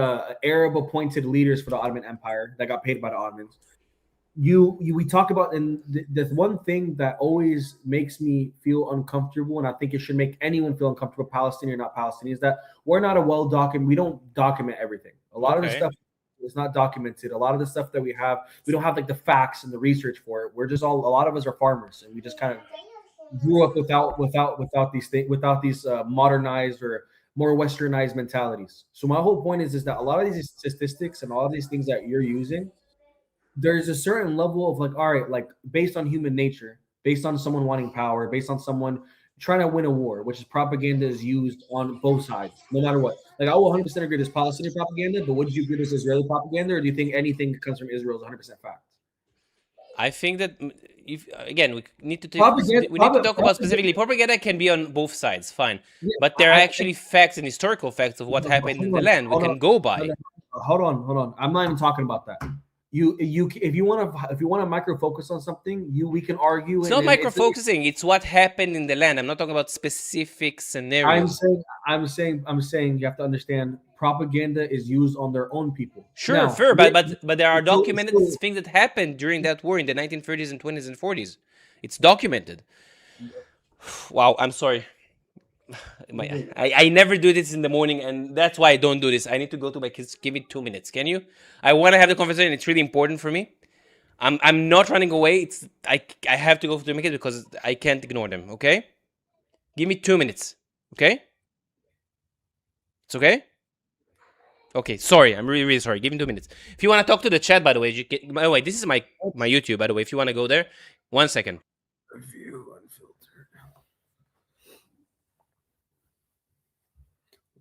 Arab appointed leaders for the Ottoman Empire that got paid by the Ottomans. We talk about, and there's one thing that always makes me feel uncomfortable, and I think it should make anyone feel uncomfortable, Palestinian or not Palestinian, is that we're not a well documented. We don't document everything. A lot of the stuff is not documented. A lot of the stuff that we don't have like the facts and the research for it. We're just a lot of us are farmers, and we just kind of grew up without these modernized or more westernized mentalities. So my whole point is that a lot of these statistics and all of these things that you're using, there's a certain level of like, all right, like based on human nature, based on someone wanting power, based on someone trying to win a war, which is propaganda is used on both sides, no matter what. Like I will 100% agree this Palestinian propaganda, but would you agree this Israeli propaganda, or do you think anything that comes from Israel is 100% fact? I think that if again we need to talk about specifically propaganda can be on both sides, fine, but there are actually facts and historical facts of what happened in the land we can go by. Hold on. I'm not even talking about that. If you want to micro focus on something, we can argue. It's not micro focusing. It's what happened in the land. I'm not talking about specific scenarios. I'm saying you have to understand. Propaganda is used on their own people. Sure, but there are documented things that happened during that war in the 1930s and 20s and 40s. It's documented. Wow, I'm sorry. I never do this in the morning, and that's why I don't do this. I need to go to my kids. Give me 2 minutes, can you? I want to have the conversation. It's really important for me. I'm not running away. I have to go to my kids because I can't ignore them. Okay, give me 2 minutes. Okay, it's okay. Okay, sorry. I'm really, really sorry. Give me 2 minutes. If you want to talk to the chat, by the way, by the way, this is my YouTube. By the way, if you want to go there, 1 second. Review unfiltered.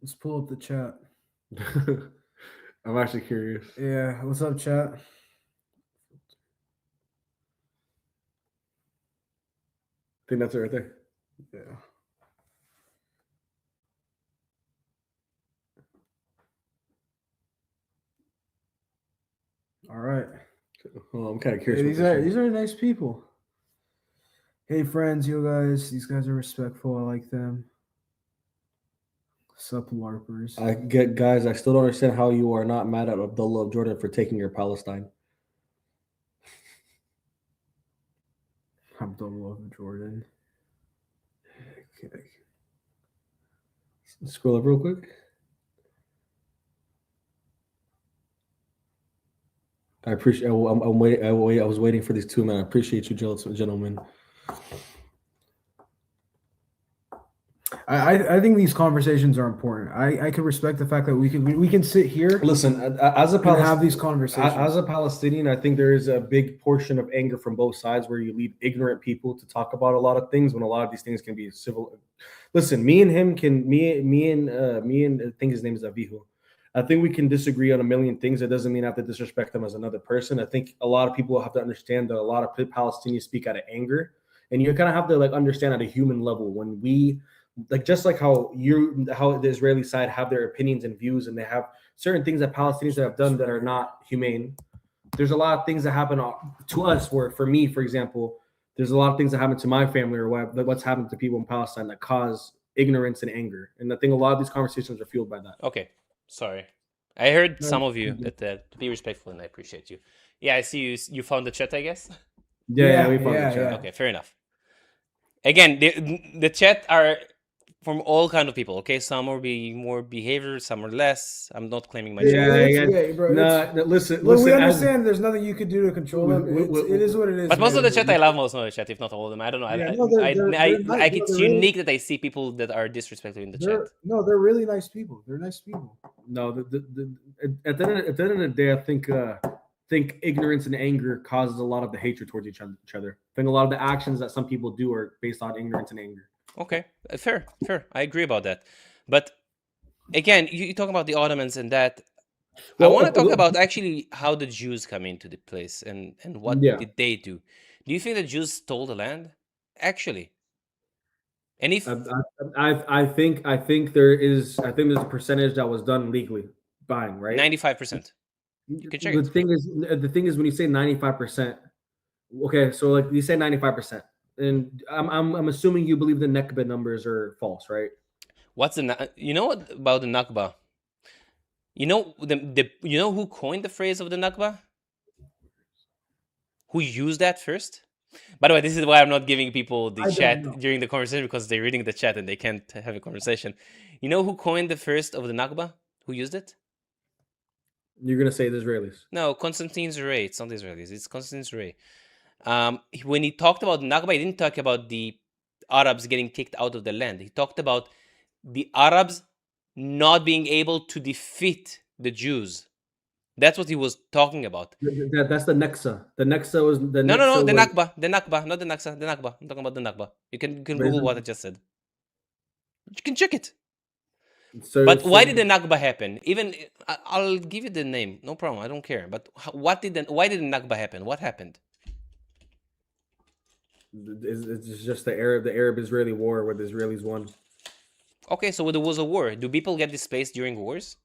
Let's pull up the chat. I'm actually curious. Yeah, what's up, chat? I think that's it right there. Yeah. All right. Well, I'm kind of curious. Hey, these are nice people. Hey, friends, you guys. These guys are respectful. I like them. Sup, LARPers. Guys, I still don't understand how you are not mad at Abdullah of Jordan for taking your Palestine. Abdullah of Jordan. Okay. Scroll up real quick. I appreciate. I'm waiting. I was waiting for these two men. I appreciate you, gentlemen. I think these conversations are important. I can respect the fact that we can sit here. Listen, as a have these conversations. As a Palestinian, I think there is a big portion of anger from both sides where you leave ignorant people to talk about a lot of things when a lot of these things can be civil. Listen, me and him can me and I think his name is Avihu. I think we can disagree on a million things. It doesn't mean I have to disrespect him as another person. I think a lot of people have to understand that a lot of Palestinians speak out of anger, and you kind of have to like understand at a human level when we. Like just like how the Israeli side have their opinions and views, and they have certain things that Palestinians have done that are not humane. There's a lot of things that happen to us where, for me, for example, there's a lot of things that happen to my family or what's happened to people in Palestine that cause ignorance and anger. And I think a lot of these conversations are fueled by that. Okay, sorry. I heard some of you, but to be respectful, and I appreciate you. Yeah, I see you found the chat, I guess? Yeah, we found the chat. Yeah. Okay, fair enough. Again, the chat are from all kind of people. Okay, some will be more behavior, some are less. I'm not claiming my chat. Bro. Listen. We understand there's nothing you could do to control them. It is what it is. But most of the chat, I love most of the chat, if not all of them. I don't know. It's unique that I see people that are disrespectful in the chat. No, they're really nice people. They're nice people. No, at the end of the day, I think ignorance and anger causes a lot of the hatred towards each other. I think a lot of the actions that some people do are based on ignorance and anger. Okay, fair. I agree about that. But again, you talk about the Ottomans and that. I want to talk about actually how the Jews come into the place and what did they do. Do you think the Jews stole the land? Actually. And if I think there's a percentage that was done legally buying, right? 95%. You can check the thing is when you say 95%, okay, so like you say 95%. And I'm assuming you believe the Nakba numbers are false, right? What's you know what about the Nakba? You know you know who coined the phrase of the Nakba? Who used that first? By the way, this is why I'm not giving people the chat during the conversation, because they're reading the chat and they can't have a conversation. You know who coined the first of the Nakba? Who used it? You're gonna say the Israelis? No, Constantine Zurey. It's not the Israelis. It's Constantine Zurey. When he talked about Nakba, he didn't talk about the Arabs getting kicked out of the land. He talked about the Arabs not being able to defeat the Jews. That's what he was talking about. That's the Nexa. The Nexa was the No, the Nakba, not the Naksa, the Nakba. I'm talking about the Nakba. You can Google what I just said. You can check it. But why did the Nakba happen? Even I'll give you the name, no problem. I don't care. But why did the Nakba happen? What happened? It's just the Arab-Israeli war where the Israelis won. Okay, so there was a war. Do people get displaced during wars?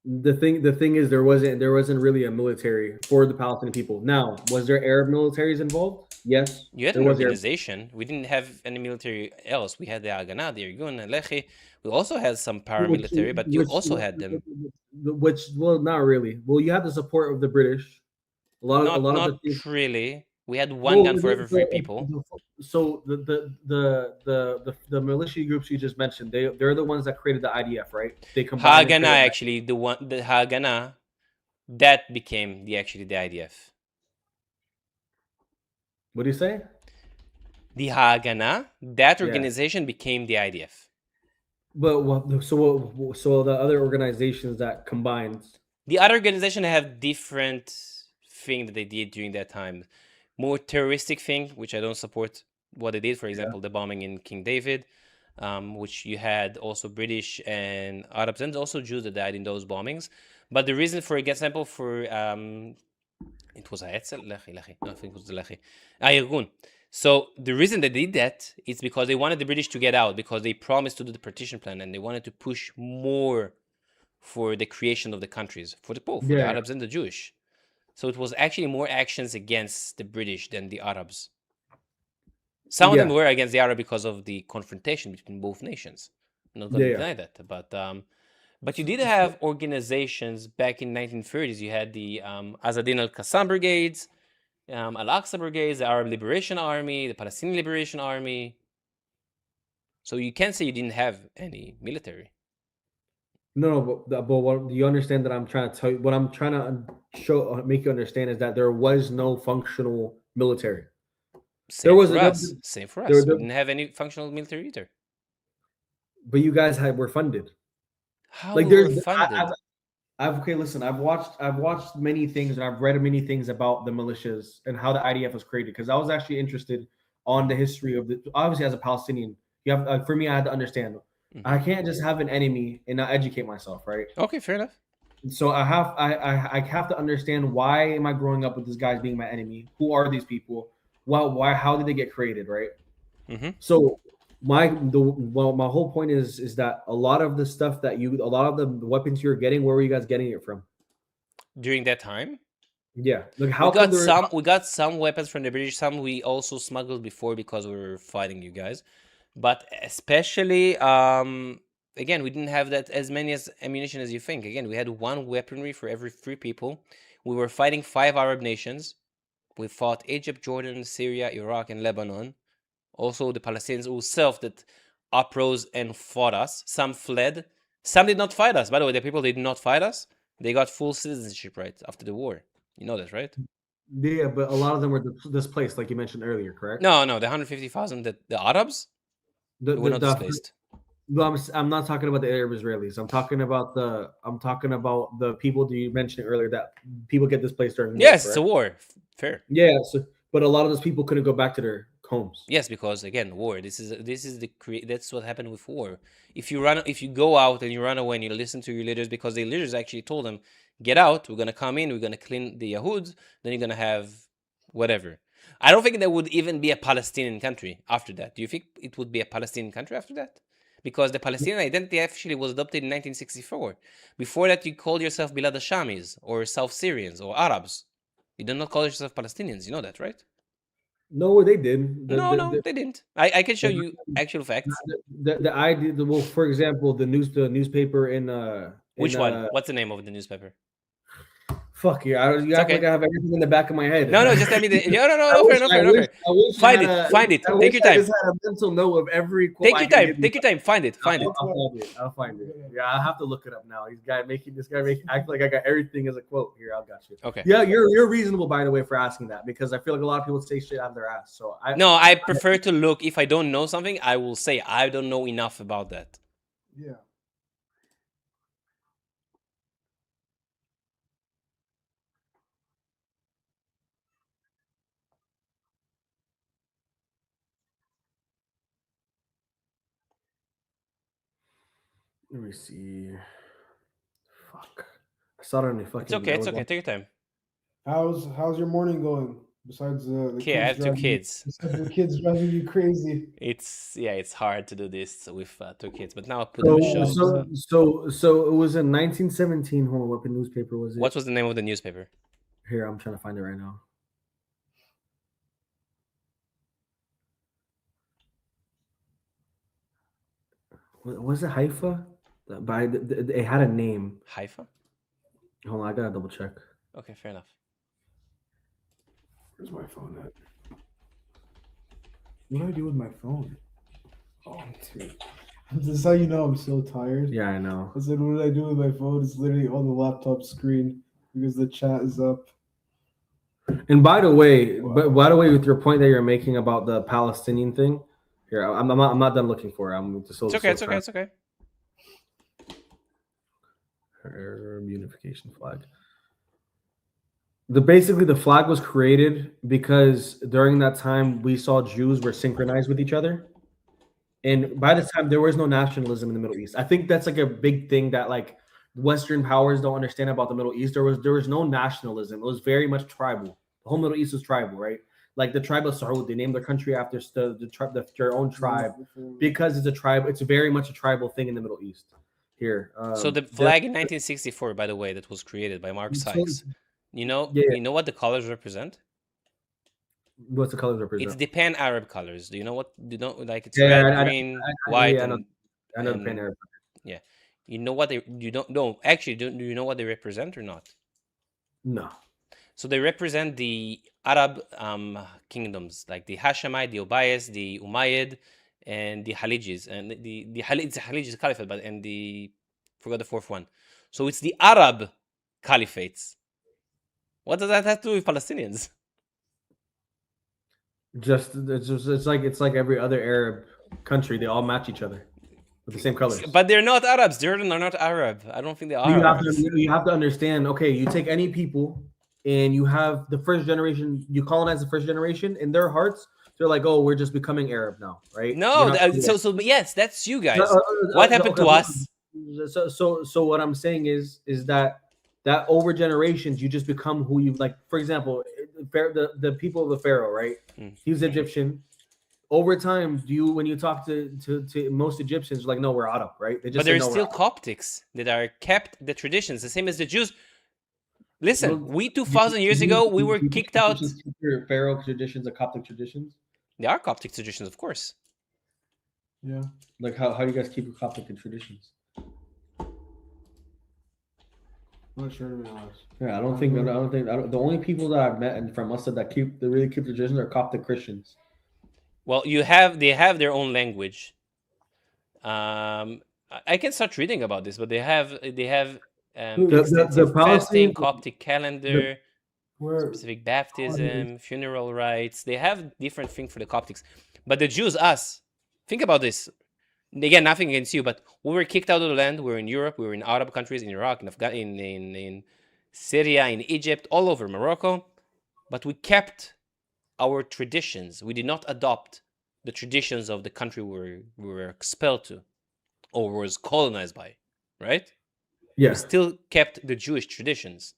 The thing is there wasn't really a military for the Palestinian people. Now, was there Arab militaries involved? Yes. You had an organization. We didn't have any military else. We had the Haganah, the Irgun, and Lehi. We also had some paramilitary, but you also had them. Well, not really. Well, you had the support of the British. Not really. We had one gun for every 3 people. So the militia groups you just mentioned, they're the ones that created the IDF, right? They combined Haganah, actually, the Haganah that became the IDF. What do you say? The Haganah, that organization became the IDF. But so the other organizations that combined. The other organization have different thing that they did during that time. More terroristic thing, which I don't support what they did. For example, the bombing in King David, which you had also British and Arabs and also Jews that died in those bombings. But the reason, for example, for it was Aetzel, I think it was the Lehi, Irgun. So the reason they did that is because they wanted the British to get out, because they promised to do the partition plan and they wanted to push more for the creation of the countries for the Arabs and the Jewish. So it was actually more actions against the British than the Arabs. Some of them were against the Arab because of the confrontation between both nations. Not gonna Yeah, yeah. deny that, but you did have organizations back in 1930s. You had the Azadin al-Qassam brigades, Al-Aqsa brigades, the Arab Liberation Army, the Palestinian Liberation Army. So you can't say you didn't have any military. No, but what do you understand that I'm trying to tell you? What I'm trying to show, make you understand, is that there was no functional military. Same There was for a, us. Same for us. there, We didn't have any functional military either. but you guys were funded. How Like we were there's, funded? okay, listen. I've watched many things and I've read many things about the militias and how the IDF was created, because I was actually interested on the history of the. Obviously, as a Palestinian, you have for me, I had to understand. I can't just have an enemy and not educate myself, right? Okay, fair enough. So I have to understand, why am I growing up with this guy being my enemy? Who are these people? Why? How did they get created, right? So my whole point is that a lot of the stuff that a lot of the weapons you're getting, where were you guys getting it from during that time? Yeah, like how we got some weapons from the British. Some we also smuggled before because we were fighting you guys, but especially again, we didn't have that as many as ammunition as you think. Again, we had one weaponry for every 3 people. We were fighting 5 Arab nations. We fought Egypt, Jordan, Syria, Iraq, and Lebanon. Also, the Palestinians themselves that uprose and fought us. Some fled. Some did not fight us. By the way, the people that did not fight us, they got full citizenship right after the war. You know that, right? Yeah, but a lot of them were displaced, like you mentioned earlier, correct? No, the 150,000 that the Arabs, they were not displaced. No, I'm not talking about the Arab Israelis. I'm talking about the people that you mentioned earlier, that people get displaced during war. Yes, it's a war. Fair. Yeah, but a lot of those people couldn't go back to their homes. Yes, because again, war. This is that's what happened with war. If you go out and you run away and you listen to your leaders, because the leaders actually told them, get out, we're gonna come in, we're gonna clean the Yahud, then you're gonna have whatever. I don't think there would even be a Palestinian country after that. Do you think it would be a Palestinian country after that? Because the Palestinian identity actually was adopted in 1964. Before that, you called yourself Bilad Hashamis or South Syrians or Arabs. You do not call yourself Palestinians. You know that, right? No, they did. No, they didn't. I can show you actual facts. The idea, well, for example, the newspaper in which one? What's the name of the newspaper? Fuck you! You act like I have everything in the back of my head. No, just tell me the. No, fair. Find it. Take your time. I just had a mental note of every quote. Take your time. Find it. I'll find it. Yeah, I have to look it up now. This guy act like I got everything as a quote. Here, I got you. Okay. Yeah, you're reasonable, by the way, for asking that, because I feel like a lot of people say shit out of their ass. So I prefer to look. If I don't know something, I will say I don't know enough about that. Yeah. Let me see. Fuck. I saw it on the fucking. It's okay. Take your time. How's your morning going? Besides the kids, I have 2 kids. Besides the kids driving you crazy. It's hard to do this with 2 kids, but now I put them a show. So it was in 1917. Hold on, what newspaper was it? What was the name of the newspaper? Here, I'm trying to find it right now. Was it Haifa? It had a name. Haifa? Hold on, I gotta double check. Okay, fair enough. Where's my phone at? What do I do with my phone? Oh, dude. This is how you know I'm so tired. Yeah, I know. I said, what did I do with my phone? It's literally on the laptop screen because the chat is up. And by the way, with your point that you're making about the Palestinian thing, here, I'm not done looking for it. I'm just. It's okay. Arab unification flag. Basically the flag was created because during that time we saw Jews were synchronized with each other, and by this time there was no nationalism in the Middle East. I think that's like a big thing that like Western powers don't understand about the Middle East. There was no nationalism. It was very much tribal. The whole Middle East was tribal, right? Like the tribe of Saud, they named their country after their own tribe because it's a tribe. It's very much a tribal thing in the Middle East. Here, so the flag in 1964, by the way, that was created by Mark Sykes. You know what the colors represent? What's the colors represent? It's the Pan-Arab colors. Do you know what? Like it's red, green, white, and Another pan-Arab. Yeah. You know what they you don't know actually do you know what they represent or not? No. So they represent the Arab kingdoms, like the Hashemite, the Ubayyid, the Umayyad, and the Halijis. And the Halijis Caliphate, but and the forgot the fourth one. So it's the Arab caliphates. What does that have to do with Palestinians? It's like every other Arab country. They all match each other with the same colors. But they're not Arabs. Jordan are not Arab. I don't think they are. You have to understand. Okay, you take any people, and you have the first generation. You colonize the first generation. In their hearts, they're like, "Oh, we're just becoming Arab now, right?" No, so yes, that's you guys. What happened to us? So what I'm saying is that over generations you just become who you like. For example, the people of the Pharaoh, right? He was Egyptian. Over time, when you talk to most Egyptians, like, no, we're Arab, right? They just but there's still Coptics that are kept the traditions, the same as the Jews. Listen, we 2,000 years ago we were kicked out. Pharaoh traditions are Coptic traditions. They are Coptic traditions, of course. Yeah. Like how do you guys keep your Coptic traditions? I'm not sure to be honest. Yeah, I don't think the only people that I've met and from us that really keep the traditions are Coptic Christians. Well, they have their own language. I can start reading about this, but they have the fasting, Coptic calendar, specific baptism, funeral rites. They have different things for the Coptics. But the Jews, us, think about this. Again, nothing against you, but we were kicked out of the land. We were in Europe. We were in Arab countries, in Iraq, in Afghanistan, in Syria, in Egypt, all over Morocco. But we kept our traditions. We did not adopt the traditions of the country we were expelled to or was colonized by, right? Yeah. We still kept the Jewish traditions.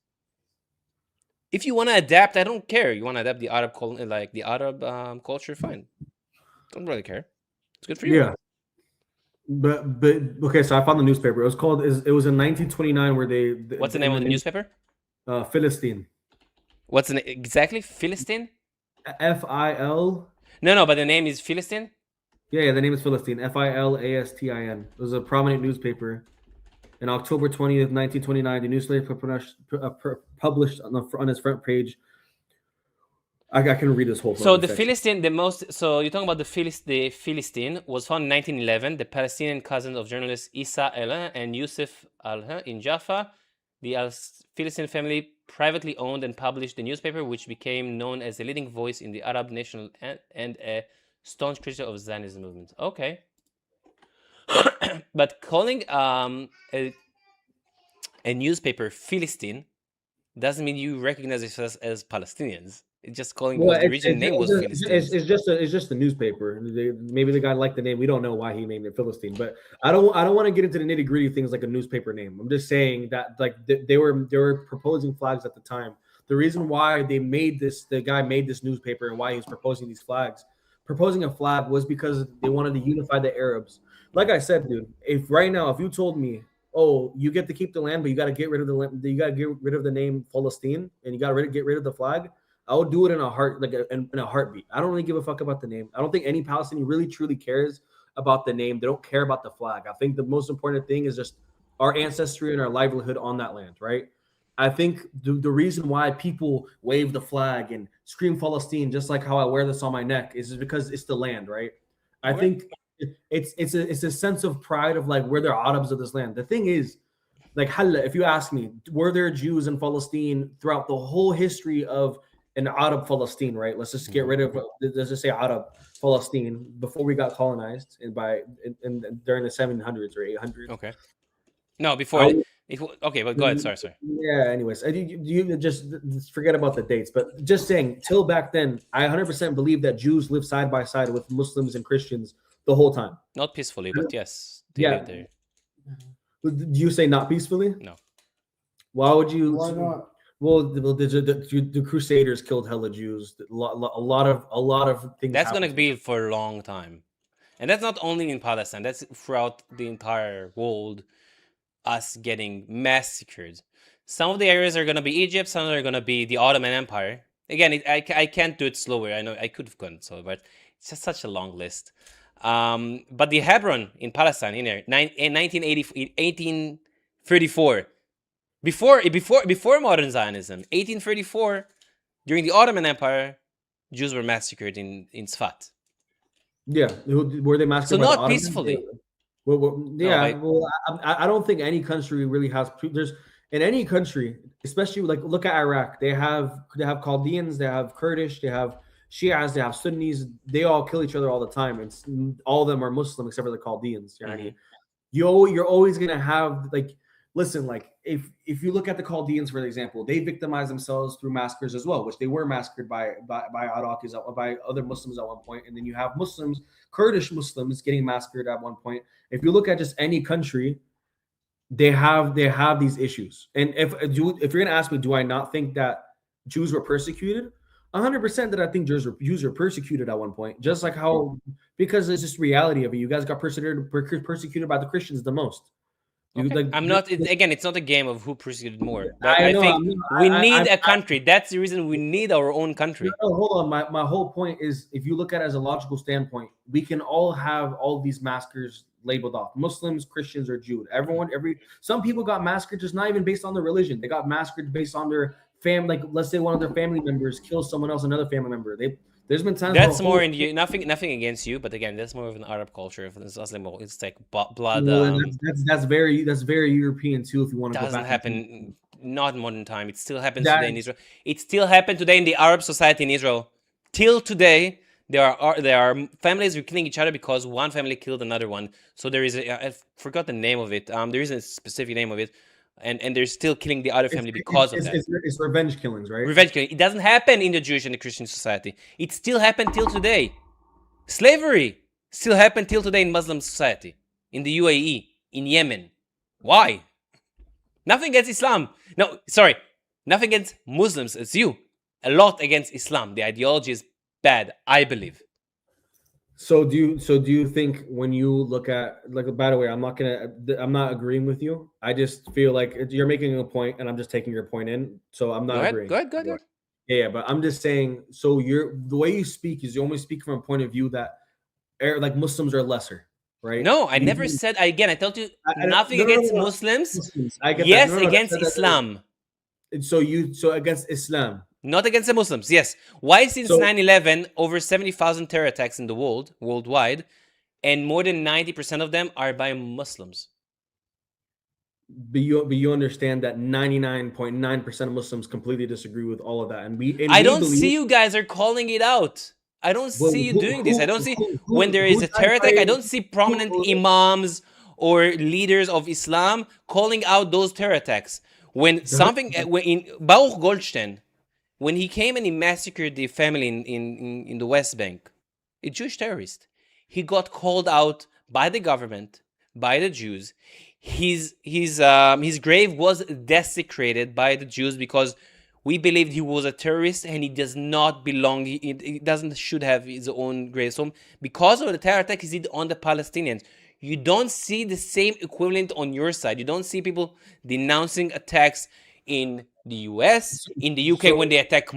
If you want to adapt, I don't care. You want to adapt the Arab culture, fine. Don't really care. It's good for you. Yeah. But okay, so I found the newspaper. It was in 1929 where they what's the name of the newspaper? Philistine. What's exactly? Philistine? F-I-L. No, but the name is Philistine? Yeah, the name is Philistine. F-I-L-A-S-T-I-N. It was a prominent newspaper. In October 20th, 1929, the newspaper published on its front page. I can read this whole thing. So the Philistine, so you're talking about the Philistine was found in 1911. The Palestinian cousins of journalists Isa Ella and Yusuf Al in Jaffa. The Philistine family privately owned and published the newspaper, which became known as the leading voice in the Arab national and a staunch critic of Zionism movement. Okay. But calling a newspaper Philistine doesn't mean you recognize it as Palestinians. It's just calling the region name was Philistine. It's just a newspaper. Maybe the guy liked the name. We don't know why he named it Philistine, but I don't want to get into the nitty gritty things like a newspaper name. I'm just saying that like they were proposing flags at the time. The reason why the guy made this newspaper and why he was proposing a flag was because they wanted to unify the Arabs. Like I said, dude, if you told me, oh, you get to keep the land, but you got to get rid of the name Palestine, and you got to get rid of the flag, I would do it in a heartbeat. I don't really give a fuck about the name. I don't think any Palestinian really truly cares about the name. They don't care about the flag. I think the most important thing is just our ancestry and our livelihood on that land, right? I think the reason why people wave the flag and scream Palestine, just like how I wear this on my neck, is because it's the land, right? I think it's a sense of pride of like we're the Arabs of this land. The thing is, like, if you ask me, were there Jews in Palestine throughout the whole history of an Arab Palestine, right? Let's just get rid of, let's just say Arab Palestine before we got colonized during the 700s or 800s. Okay. No, before. Okay, but go ahead. Sorry. Yeah. Anyways, you just forget about the dates, but just saying, till back then, I 100% believe that Jews lived side by side with Muslims and Christians the whole time. Not peacefully, but yes. Yeah. Do you say not peacefully? No. Why would you? Why not? Well, the Crusaders killed hella Jews. A lot of things. That's gonna be for a long time, and that's not only in Palestine. That's throughout the entire world. Us getting massacred. Some of the areas are gonna be Egypt. Some are gonna be the Ottoman Empire. Again, I can't do it slower. I know I could have gone slower, but it's just such a long list. But the Hebron in Palestine in there, 1834, before modern Zionism, 1834, during the Ottoman Empire, Jews were massacred in Sfat. Yeah, were they massacred? So by the not Ottomans? peacefully. Yeah, No, well, I don't think any country really has. There's in any country, especially like look at Iraq. They have Chaldeans, they have Kurdish, they have Shias, they have Sunnis. They all kill each other all the time, and all of them are Muslim except for the Chaldeans. You're always gonna have like. Listen, like if you look at the Chaldeans for example, they victimized themselves through massacres as well, which they were massacred by Iraqis, by other Muslims at one point, and then you have Muslims, Kurdish Muslims, getting massacred at one point. If you look at just any country, they have these issues. And if you're gonna ask me, do I not think that Jews were persecuted? 100% that I think Jews were persecuted at one point, just like how because it's just reality of it. You guys got persecuted by the Christians the most. Okay. I'm not. Again, it's not a game of who persecuted more. But I I know, think we need a country. That's the reason we need our own country. No, hold on. My whole point is, if you look at it as a logical standpoint, we can all have all these massacres labeled off: Muslims, Christians, or Jews. Some people got massacred just not even based on their religion. They got massacred based on their family. Like, let's say one of their family members kills someone else, another family member. There's been times that's more in the nothing against you, but again, that's more of an Arab culture. It's like blood. Well, that's very European too. If you want to go back, doesn't happen. Not in modern time. It still happens today in Israel. It still happens today in the Arab society in Israel. Till today, there are families who are killing each other because one family killed another one. So there is I forgot the name of it. There isn't a specific name of it. And they're still killing the other family because of that. It's revenge killings, right? Revenge killing. It doesn't happen in the Jewish and the Christian society. It still happened till today. Slavery still happened till today in Muslim society. In the UAE, in Yemen. Why? Nothing against Islam. No, sorry. Nothing against Muslims. It's you. A lot against Islam. The ideology is bad, I believe. So do you think when you look at, like, by the way, I'm not agreeing with you. I just feel like you're making a point and I'm just taking your point in. So I'm not agreeing. Go ahead. Yeah, but I'm just saying, so the way you speak is you only speak from a point of view that like Muslims are lesser, right? No, I never said, again, I told you nothing against Muslims. Yes, against Islam. So against Islam. Not against the Muslims, yes. Why since 9/11, over 70,000 terror attacks in the worldwide, and more than 90% of them are by Muslims? But you understand that 99.9% of Muslims completely disagree with all of that, and I don't see you guys are calling it out. I don't see you doing this. I don't see when there is a terror attack. I don't see prominent imams or leaders of Islam calling out those terror attacks. When in Baruch Goldstein, when he came and he massacred the family in the West Bank, a Jewish terrorist, he got called out by the government, by the Jews. His grave was desecrated by the Jews because we believed he was a terrorist and he does not belong. He should have his own grave. So because of the terror attack he did on the Palestinians, you don't see the same equivalent on your side. You don't see people denouncing attacks in the US, in the UK when they attack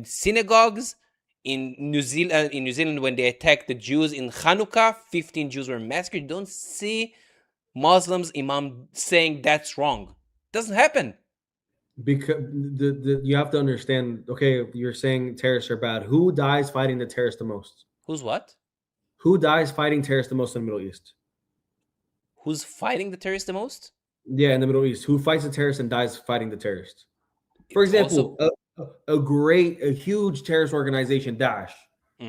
synagogues, in New Zealand when they attacked the Jews in Hanukkah, 15 Jews were massacred. You don't see Muslims imam saying that's wrong. It doesn't happen. Because you have to understand, okay, you're saying terrorists are bad. Who dies fighting the terrorists the most? Who's what? Who dies fighting terrorists the most in the Middle East? Who's fighting the terrorists the most? Yeah, in the Middle East. Who fights the terrorists and dies fighting the terrorists? For example, a huge terrorist organization, Daesh.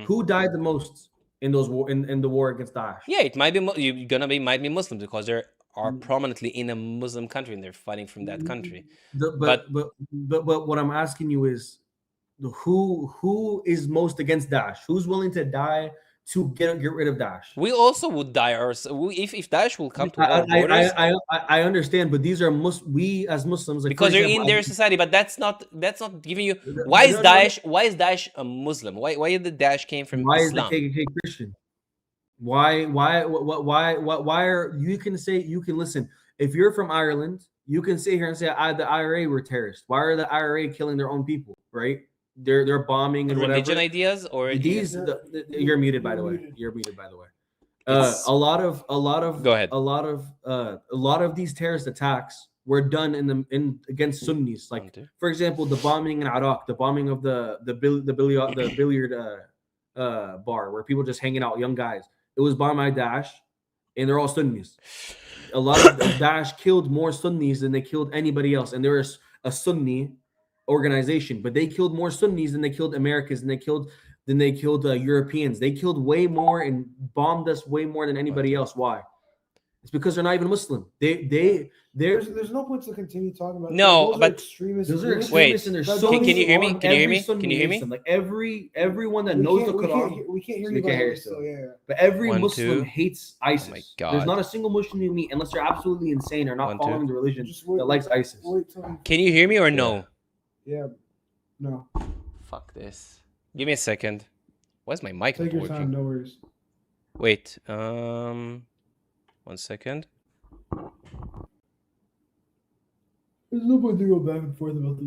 Who died the most in those in the war against Daesh? Yeah, it might be might be Muslims because they are prominently in a Muslim country and they're fighting from that country. But what I'm asking you is, who is most against Daesh? Who's willing to die to get rid of Daesh? We also would die ourselves if Daesh will come to our borders. I understand, but these are we as Muslims, like, because they're in their society. But that's not giving you. Why is Daesh a Muslim? Why the Daesh came from Islam? Islam? Why is the KKK Christian? Why are you can listen? If you're from Ireland, you can sit here and say the IRA were terrorists. Why are the IRA killing their own people? Right? They're bombing and religion whatever. ideas or you're muted, by the way. You're muted, by the way. It's a lot of Go ahead. a lot of these terrorist attacks were done in against Sunnis. Like for example, the bombing in Iraq, the bombing of the billiard bar where people just hanging out, young guys. It was bombed by Daesh, and they're all Sunnis. A lot of Daesh killed more Sunnis than they killed anybody else, and they're a Sunni organization, but they killed more Sunnis than they killed Americans, and they killed Europeans. They killed way more and bombed us way more than anybody else. Why? It's because they're not even Muslim. There's no point to continue talking about. No, those but are extremists. Those are groups. extremists, and they're so Can you hear me? strong. Can you hear Every me? Sunni Can you hear hates me? them. Like everyone that We knows the can't- we Quran, can't- we can't hear so you, they can't by hear the way, still. so, yeah. But every 1, Muslim 2. hates ISIS. Oh my There's God. not a single Muslim you meet unless they're absolutely insane or not 1, 2. following the religion Just wait- that likes ISIS. wait till- Can you hear me or no? Yeah. No. Fuck this. Give me a second. Why is my mic Take not your working? time. No worries. Wait. 1 second. There's no point to go back and forth about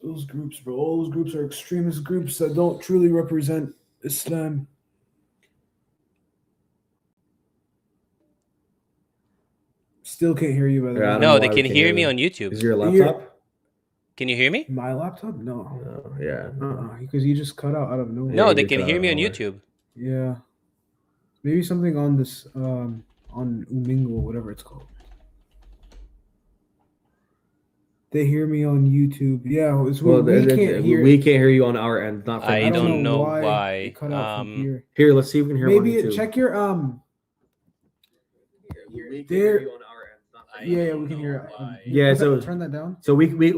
those groups, bro. All those groups are extremist groups that don't truly represent Islam. Still can't hear you, by the way. No, they can hear me on YouTube. Is your laptop? Can you hear me? My laptop? No. Oh, yeah. Because you just cut out of nowhere. No, they can hear me on YouTube. Yeah. Maybe something on this on Umingle, whatever it's called. They hear me on YouTube. Yeah, it's Well, we can't hear. we can't hear you on our end. Not from I YouTube. don't know it why. cut out from here. Here, let's see if we can hear Maybe him on YouTube. check your there. Yeah, we can hear it. Yeah, so turn that down. So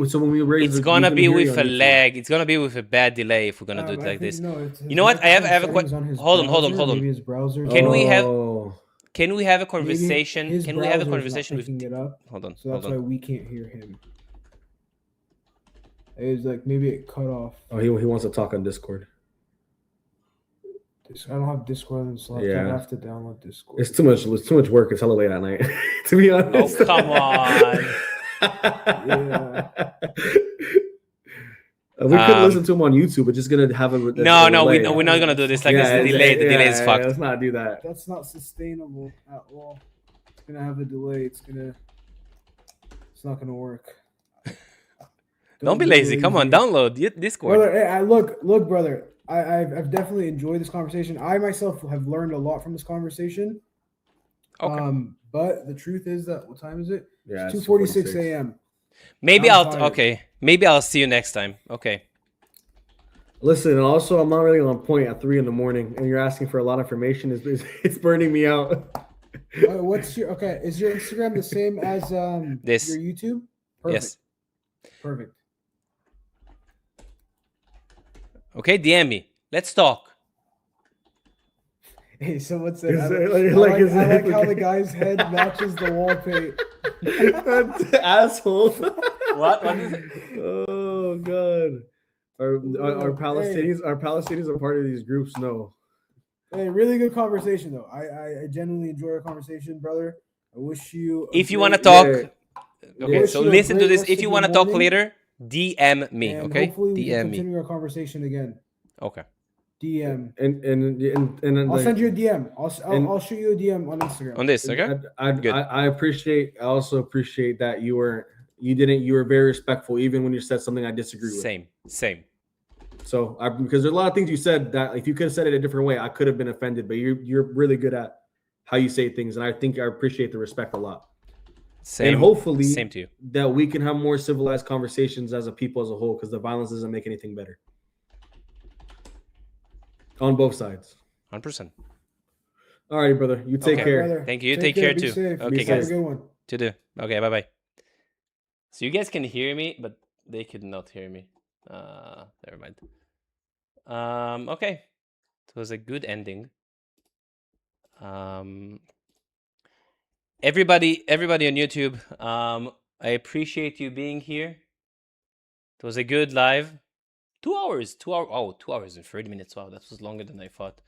so when we raise, It's gonna be with a lag. It's gonna be with a bad delay if we're gonna do it like this. You know what? I have a question. Hold on. Maybe his browser. Can we have Oh. Can we have a conversation? His Can we have a browser's not conversation with? picking it up, Hold on. so that's Hold why on. we can't hear him. It's like maybe it cut off. Oh, he wants to talk on Discord. I don't have Discord on this laptop. Yeah. I have to download Discord. It's too much. It's too much work. It's hella late at night. To be honest. Oh, come on. Yeah. We could listen to him on YouTube, but just gonna have a No, delay. we're not gonna do this like this. The delay is fucked. Let's not do that. That's not sustainable at all. It's gonna have a delay. It's not gonna work. Don't be lazy. Come on, download Discord. Brother, hey, look, brother. I've definitely enjoyed this conversation. I myself have learned a lot from this conversation. Okay. But the truth is that what time is it? Yeah, it's 2:46 a.m. Maybe I'm I'll tired. Maybe I'll see you next time. Okay. Listen, and also I'm not really on point at 3 a.m, and you're asking for a lot of information. It's burning me out. What's your Is your Instagram the same as This. your YouTube? Yes. Perfect. Okay, DM me. Let's talk. Hey, someone said, Is I it like is it how the guy's head matches the wall paint. Asshole. What is it? Oh god. Our Palestinians are part of these groups. No. Hey, really good conversation though. I genuinely enjoy our conversation, brother. I wish you. If you want to talk, Yeah. okay. Yeah. So Wish you a listen to great this. rest If of you your want to talk morning. later, DM me. And Okay. hopefully we can DM me. continue our conversation again. Okay. DM. And I'll like, send you a DM. and- I'll shoot you a DM on Instagram. On this, okay. Good. I also appreciate that you were very respectful even when you said something I disagree with. Same. So because there's a lot of things you said that if you could have said it a different way, I could have been offended. But you're really good at how you say things, and I think I appreciate the respect a lot. Same. And hopefully, Same to you. that we can have more civilized conversations as a people as a whole, because the violence doesn't make anything better on both sides. 100%. All right, brother. You take Okay. care. Brother, Thank you. take Take care be too. safe. Okay, Have guys. a good one. To do. Okay. Bye bye. So you guys can hear me, but they could not hear me. Never mind. Okay. It was a good ending. Everybody on YouTube, I appreciate you being here. It was a good live. 2 hours. 2 hours. Oh, 2 hours and 30 minutes. Wow, that was longer than I thought.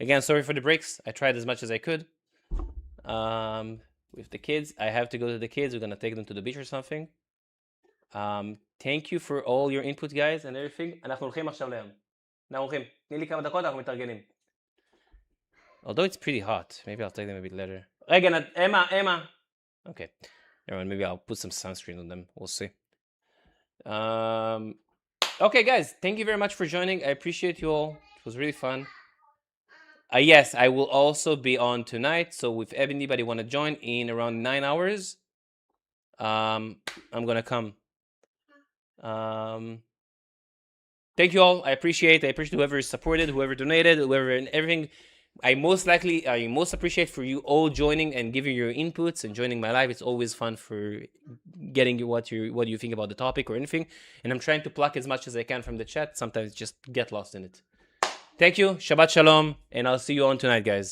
Again, sorry for the breaks. I tried as much as I could. With the kids, I have to go to the kids. We're gonna take them to the beach or something. Thank you for all your input, guys, and everything. אנחנו הולכים עכשיו לים. אנחנו הולכים. תני לי כמה דקות, אנחנו מתארגנים. Although it's pretty hot. Maybe I'll take them a bit later. Again, Emma. Okay. Everyone, maybe I'll put some sunscreen on them. We'll see. Okay, guys. Thank you very much for joining. I appreciate you all. It was really fun. Yes, I will also be on tonight. So if anybody want to join in around 9 hours, I'm going to come. Thank you all. I appreciate whoever supported, whoever donated, whoever and everything. I most appreciate for you all joining and giving your inputs and joining my live. It's always fun for getting what you think about the topic or anything. And I'm trying to pluck as much as I can from the chat. Sometimes just get lost in it. Thank you. Shabbat shalom. And I'll see you on tonight, guys.